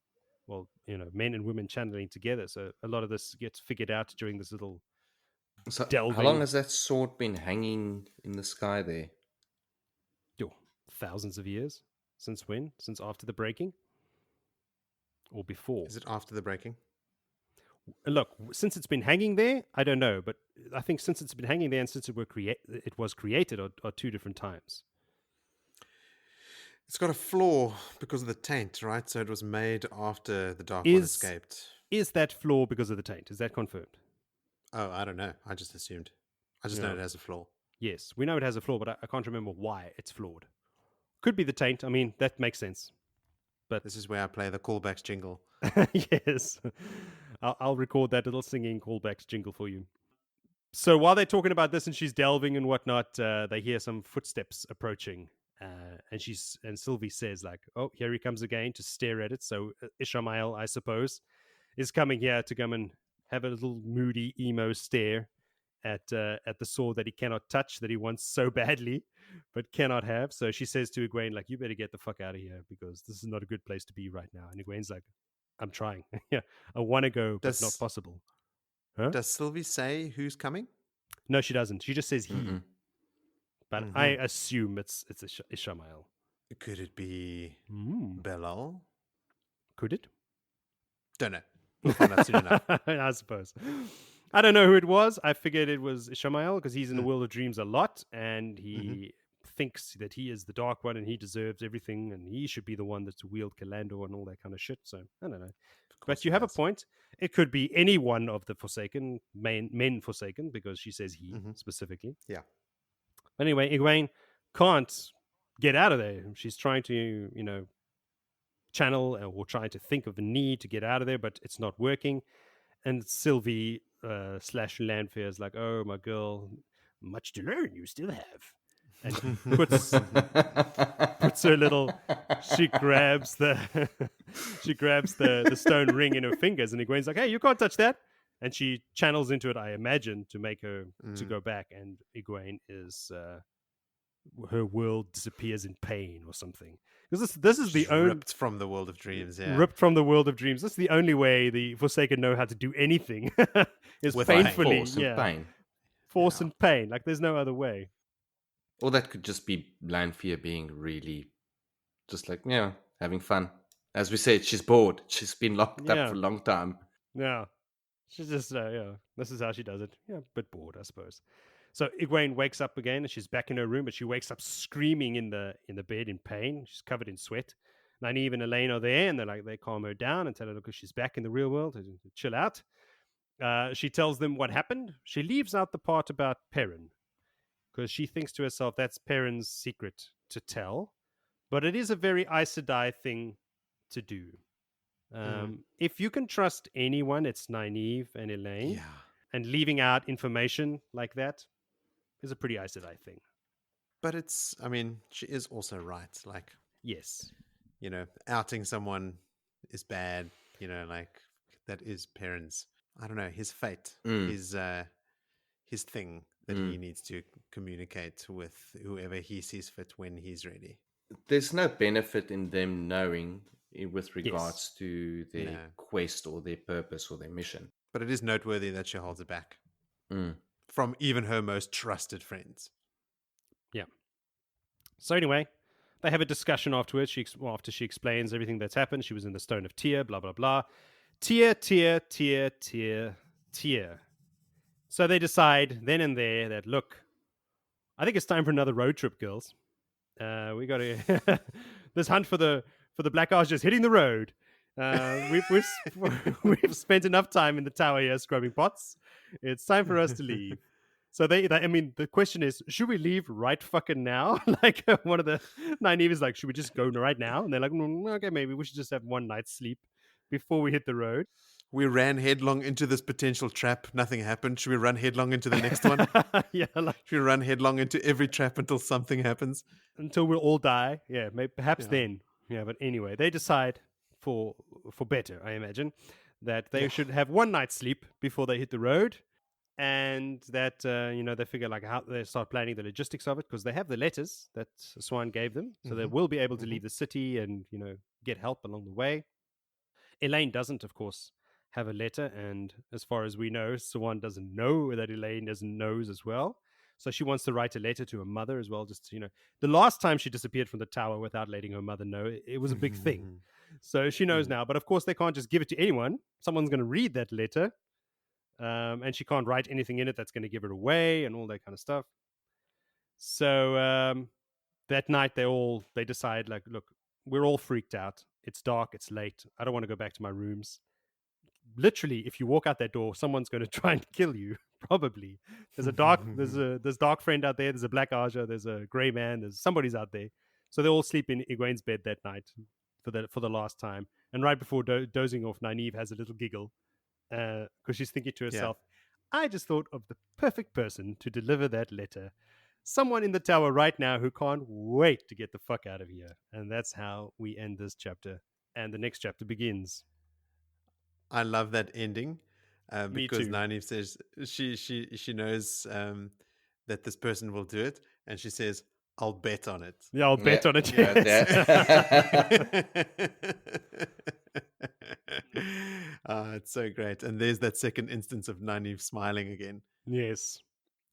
men and women channeling together. So a lot of this gets figured out during this little delving. How long has that sword been hanging in the sky there? Thousands of years. Since when? Since after the breaking? Or before? Is it after the breaking? Look, since it's been hanging there, I don't know. But I think since it's been hanging there and since it was created are two different times. It's got a flaw because of the taint, right? So it was made after the Dark One escaped. Is that flaw because of the taint? Is that confirmed? Oh, I don't know. I just assumed. I just know it has a flaw. Yes, we know it has a flaw, but I can't remember why it's flawed. Could be the taint. I mean, that makes sense. But this is where I play the callbacks jingle. Yes. I'll record that little singing callbacks jingle for you. So while they're talking about this and she's delving and whatnot, they hear some footsteps approaching. And Sylvie says, like, "Oh, here he comes again," to stare at it. So Ishmael, I suppose, is coming here to come and have a little moody emo stare at the sword that he cannot touch, that he wants so badly but cannot have. So she says to Egwene, like, "You better get the fuck out of here because this is not a good place to be right now." And Egwene's like, "I'm trying. Yeah, I want to go, but not possible." Huh? Does Sylvie say who's coming? No, she doesn't. She just says he. Mm-mm. But I assume it's Ishmael. Could it be Mm. Belal? Could it? Don't know. We'll find out soon enough. I suppose. I don't know who it was. I figured it was Ishmael because he's in the world of dreams a lot, and he thinks that he is the Dark One and he deserves everything, and he should be the one that's wield Kalandor and all that kind of shit. So I don't know. But you have a point. It could be any one of the Forsaken, men Forsaken, because she says he specifically. Yeah. Anyway, Egwene can't get out of there. She's trying to, channel or trying to think of a need to get out of there, but it's not working. And Sylvie / Lanfear is like, "Oh, my girl, much to learn you still have." And puts her little. She grabs the stone ring in her fingers, and Egwene's like, "Hey, you can't touch that." And she channels into it, I imagine, to make her to go back. And Egwene is her world disappears in pain or something. Because this is the only ripped from the world of dreams. Yeah, ripped from the world of dreams. This is the only way the Forsaken know how to do anything is With painfully, force and pain. Force and pain. Like there's no other way. Or that could just be Lanfear being really just like, having fun. As we said, she's bored. She's been locked up for a long time. Yeah. She's just, this is how she does it. Yeah, a bit bored, I suppose. So Egwene wakes up again and she's back in her room, but she wakes up screaming in the bed in pain. She's covered in sweat. Nynaeve and Elaine are there, and they calm her down and tell her, look, she's back in the real world, to chill out. She tells them what happened. She leaves out the part about Perrin, because she thinks to herself that's Perrin's secret to tell. But it is a very Aes Sedai thing to do. If you can trust anyone, it's Nynaeve and Elaine. Yeah. And leaving out information like that is a pretty Aes Sedai thing. But she is also right. Like, yes, outing someone is bad. That is Perrin's. I don't know, his fate, his thing that he needs to communicate with whoever he sees fit when he's ready. There's no benefit in them knowing with regards to their quest or their purpose or their mission. But it is noteworthy that she holds it back from even her most trusted friends. Yeah. So anyway, they have a discussion afterwards. After she explains everything that's happened, she was in the Stone of Tyr, blah, blah, blah. Tyr. So they decide then and there that, look, I think it's time for another road trip, girls. We got to this hunt for the Black Ajah is hitting the road. We've spent enough time in the tower here scrubbing pots. It's time for us to leave. So the question is, should we leave right fucking now? Like one of the Nynaeve is like, should we just go right now? And they're like, okay, maybe we should just have one night's sleep before we hit the road. We ran headlong into this potential trap. Nothing happened. Should we run headlong into the next one? Yeah, should we run headlong into every trap until something happens? Until we'll all die. Yeah, perhaps then. Yeah, but anyway, they decide for better, I imagine, that they should have one night's sleep before they hit the road, and that they figure like how they start planning the logistics of it, because they have the letters that Swan gave them, so they will be able to leave the city and get help along the way. Elaine doesn't, of course, have a letter, and as far as we know, Swan doesn't know that Elaine knows as well. So she wants to write a letter to her mother as well. Just the last time she disappeared from the tower without letting her mother know, it was a big thing. So she knows now. But of course, they can't just give it to anyone. Someone's going to read that letter, and she can't write anything in it that's going to give it away and all that kind of stuff. So that night, they decide, like, look, we're all freaked out. It's dark. It's late. I don't want to go back to my rooms. Literally, if you walk out that door, someone's going to try and kill you. Probably. There's dark friend out there. There's a Black Ajah. There's a grey man. There's somebody's out there. So they all sleep in Egwene's bed that night for the last time. And right before dozing off, Nynaeve has a little giggle because she's thinking to herself, I just thought of the perfect person to deliver that letter. Someone in the tower right now who can't wait to get the fuck out of here. And that's how we end this chapter. And the next chapter begins. I love that ending Me because too. Nynaeve says she knows that this person will do it, and she says, "I'll bet on it." Yeah, I'll bet Yeah, on it. yeah, It's so great. And there's that second instance of Nynaeve smiling again. Yes.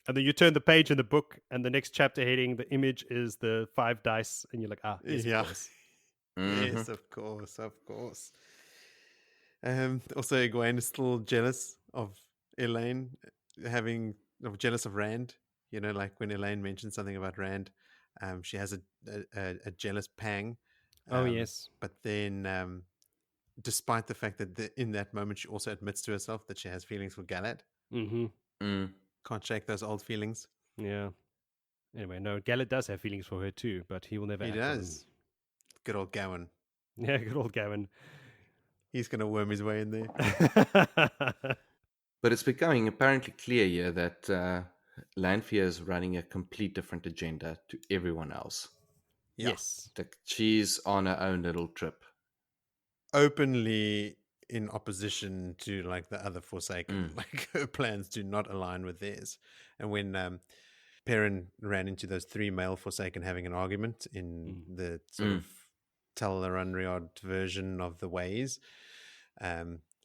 And then you turn the page in the book, and the next chapter heading, the image is the 5 dice, and you're like, yes, Yeah. of course. Yes, of course, of course. Also, Egwene is still jealous of Elaine jealous of Rand. Like when Elaine mentioned something about Rand, she has a jealous pang. Oh, yes. But then, despite the fact that in that moment she also admits to herself that she has feelings for Galad, Mm-hmm. can't shake those old feelings. Yeah. Anyway, no, Galad does have feelings for her too, but he will never He act on does. Good old Gowan. them. Yeah, good old Gavin. He's going to worm his way in there. But it's becoming apparently clear here that Lanfear is running a complete different agenda to everyone else. Yeah. Yes. Like she's on her own little trip. Openly in opposition to like the other Forsaken. Like her plans do not align with theirs. And when Perrin ran into those 3 male Forsaken having an argument in the sort of Tel'aran'rhiod version of the Ways,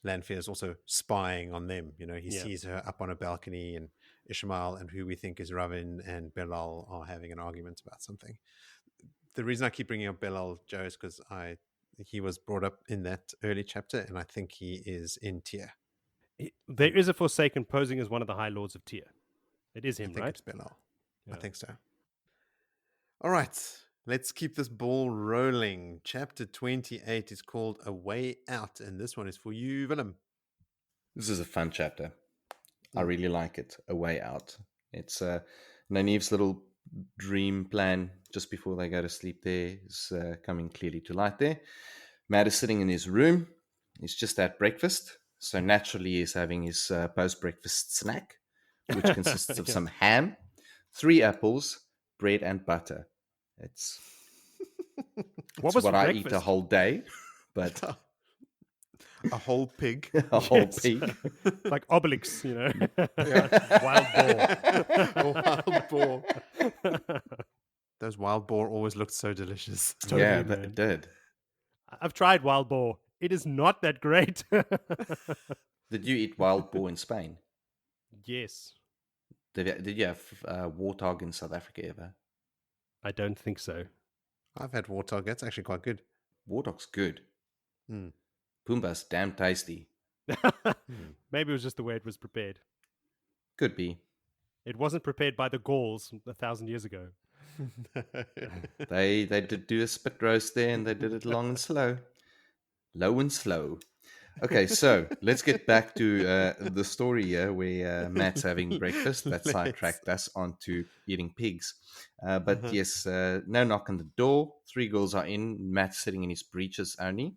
Lanfear is also spying on them. He sees her up on a balcony, and Ishmael and who we think is Ravin and Belal are having an argument about something. The reason I keep bringing up Belal, Joe, is because he was brought up in that early chapter, and I think he is in Tyr. There is a Forsaken posing as one of the High Lords of Tyr. It is him, I think right? it's Belal. Yeah. I think so. All right, let's keep this ball rolling. Chapter 28 is called A Way Out, and this one is for you, Willem. This is a fun chapter. I really like it. A Way Out. It's Nynaeve's little dream plan just before they go to sleep there is coming clearly to light there. Matt is sitting in his room. He's just had breakfast. So naturally he's having his post-breakfast snack, which consists of some ham, 3 apples, bread and butter. It's what I eat a whole day, but a whole pig. A whole pig. Like Obelix, Wild boar. Those wild boar always looked so delicious. Totally, yeah, but man. it did. I've tried wild boar. It is not that great. Did you eat wild boar in Spain? Yes. Did you have warthog in South Africa ever? I don't think so. I've had warthog. That's actually quite good. Warthog's good. Mm. Pumbaa's damn tasty. Maybe it was just the way it was prepared. Could be. It wasn't prepared by the Gauls 1,000 years ago. They did do a spit roast there, and they did it long and slow. Low and slow. Okay, so let's get back to the story here where Matt's having breakfast. That sidetracked us onto eating pigs. But yes, no knock on the door. 3 girls are in. Matt's sitting in his breeches only.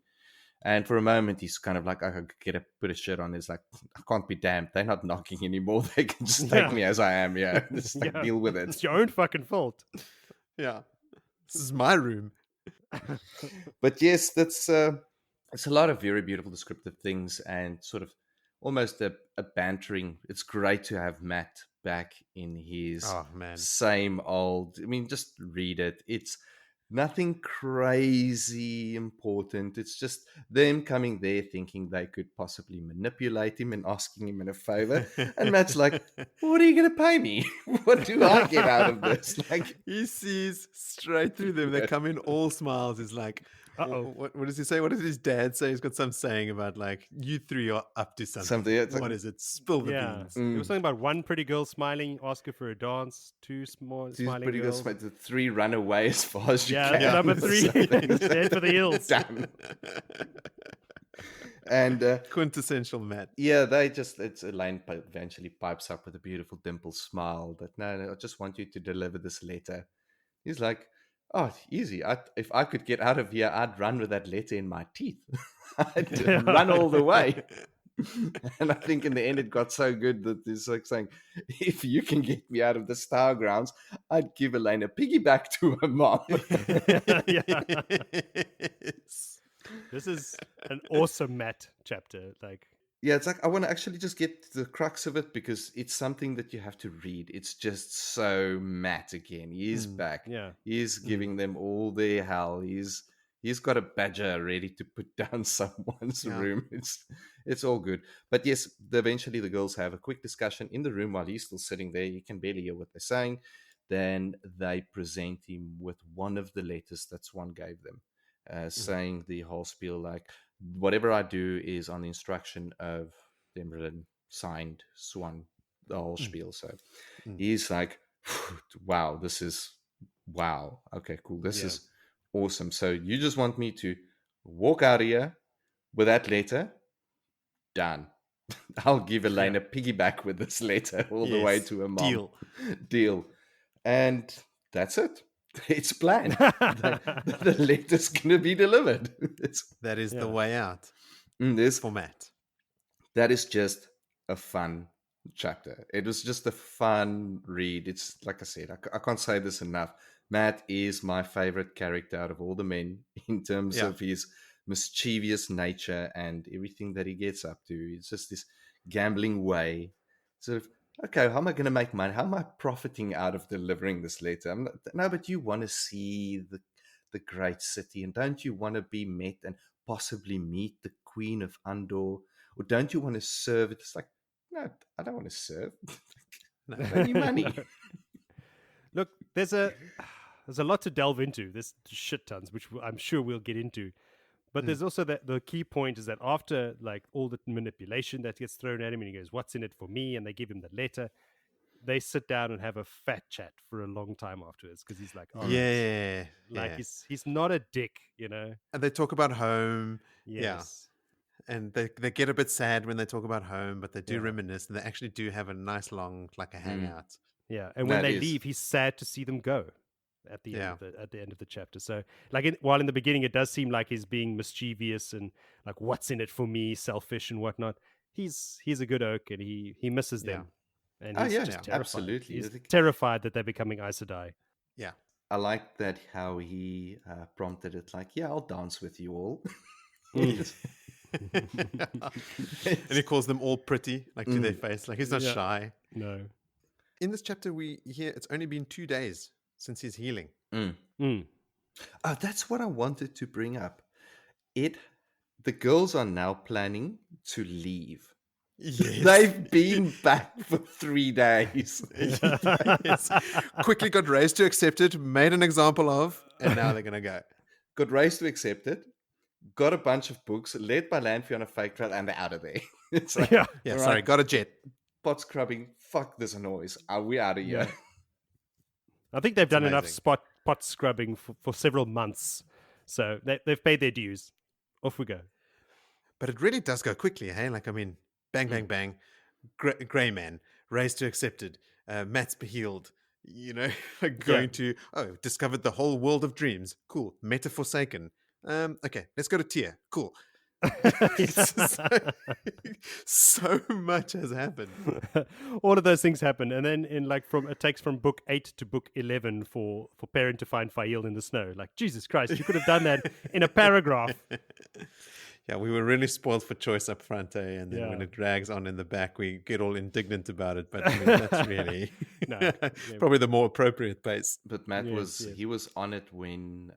And for a moment, he's kind of like, I could put a shirt on. He's like, I can't be damned. They're not knocking anymore. They can just take me as I am. Yeah, just deal with it. It's your own fucking fault. Yeah. This is my room. But yes, that's it's a lot of very beautiful descriptive things and sort of almost a bantering. It's great to have Matt back in his same old. I mean, just read it. It's nothing crazy important. It's just them coming there thinking they could possibly manipulate him and asking him in a favor. And Matt's like, what are you going to pay me? What do I get out of this? Like, he sees straight through them. They come in all smiles. He's like, what does he say? What does his dad say? He's got some saying about like, you 3 are up to something. What is it? Spill the beans. There was something about 1 pretty girl smiling, ask her for a dance, 2 smiling pretty girls. Good, 3 run away as far as you can. Yeah, number 3, head for the hills. Damn. And quintessential Matt. Yeah, it's Elaine eventually pipes up with a beautiful dimple smile. But no, I just want you to deliver this letter. He's like, oh, easy. If I could get out of here, I'd run with that letter in my teeth. I'd run all the way. And I think in the end it got so good that it's like saying, if you can get me out of the Star Grounds, I'd give Elaine a piggyback to her mom. Yes. This is an awesome Matt chapter. Like, Yeah, it's like I want to actually just get to the crux of it because it's something that you have to read. It's just so Matt again. He's back. yeah. He's giving them all their hell. He's got a badger ready to put down someone's Yeah. room. It's all good. But yes, eventually the girls have a quick discussion in the room while he's still sitting there. You can barely hear what they're saying. Then they present him with one of the letters that Swan gave them, saying the whole spiel like, whatever I do is on the instruction of the Emerald signed Swan, the whole spiel. So he's like, wow, this is wow. Okay, cool. This is awesome. So you just want me to walk out of here with that letter? Done. I'll give Elaine a piggyback with this letter all the way to her mom. Deal. And that's it. It's planned. The letter's going to be delivered. That is the way out. This format. That is just a fun chapter. It was just a fun read. It's like I said, I can't say this enough. Matt is my favorite character out of all the men in terms of his mischievous nature and everything that he gets up to. It's just this gambling way. Sort of, okay, how am I going to make money? How am I profiting out of delivering this letter? No, but you want to see the great city, and don't you want to be met and possibly meet the Queen of Andor? Or don't you want to serve? It's like, no, I don't want to serve. No, I don't need money. Look, there's a lot to delve into. There's shit tons, which I'm sure we'll get into. But there's also the key point is that after like all the manipulation that gets thrown at him, and he goes, "What's in it for me?" and they give him the letter, they sit down and have a fat chat for a long time afterwards because he's like, he's not a dick, you know. And they talk about home. Yes. Yeah. And they get a bit sad when they talk about home, but they do reminisce, and they actually do have a nice long, like a hangout. Yeah, and when they leave, he's sad to see them go at the end of the end of the chapter. So, like, while in the beginning it does seem like he's being mischievous and like, "What's in it for me?" selfish and whatnot. He's a good oak, and he misses them, and he's just terrified. Absolutely. He's terrified that they're becoming Aes Sedai. Yeah, I like that how he prompted it. Like, yeah, I'll dance with you all. And he calls them all pretty, like to their face. Like he's not shy. No. In this chapter, we hear it's only been 2 days since his healing. That's what I wanted to bring up. The girls are now planning to leave. Yes. They've been back for 3 days. Yes. Quickly got raised to accept it, made an example of, and now they're going to go. Got raised to accept it, got a bunch of books, led by Lanfear on a fake trail, and they're out of there. It's like, sorry, got a jet. Pot scrubbing, fuck this noise. Are we out of here? Yeah. I think they've done enough pot scrubbing for several months. So they've paid their dues. Off we go. But it really does go quickly, hey? Like, I mean, bang, bang, bang. Grey man, raised to accepted. Matt's behealed. You know, going to, discovered the whole world of dreams. Cool. Meta forsaken. Okay, let's go to Tyr. Cool. So much has happened. All of those things happen, and then it takes from book 8 to book 11 for Perrin to find Fail in the snow. Like, Jesus Christ, you could have done that in a paragraph. Yeah, we were really spoiled for choice up front, and then when it drags on in the back, we get all indignant about it. But I mean, that's really probably the more appropriate pace. But Matt he was on it when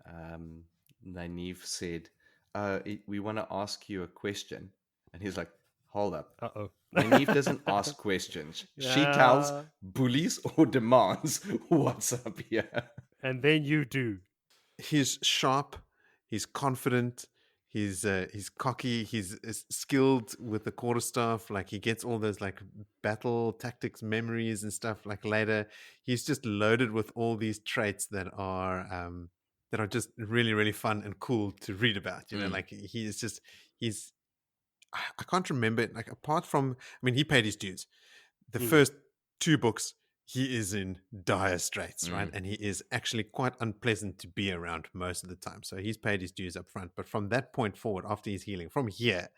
Nynaeve said, we want to ask you a question. And he's like, hold up. Uh-oh. Nynaeve doesn't ask questions. She tells, bullies, or demands what's up here. And then you do. He's sharp. He's confident. He's cocky. He's skilled with the quarterstaff. Like, he gets all those like battle tactics memories and stuff. Like, later, he's just loaded with all these traits that are just really, really fun and cool to read about. You know, like he's I can't remember, like, apart from, I mean, he paid his dues. The first 2 books, he is in dire straits, right? And he is actually quite unpleasant to be around most of the time. So he's paid his dues up front. But from that point forward, after his healing, from here,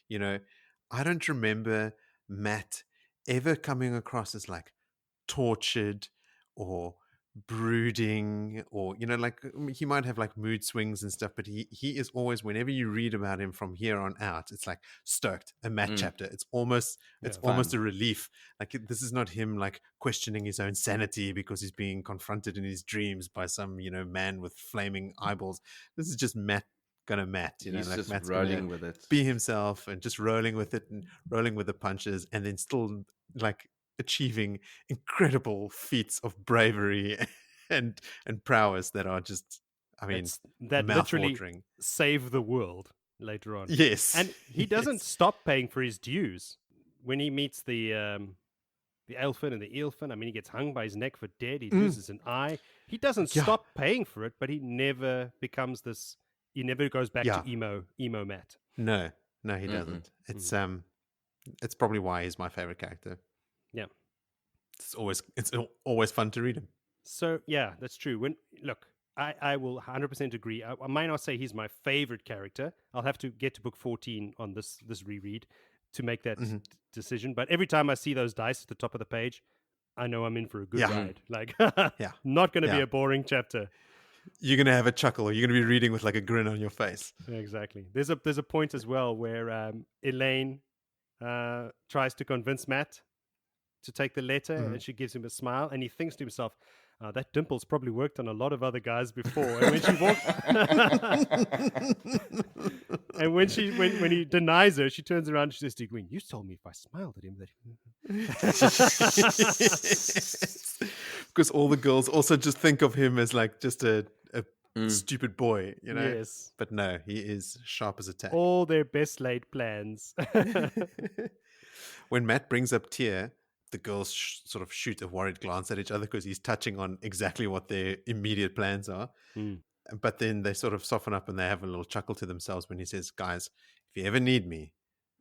you know, I don't remember Matt ever coming across as like tortured or brooding, or like he might have like mood swings and stuff, but he is always, whenever you read about him from here on out, it's like stoked, a Matt chapter. It's almost Fun. a relief. Like this is not him like questioning his own sanity because he's being confronted in his dreams by some man with flaming eyeballs. This is just Matt gonna Matt, He's like just Matt's rolling gonna with it. be himself and just rolling with it and rolling with the punches, and then still like achieving incredible feats of bravery and prowess that are just, I mean, that literally mouth-watering. save the world later on. Yes, And he doesn't stop paying for his dues when he meets the elephant and the eelfin. I mean, he gets hung by his neck for dead. He loses an eye. He doesn't Yeah. stop paying for it, but he never becomes this. He never goes back Yeah. to emo Matt. No, he doesn't. It's probably why he's my favorite character. Yeah, it's always fun to read him. So yeah, that's true. I will 100% agree. I might not say he's my favorite character. I'll have to get to book 14 on this reread to make that decision. But every time I see those dice at the top of the page, I know I'm in for a good ride. Like, not going to be a boring chapter. You're going to have a chuckle, or you're going to be reading with like a grin on your face. Exactly. There's a point as well where Elaine tries to convince Matt to take the letter, and she gives him a smile, and he thinks to himself, that dimple's probably worked on a lot of other guys before. And when she walks, and when he denies her, she turns around and she says to Gwen, "You told me if I smiled at him that." Because all the girls also just think of him as like just a stupid boy, Yes. But no, he is sharp as a tack. All their best laid plans. When Matt brings up Tyr, the girls sort of shoot a worried glance at each other because he's touching on exactly what their immediate plans are. But then they sort of soften up and they have a little chuckle to themselves when he says, "Guys, if you ever need me,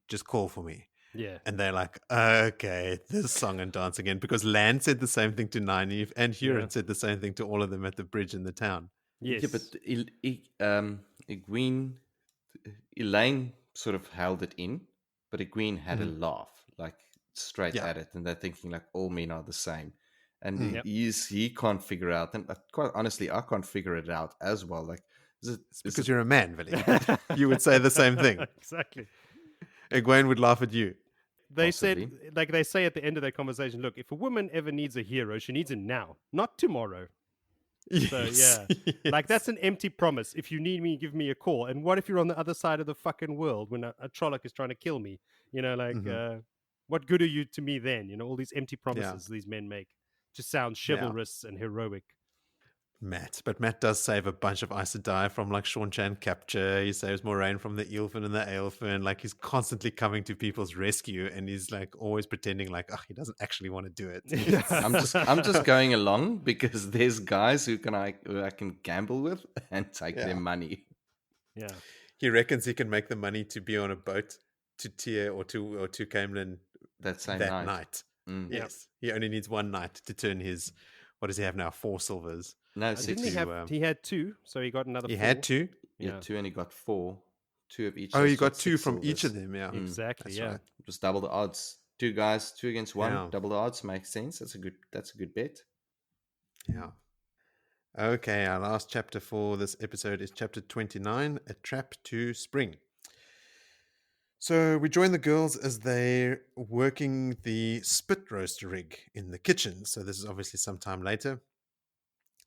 just call for me." Yeah. And they're like, okay, this song and dance again. Because Lan said the same thing to Nynaeve, and Huron said the same thing to all of them at the bridge in the town. Yes. Yeah, but Elaine sort of held it in, but Egwene had a laugh, like straight at it, and they're thinking like all men are the same. And he can't figure out, and quite honestly, I can't figure it out as well. Like, it's because you're a man, Vili. You would say the same thing. Exactly. Egwene would laugh at you. They said, like they say at the end of that conversation, look, if a woman ever needs a hero, she needs him now, not tomorrow. Yes. So yeah, like that's an empty promise. If you need me, give me a call. And what if you're on the other side of the fucking world when a Trolloc is trying to kill me? What good are you to me then? All these empty promises these men make to sound chivalrous and heroic. But Matt does save a bunch of Aes Sedai from like Sean-Chan capture. He saves Moraine from the Eelfin and the Aelfin. Like he's constantly coming to people's rescue, and he's like always pretending like he doesn't actually want to do it. I'm just going along because there's guys who I can gamble with and take their money. Yeah, he reckons he can make the money to be on a boat to Tyr or to Caemlyn that same night. Yes, he only needs one night to turn his. What does he have now? 4 silvers. No, 6. He had 2, so he got another 4. He had 2? Yeah, 2, and he got 4. 2 of each. Oh, you got 2 from each of them, yeah. Exactly, That's right. Just double the odds. 2 guys, 2 against 1. Double the odds makes sense. That's a good bet. Yeah. Okay, our last chapter for this episode is chapter 29, A Trap to Spring. So we join the girls as they're working the spit roast rig in the kitchen. So this is obviously some time later.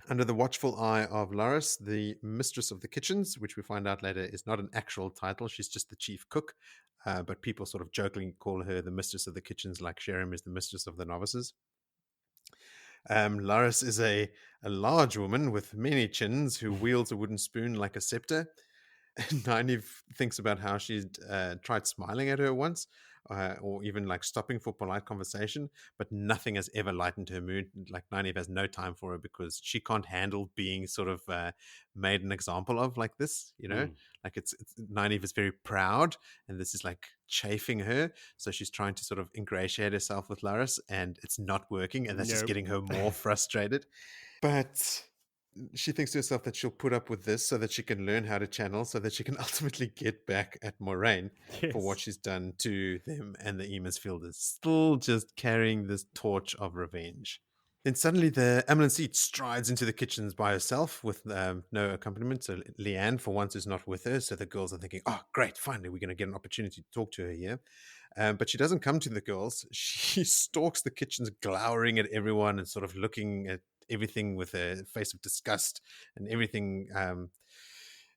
Under the watchful eye of Laris, the mistress of the kitchens, which we find out later is not an actual title. She's just the chief cook. But people sort of jokingly call her the mistress of the kitchens, like Sherem is the mistress of the novices. Laris is a large woman with many chins who wields a wooden spoon like a scepter. Nynaeve thinks about how she'd tried smiling at her once, or even like stopping for polite conversation, but nothing has ever lightened her mood. Like Nynaeve has no time for her because she can't handle being sort of made an example of like this, like it's Nynaeve is very proud, and this is like chafing her. So she's trying to sort of ingratiate herself with Laris, and it's not working, and that's just getting her more frustrated. But she thinks to herself that she'll put up with this so that she can learn how to channel, so that she can ultimately get back at Moraine for what she's done to them and the Emersfielders, still just carrying this torch of revenge. Then suddenly the Amelancete strides into the kitchens by herself with no accompaniment. So Leanne, for once, is not with her. So the girls are thinking, oh, great, finally, we're going to get an opportunity to talk to her here. But she doesn't come to the girls. She stalks the kitchens, glowering at everyone and sort of looking at everything with a face of disgust, and everything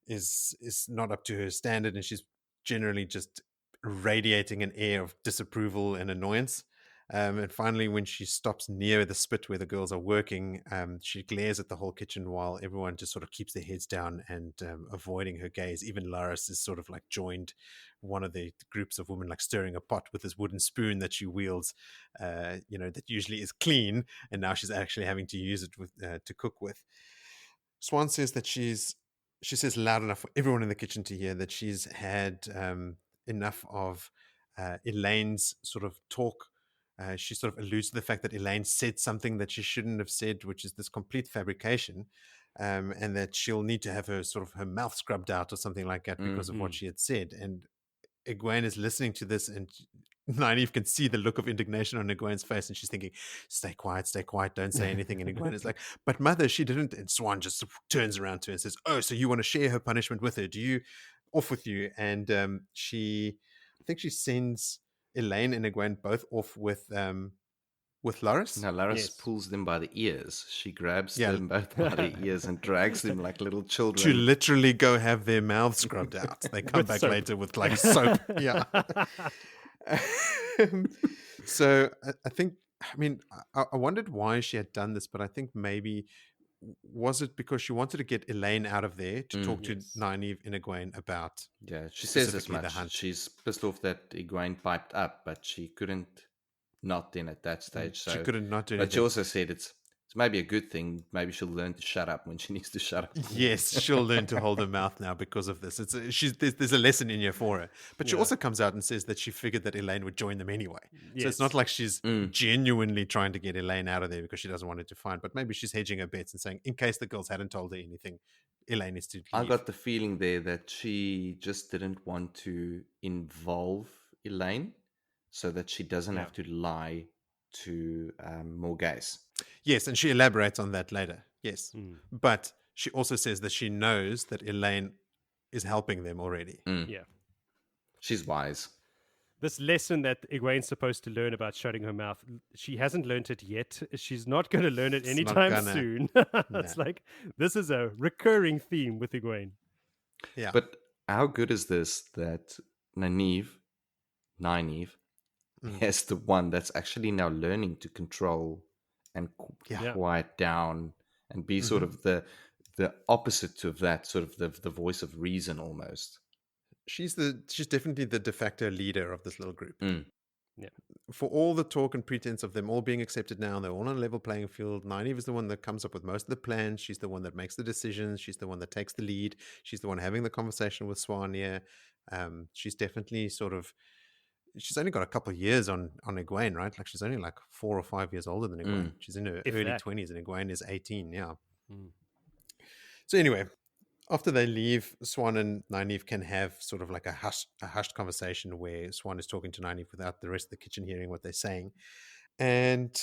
is not up to her standard. And she's generally just radiating an air of disapproval and annoyance. And finally, when she stops near the spit where the girls are working, she glares at the whole kitchen while everyone just sort of keeps their heads down and avoiding her gaze. Even Laris is sort of like joined one of the groups of women, like stirring a pot with this wooden spoon that she wields, that usually is clean, and now she's actually having to use it with to cook with. Swan says that she says loud enough for everyone in the kitchen to hear that she's had enough of Elaine's sort of talk. She sort of alludes to the fact that Elaine said something that she shouldn't have said, which is this complete fabrication, and that she'll need to have her mouth scrubbed out or something like that because of what she had said. And Egwene is listening to this, and Nynaeve can see the look of indignation on Egwene's face, and she's thinking, stay quiet, don't say anything. And Egwene is like, but mother, she didn't. And Swan just turns around to her and says, oh, so you want to share her punishment with her? Do you? Off with you. And I think she sends Elaine and Egwene both off with Laris. Now, Laris pulls them by the ears. She grabs them both by the ears and drags them like little children. To literally go have their mouths scrubbed out. They come back soap. Later with like soap. Yeah. So I think, I wondered why she had done this, but I think maybe, was it because she wanted to get Elaine out of there to talk to Nynaeve and Egwene about? Yeah, she says as much. She's pissed off that Egwene piped up, but she couldn't not then at that stage. So she couldn't not do anything. But she also said it's maybe a good thing. Maybe she'll learn to shut up when she needs to shut up. Yes, she'll learn to hold her mouth now because of this. There's a lesson in here for her. But she also comes out and says that she figured that Elaine would join them anyway. Yes. So it's not like she's genuinely trying to get Elaine out of there because she doesn't want her to find. But maybe she's hedging her bets and saying, in case the girls hadn't told her anything, Elaine is to leave. I got the feeling there that she just didn't want to involve Elaine so that she doesn't have to lie to Morghese. Yes, and she elaborates on that later. Yes. But she also says that she knows that Elaine is helping them already. Yeah. She's wise. This lesson that Egwene's supposed to learn about shutting her mouth, she hasn't learned it yet. She's not going to learn it anytime soon. It's like, this is a recurring theme with Egwene. Yeah. But how good is this that Nynaeve is the one that's actually now learning to control and quiet down and be sort of the opposite of that, sort of the voice of reason almost. She's definitely the de facto leader of this little group. Yeah. For all the talk and pretense of them all being accepted now, they're all on a level playing field. Nynaeve is the one that comes up with most of the plans. She's the one that makes the decisions. She's the one that takes the lead. She's the one having the conversation with Swan here. She's definitely she's only got a couple of years on Egwene, right? Like she's only like 4 or 5 years older than Egwene. She's in her early 20s and Egwene is 18. Yeah. So anyway, after they leave, Swan and Nynaeve can have sort of like a hushed conversation where Swan is talking to Nynaeve without the rest of the kitchen hearing what they're saying. And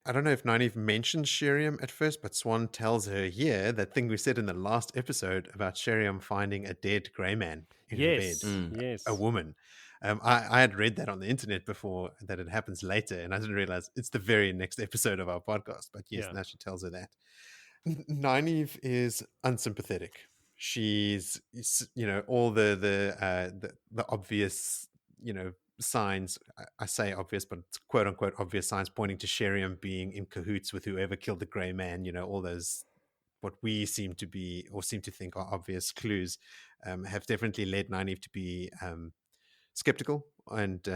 I don't know if Nynaeve mentions Sheriam at first, but Swan tells her here that thing we said in the last episode about Sheriam finding a dead grey man in her bed. Yes. A woman. I had read that on the internet before, that it happens later, and I didn't realize it's the very next episode of our podcast. But yes, now she tells her that. Nynaeve is unsympathetic. She's, all the obvious, signs. I say obvious, but it's quote unquote obvious signs pointing to Sheriam being in cahoots with whoever killed the grey man. All those what we seem to think are obvious clues have definitely led Nynaeve to be skeptical and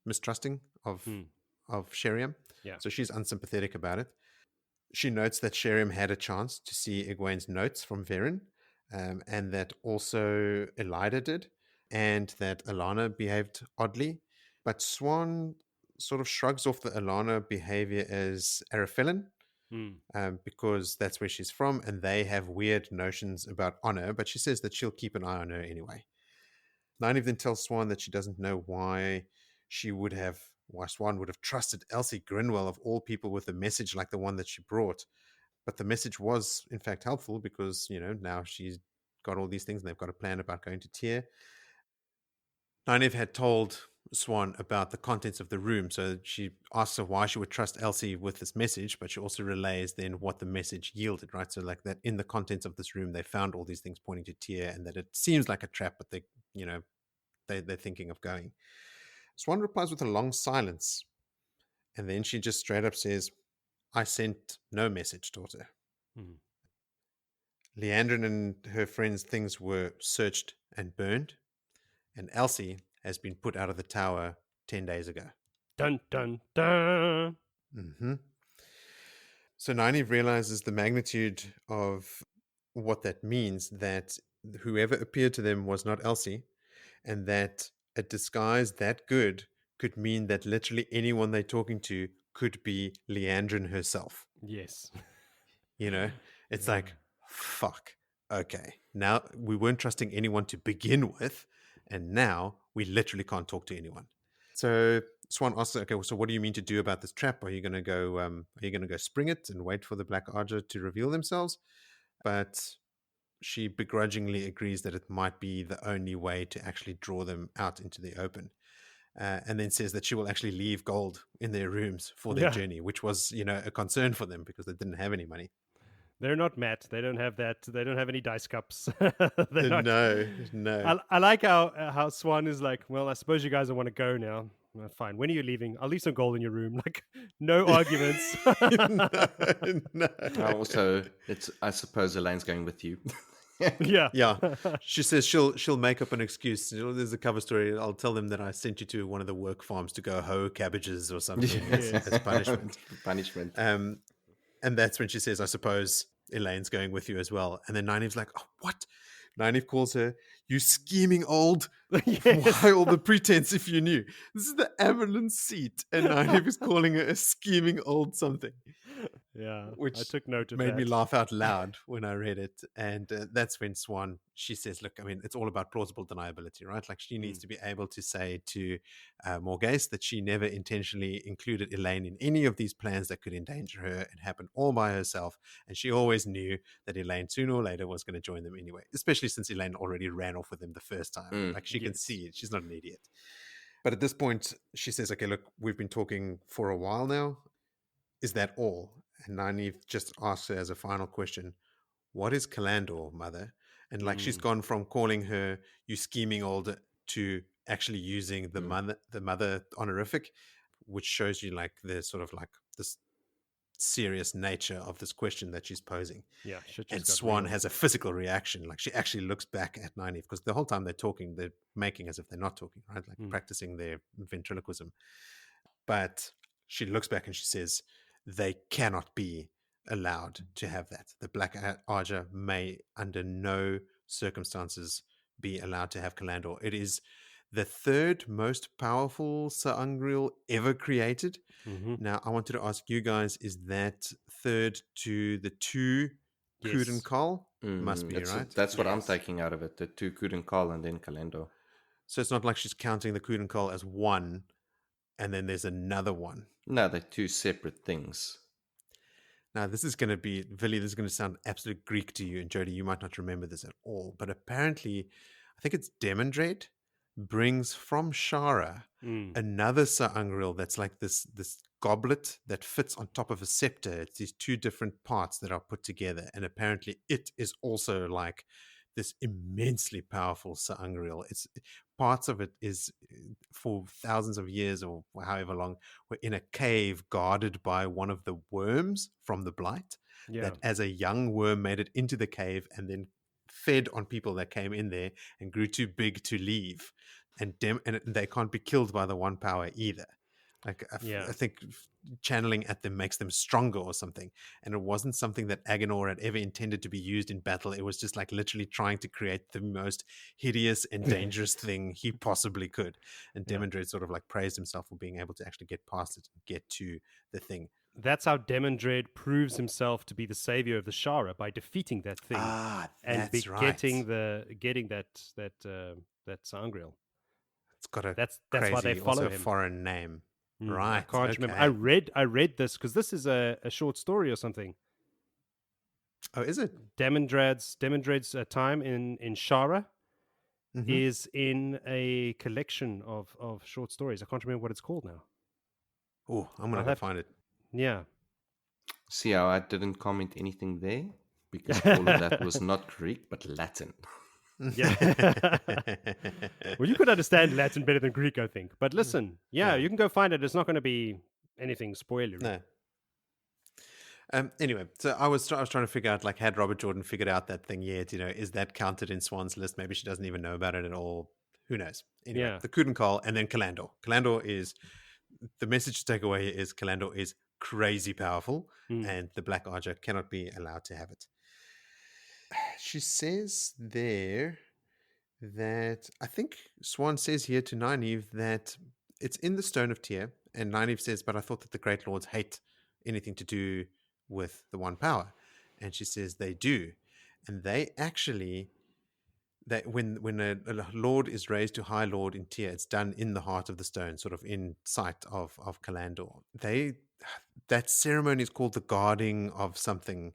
mistrusting of Sheriam. Yeah. So she's unsympathetic about it. She notes that Sheriam had a chance to see Egwene's notes from Verin, and that also Elida did, and that Alana behaved oddly. But Swan sort of shrugs off the Alana behavior as Araphellan, because that's where she's from, and they have weird notions about honor, but she says that she'll keep an eye on her anyway. Nynaeve then tells Swan that she doesn't know why Swan would have trusted Elsie Grinwell of all people with a message like the one that she brought. But the message was, in fact, helpful because, now she's got all these things and they've got a plan about going to Tyr. Nynaeve had told Swan about the contents of the room, so she asks her why she would trust Elsie with this message, but she also relays then what the message yielded, right? So like that in the contents of this room, they found all these things pointing to Tyr and that it seems like a trap, but they're thinking of going. Swan replies with a long silence, and then she just straight up says, I sent no message, daughter. Leandrin and her friends' things were searched and burned, and Elsie has been put out of the tower 10 days ago. Dun, dun, dun. So Nynaeve realizes the magnitude of what that means, that whoever appeared to them was not Elsie, and that a disguise that good could mean that literally anyone they're talking to could be Leandrin herself. Yes. It's like, fuck. Okay. Now we weren't trusting anyone to begin with, and now we literally can't talk to anyone. So Swan asks, okay, so what do you mean to do about this trap? Are you going to go spring it and wait for the Black Ajah to reveal themselves? But she begrudgingly agrees that it might be the only way to actually draw them out into the open. And then says that she will actually leave gold in their rooms for their journey, which was, a concern for them because they didn't have any money. They're not Matt. They don't have that. They don't have any dice cups. No. I like how Swan is like, well, I suppose you guys want to go now. Well, fine. When are you leaving? I'll leave some gold in your room. Like, no arguments. No. Also, I suppose Elaine's going with you. Yeah. She says she'll make up an excuse. There's a cover story. I'll tell them that I sent you to one of the work farms to go hoe cabbages or something as punishment. And that's when she says, I suppose Elaine's going with you as well. And then Nynaeve's like, oh, what? Nynaeve calls her, you scheming old. Yes. Why all the pretense if you knew? This is the ambulance seat. And Nynaeve is calling her a scheming old something. Yeah, Which I took note of made that. me laugh out loud when I read it. And that's when Swan, she says, look, I mean, it's all about plausible deniability, right? Like she needs to be able to say to Morghese that she never intentionally included Elaine in any of these plans that could endanger her and happen all by herself. And she always knew that Elaine sooner or later was going to join them anyway, especially since Elaine already ran off with him the first time. Like she can see it. She's not an idiot. But at this point, she says, okay, look, we've been talking for a while now. Is that all? And Nynaeve just asks her as a final question, what is Calandor, mother? And like she's gone from calling her you scheming old to actually using the mother honorific, which shows you like the sort of like this serious nature of this question that she's posing. Yeah, and Swan has a physical reaction. Like she actually looks back at Nynaeve because the whole time they're talking, they're making as if they're not talking, right? Like practicing their ventriloquism. But she looks back and she says, they cannot be allowed to have that. The Black Ajah may under no circumstances be allowed to have Calandor. It is the third most powerful Sa'angreal ever created. Now, I wanted to ask you guys, is that third to the two Kudan Kal? Must be, right? That's what I'm taking out of it. The two Kudan Kal and then Calandor. So it's not like she's counting the Kudan Kal as one and then there's another one. No, they're two separate things. Now, this is going to be, Villy, this is going to sound absolute Greek to you, and Jody, you might not remember this at all, but apparently, I think it's Demandred brings from Shara another Sa'angreal that's like this goblet that fits on top of a scepter. It's these two different parts that are put together, and apparently it is also like this immensely powerful Sa'angreal. It's parts of it is for thousands of years or however long were in a cave guarded by one of the worms from the blight that as a young worm made it into the cave and then fed on people that came in there and grew too big to leave, and they can't be killed by the one power either. Like I think channeling at them makes them stronger or something. And it wasn't something that Agenor had ever intended to be used in battle. It was just like literally trying to create the most hideous and dangerous thing he possibly could. And Demandred sort of like praised himself for being able to actually get past it and get to the thing. That's how Demon Dread proves himself to be the savior of the Shara by defeating that thing Ah, and that's right. getting that sangreal. It's got a That's why they crazy, also follow a him. foreign name. I Right. can't remember. Okay. I read this because this is a short story or something. Oh, is it? Demon Dread's time in Shara Mm-hmm. is in a collection of short stories. I can't remember what it's called now. Oh, I'm going I'll to go have- find it. Yeah. See how I didn't comment anything there? Because all of that was not Greek, but Latin. Yeah. Well, you could understand Latin better than Greek, I think. But listen, Yeah. you can go find it. It's not going to be anything spoilery. No. Anyway, so I was trying to figure out, like, had Robert Jordan figured out that thing yet? Is that counted in Swan's list? Maybe she doesn't even know about it at all. Who knows? Anyway, Yeah. the Kuden Call and then Kalandor. Kalandor is, the message to take away is Kalandor is crazy powerful, and the Black Ajah cannot be allowed to have it. She says there that, I think Swan says here to Nynaeve that it's in the Stone of Tyr, and Nynaeve says, but I thought that the Great Lords hate anything to do with the One Power. And she says they do. And they actually, that when a lord is raised to High Lord in Tyr, it's done in the heart of the stone, sort of in sight of Kalandor. That ceremony is called the guarding of something.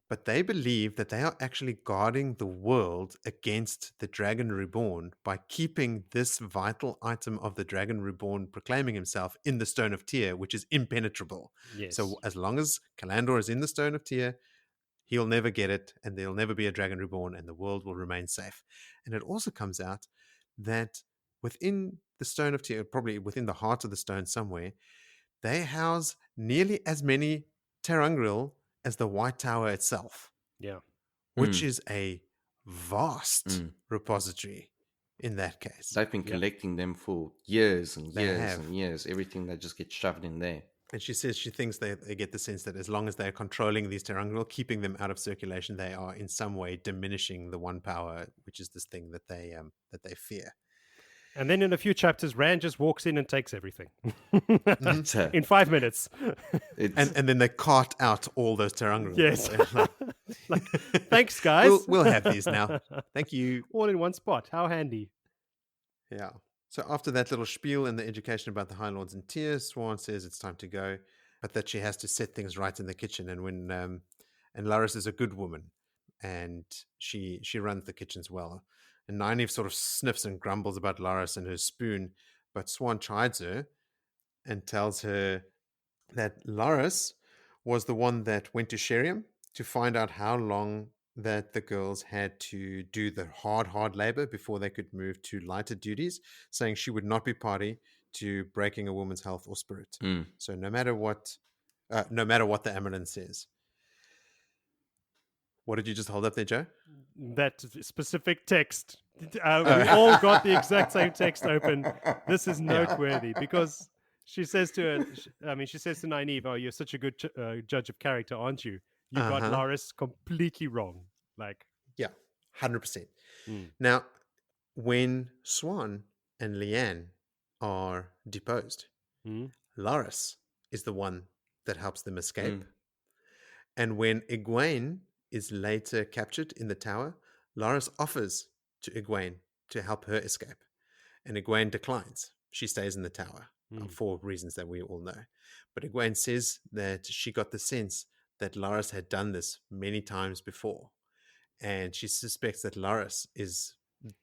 But they believe that they are actually guarding the world against the Dragon Reborn by keeping this vital item of the Dragon Reborn proclaiming himself in the Stone of Tyr, which is impenetrable. Yes. So as long as Kalandor is in the Stone of Tyr, he'll never get it, and there'll never be a Dragon Reborn, and the world will remain safe. And it also comes out that within the Stone of Tyr, probably within the heart of the stone somewhere, they house nearly as many Terangriel as the White Tower itself, Yeah. which is a vast repository in that case. They've been collecting them for years and They years have. and years. Everything they just get shoved in there. And she says she thinks they get the sense that as long as they're controlling these Terangriel, keeping them out of circulation, they are in some way diminishing the One Power, which is this thing that they fear. And then in a few chapters, Rand just walks in and takes everything Mm-hmm. in 5 minutes. And then they cart out all those Terangriel. Yes. Like, thanks, guys. We'll have these now. Thank you. All in one spot. How handy. Yeah. So after that little spiel and the education about the High Lords and Tears, Swan says it's time to go, but that she has to set things right in the kitchen. And when and Laris is a good woman, and she runs the kitchens well. And Nynaeve sort of sniffs and grumbles about Laris and her spoon, but Swan chides her and tells her that Laris was the one that went to Sheriam to find out how long that the girls had to do the hard labor before they could move to lighter duties, saying she would not be party to breaking a woman's health or spirit. So no matter what the Amaryllis says. What did you just hold up there, Joe? That specific text. We all got the exact same text open. This is noteworthy because she says to her, she says to Nynaeve, "Oh, you're such a good judge of character, aren't you? You got Laris completely wrong." Like, yeah, 100%. Now, when Swan and Leanne are deposed, Laris is the one that helps them escape. And when Egwene is later captured in the tower, Laris offers to Egwene to help her escape. And Egwene declines. She stays in the tower for reasons that we all know. But Egwene says that she got the sense that Laris had done this many times before. And she suspects that Laris is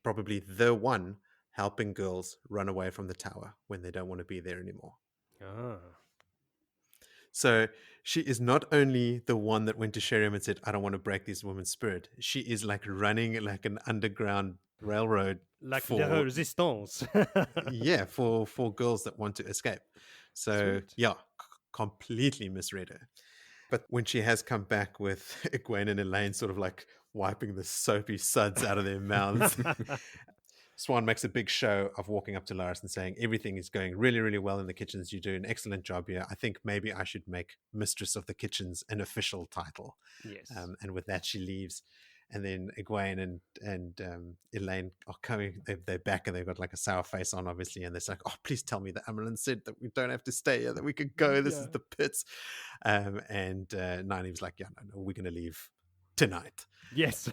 probably the one helping girls run away from the tower when they don't want to be there anymore. So she is not only the one that went to Sheriam and said, I don't want to break this woman's spirit. She is like running like an underground railroad. Like the resistance. Yeah, for girls that want to escape. So Sweet. completely misread her. But when she has come back with Egwene and Elaine sort of like wiping the soapy suds out of their mouths, Swan makes a big show of walking up to Laris and saying, everything is going really, really well in the kitchens. You do an excellent job here. I think maybe I should make Mistress of the Kitchens an official title. Yes. And with that, she leaves. And then Egwene and Elaine are coming. They're back and they've got like a sour face on, obviously. And they're like, "Oh, please tell me that Amelin said that we don't have to stay here, that we could go. This is the pits." And Nynaeve's like, "Yeah, no, we're gonna leave tonight." Yes.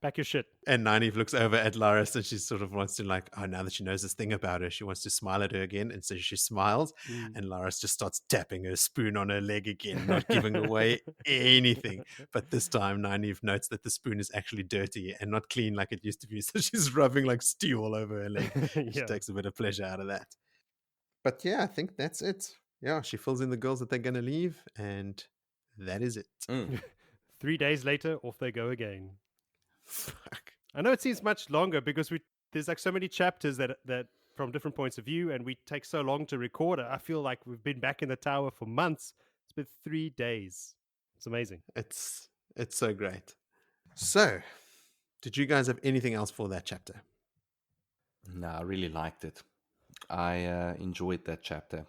Pack your shit. And Nynaeve looks over at Laris and she sort of wants to like, oh, now that she knows this thing about her, she wants to smile at her again. And so she smiles and Laris just starts tapping her spoon on her leg again, not giving away anything. But this time Nynaeve notes that the spoon is actually dirty and not clean like it used to be. So she's rubbing like stew all over her leg. She takes a bit of pleasure out of that. But yeah, I think that's it. Yeah, she fills in the girls that they're going to leave and that is it. 3 days later, off they go again. Fuck. I know it seems much longer because there's like so many chapters that from different points of view, and we take so long to record it. I feel like we've been back in the tower for months. It's been 3 days. It's amazing. It's so great. So, did you guys have anything else for that chapter? No, I really liked it. I enjoyed that chapter.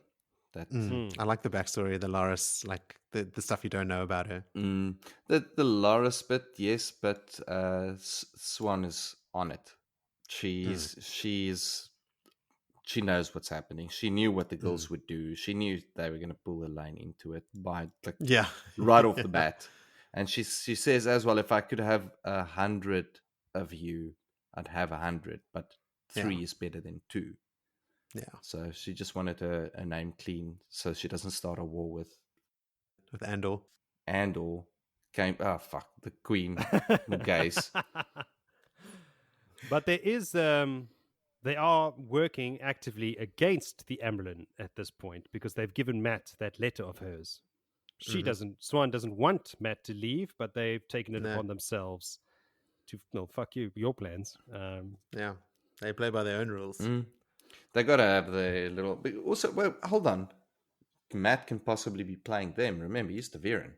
I like the backstory, the Laris, like the stuff you don't know about her. The Laris bit, yes, but Swan is on it. She knows what's happening. She knew what the girls would do. She knew they were going to pull a line into it right off the bat. And she says as well, if I could have 100 of you, I'd have 100, but 3 is better than 2. Yeah. So she just wanted a name clean so she doesn't start a war with Andor. Andor came. Oh, fuck. The Queen. Gaze. But there is. They are working actively against the Amberlin at this point because they've given Matt that letter of hers. Swan doesn't want Matt to leave, but they've taken it upon themselves to, no, fuck you, your plans. Yeah. They play by their own rules. They got to have the little. Also, well, hold on. Matt can possibly be playing them. Remember, he's Taviran.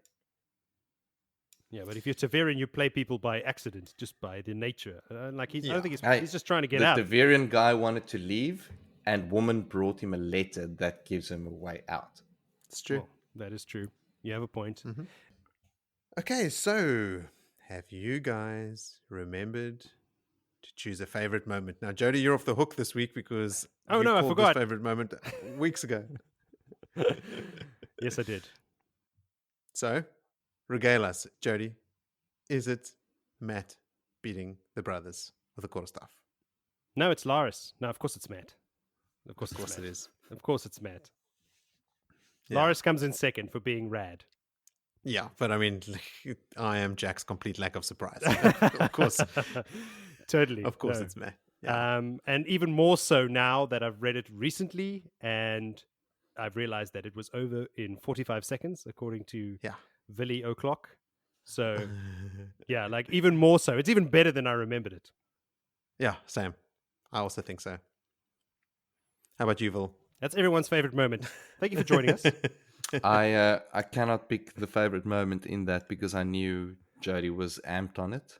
Yeah, but if you're Taviran, you play people by accident, just by their nature. I don't think he's just trying to get out. The Taviran guy wanted to leave, and woman brought him a letter that gives him a way out. It's true. Well, that is true. You have a point. Okay, so have you guys remembered to choose a favorite moment? Now, Jody, you're off the hook this week because I forgot this favorite moment weeks ago. Yes, I did. So, regale us, Jody. Is it Matt beating the brothers with the quarterstaff? No, it's Laris. No, of course it's Matt. Of course it is. Of course it's Matt. Yeah. Laris comes in second for being rad. Yeah, but I mean, I am Jack's complete lack of surprise. Of course. Totally. Of course it's Matt. Yeah. And even more so now that I've read it recently and I've realized that it was over in 45 seconds, according to Villy O'Clock. So, yeah, like even more so. It's even better than I remembered it. Yeah, same. I also think so. How about you, Vil? That's everyone's favorite moment. Thank you for joining us. I cannot pick the favorite moment in that because I knew Jody was amped on it.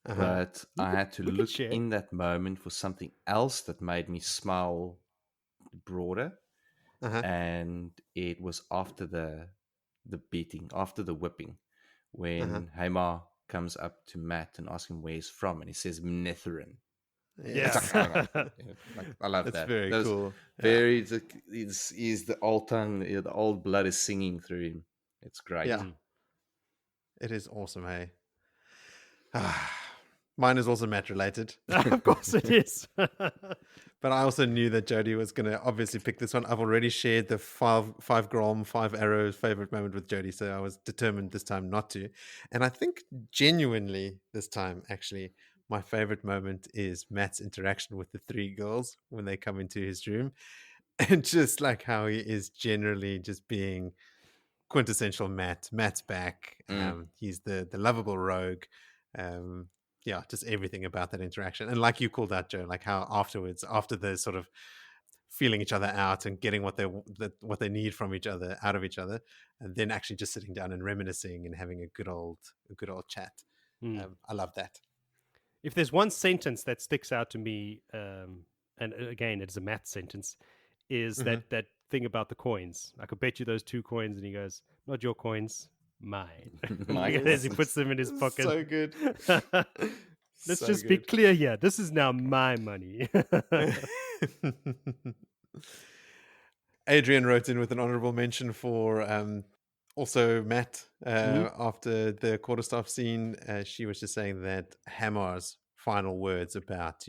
But I had to look in that moment for something else that made me smile broader. And it was after the beating, after the whipping, when Hamar comes up to Matt and asks him where he's from, and he says Mnetherin. Yes. I love that. That's very cool. Very, is the old tongue, the old blood is singing through him. It's great. Yeah. It is awesome, hey? Mine is also Matt related. Of course it is. But I also knew that Jody was going to obviously pick this one. I've already shared the 5 Grom, 5 arrows favorite moment with Jody, so I was determined this time not to. And I think genuinely this time, actually, my favorite moment is Matt's interaction with the 3 girls when they come into his room. And just like how he is generally just being quintessential Matt. Matt's back. He's the lovable rogue. Yeah, just everything about that interaction. And like you called out, Joe, like how afterwards, after the sort of feeling each other out and getting what they need from each other, out of each other, and then actually just sitting down and reminiscing and having a good old chat. I love that. If there's one sentence that sticks out to me, and again, it's a Matt sentence, is that thing about the coins. I could bet you those 2 coins, and he goes, "Not your coins, mine. Mine. As he puts them in his pocket. So good. Let's So just be good. clear here. This is now my money. Adrian wrote in with an honorable mention for also Matt after the quarterstaff scene. She was just saying that Hamar's final words about,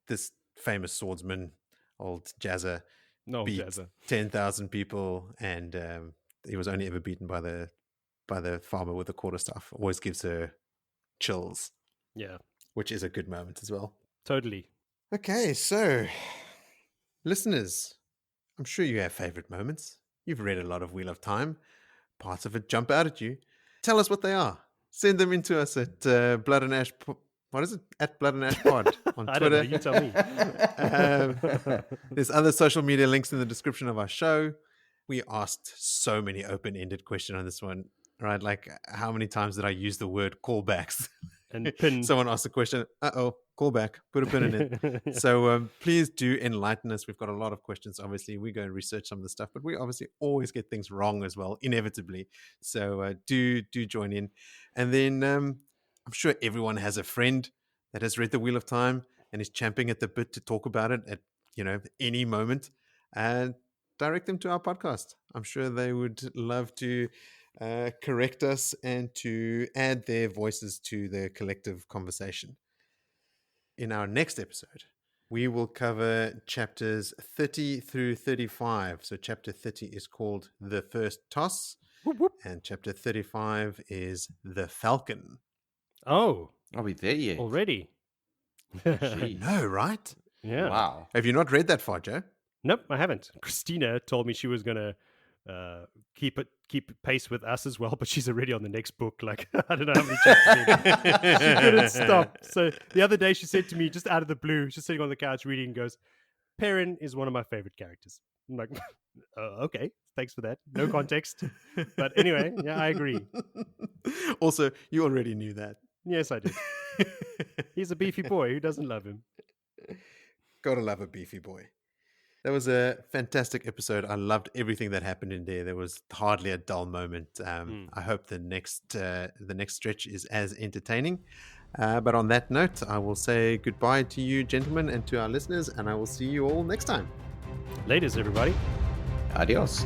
this famous swordsman, old Jazza, beat 10,000 people, and he was only ever beaten by the farmer with the quarterstaff. Always gives her chills. Yeah. Which is a good moment as well. Totally. Okay, so listeners, I'm sure you have favorite moments. You've read a lot of Wheel of Time. Parts of it jump out at you. Tell us what they are. Send them into us at Blood and Ash. What is it? At Blood and Ash Pod on I Twitter. don't know. You tell me. There's other social media links in the description of our show. We asked so many open-ended questions on this one, right? Like, how many times did I use the word callbacks? And pin. Someone asked a question. Callback. Put a pin in it. So please do enlighten us. We've got a lot of questions. Obviously, we go and research some of the stuff, but we obviously always get things wrong as well, inevitably. So do join in. And then I'm sure everyone has a friend that has read the Wheel of Time and is champing at the bit to talk about it at any moment. And direct them to our podcast. I'm sure they would love to correct us and to add their voices to the collective conversation. In our next episode, we will cover chapters 30 through 35. So chapter 30 is called The First Toss, Whoop, whoop. and chapter 35 is The Falcon. Oh. Are we there yet? Already? Jeez. No, right? Yeah. Wow. Have you not read that far, Joe? Nope, I haven't. Christina told me she was gonna keep pace with us as well, but she's already on the next book. Like, I don't know how many chapters in. She couldn't stop. So the other day she said to me, just out of the blue, she's sitting on the couch reading, goes, Perrin is one of my favorite characters. I'm like, okay, thanks for that. No context. But anyway, yeah, I agree. Also, you already knew that. Yes, I did. He's a beefy boy. Who doesn't love him? Gotta love a beefy boy. That was a fantastic episode. I loved everything that happened in there. There was hardly a dull moment. I hope the next stretch is as entertaining. But on that note, I will say goodbye to you, gentlemen, and to our listeners, and I will see you all next time. Laters, everybody. Adios.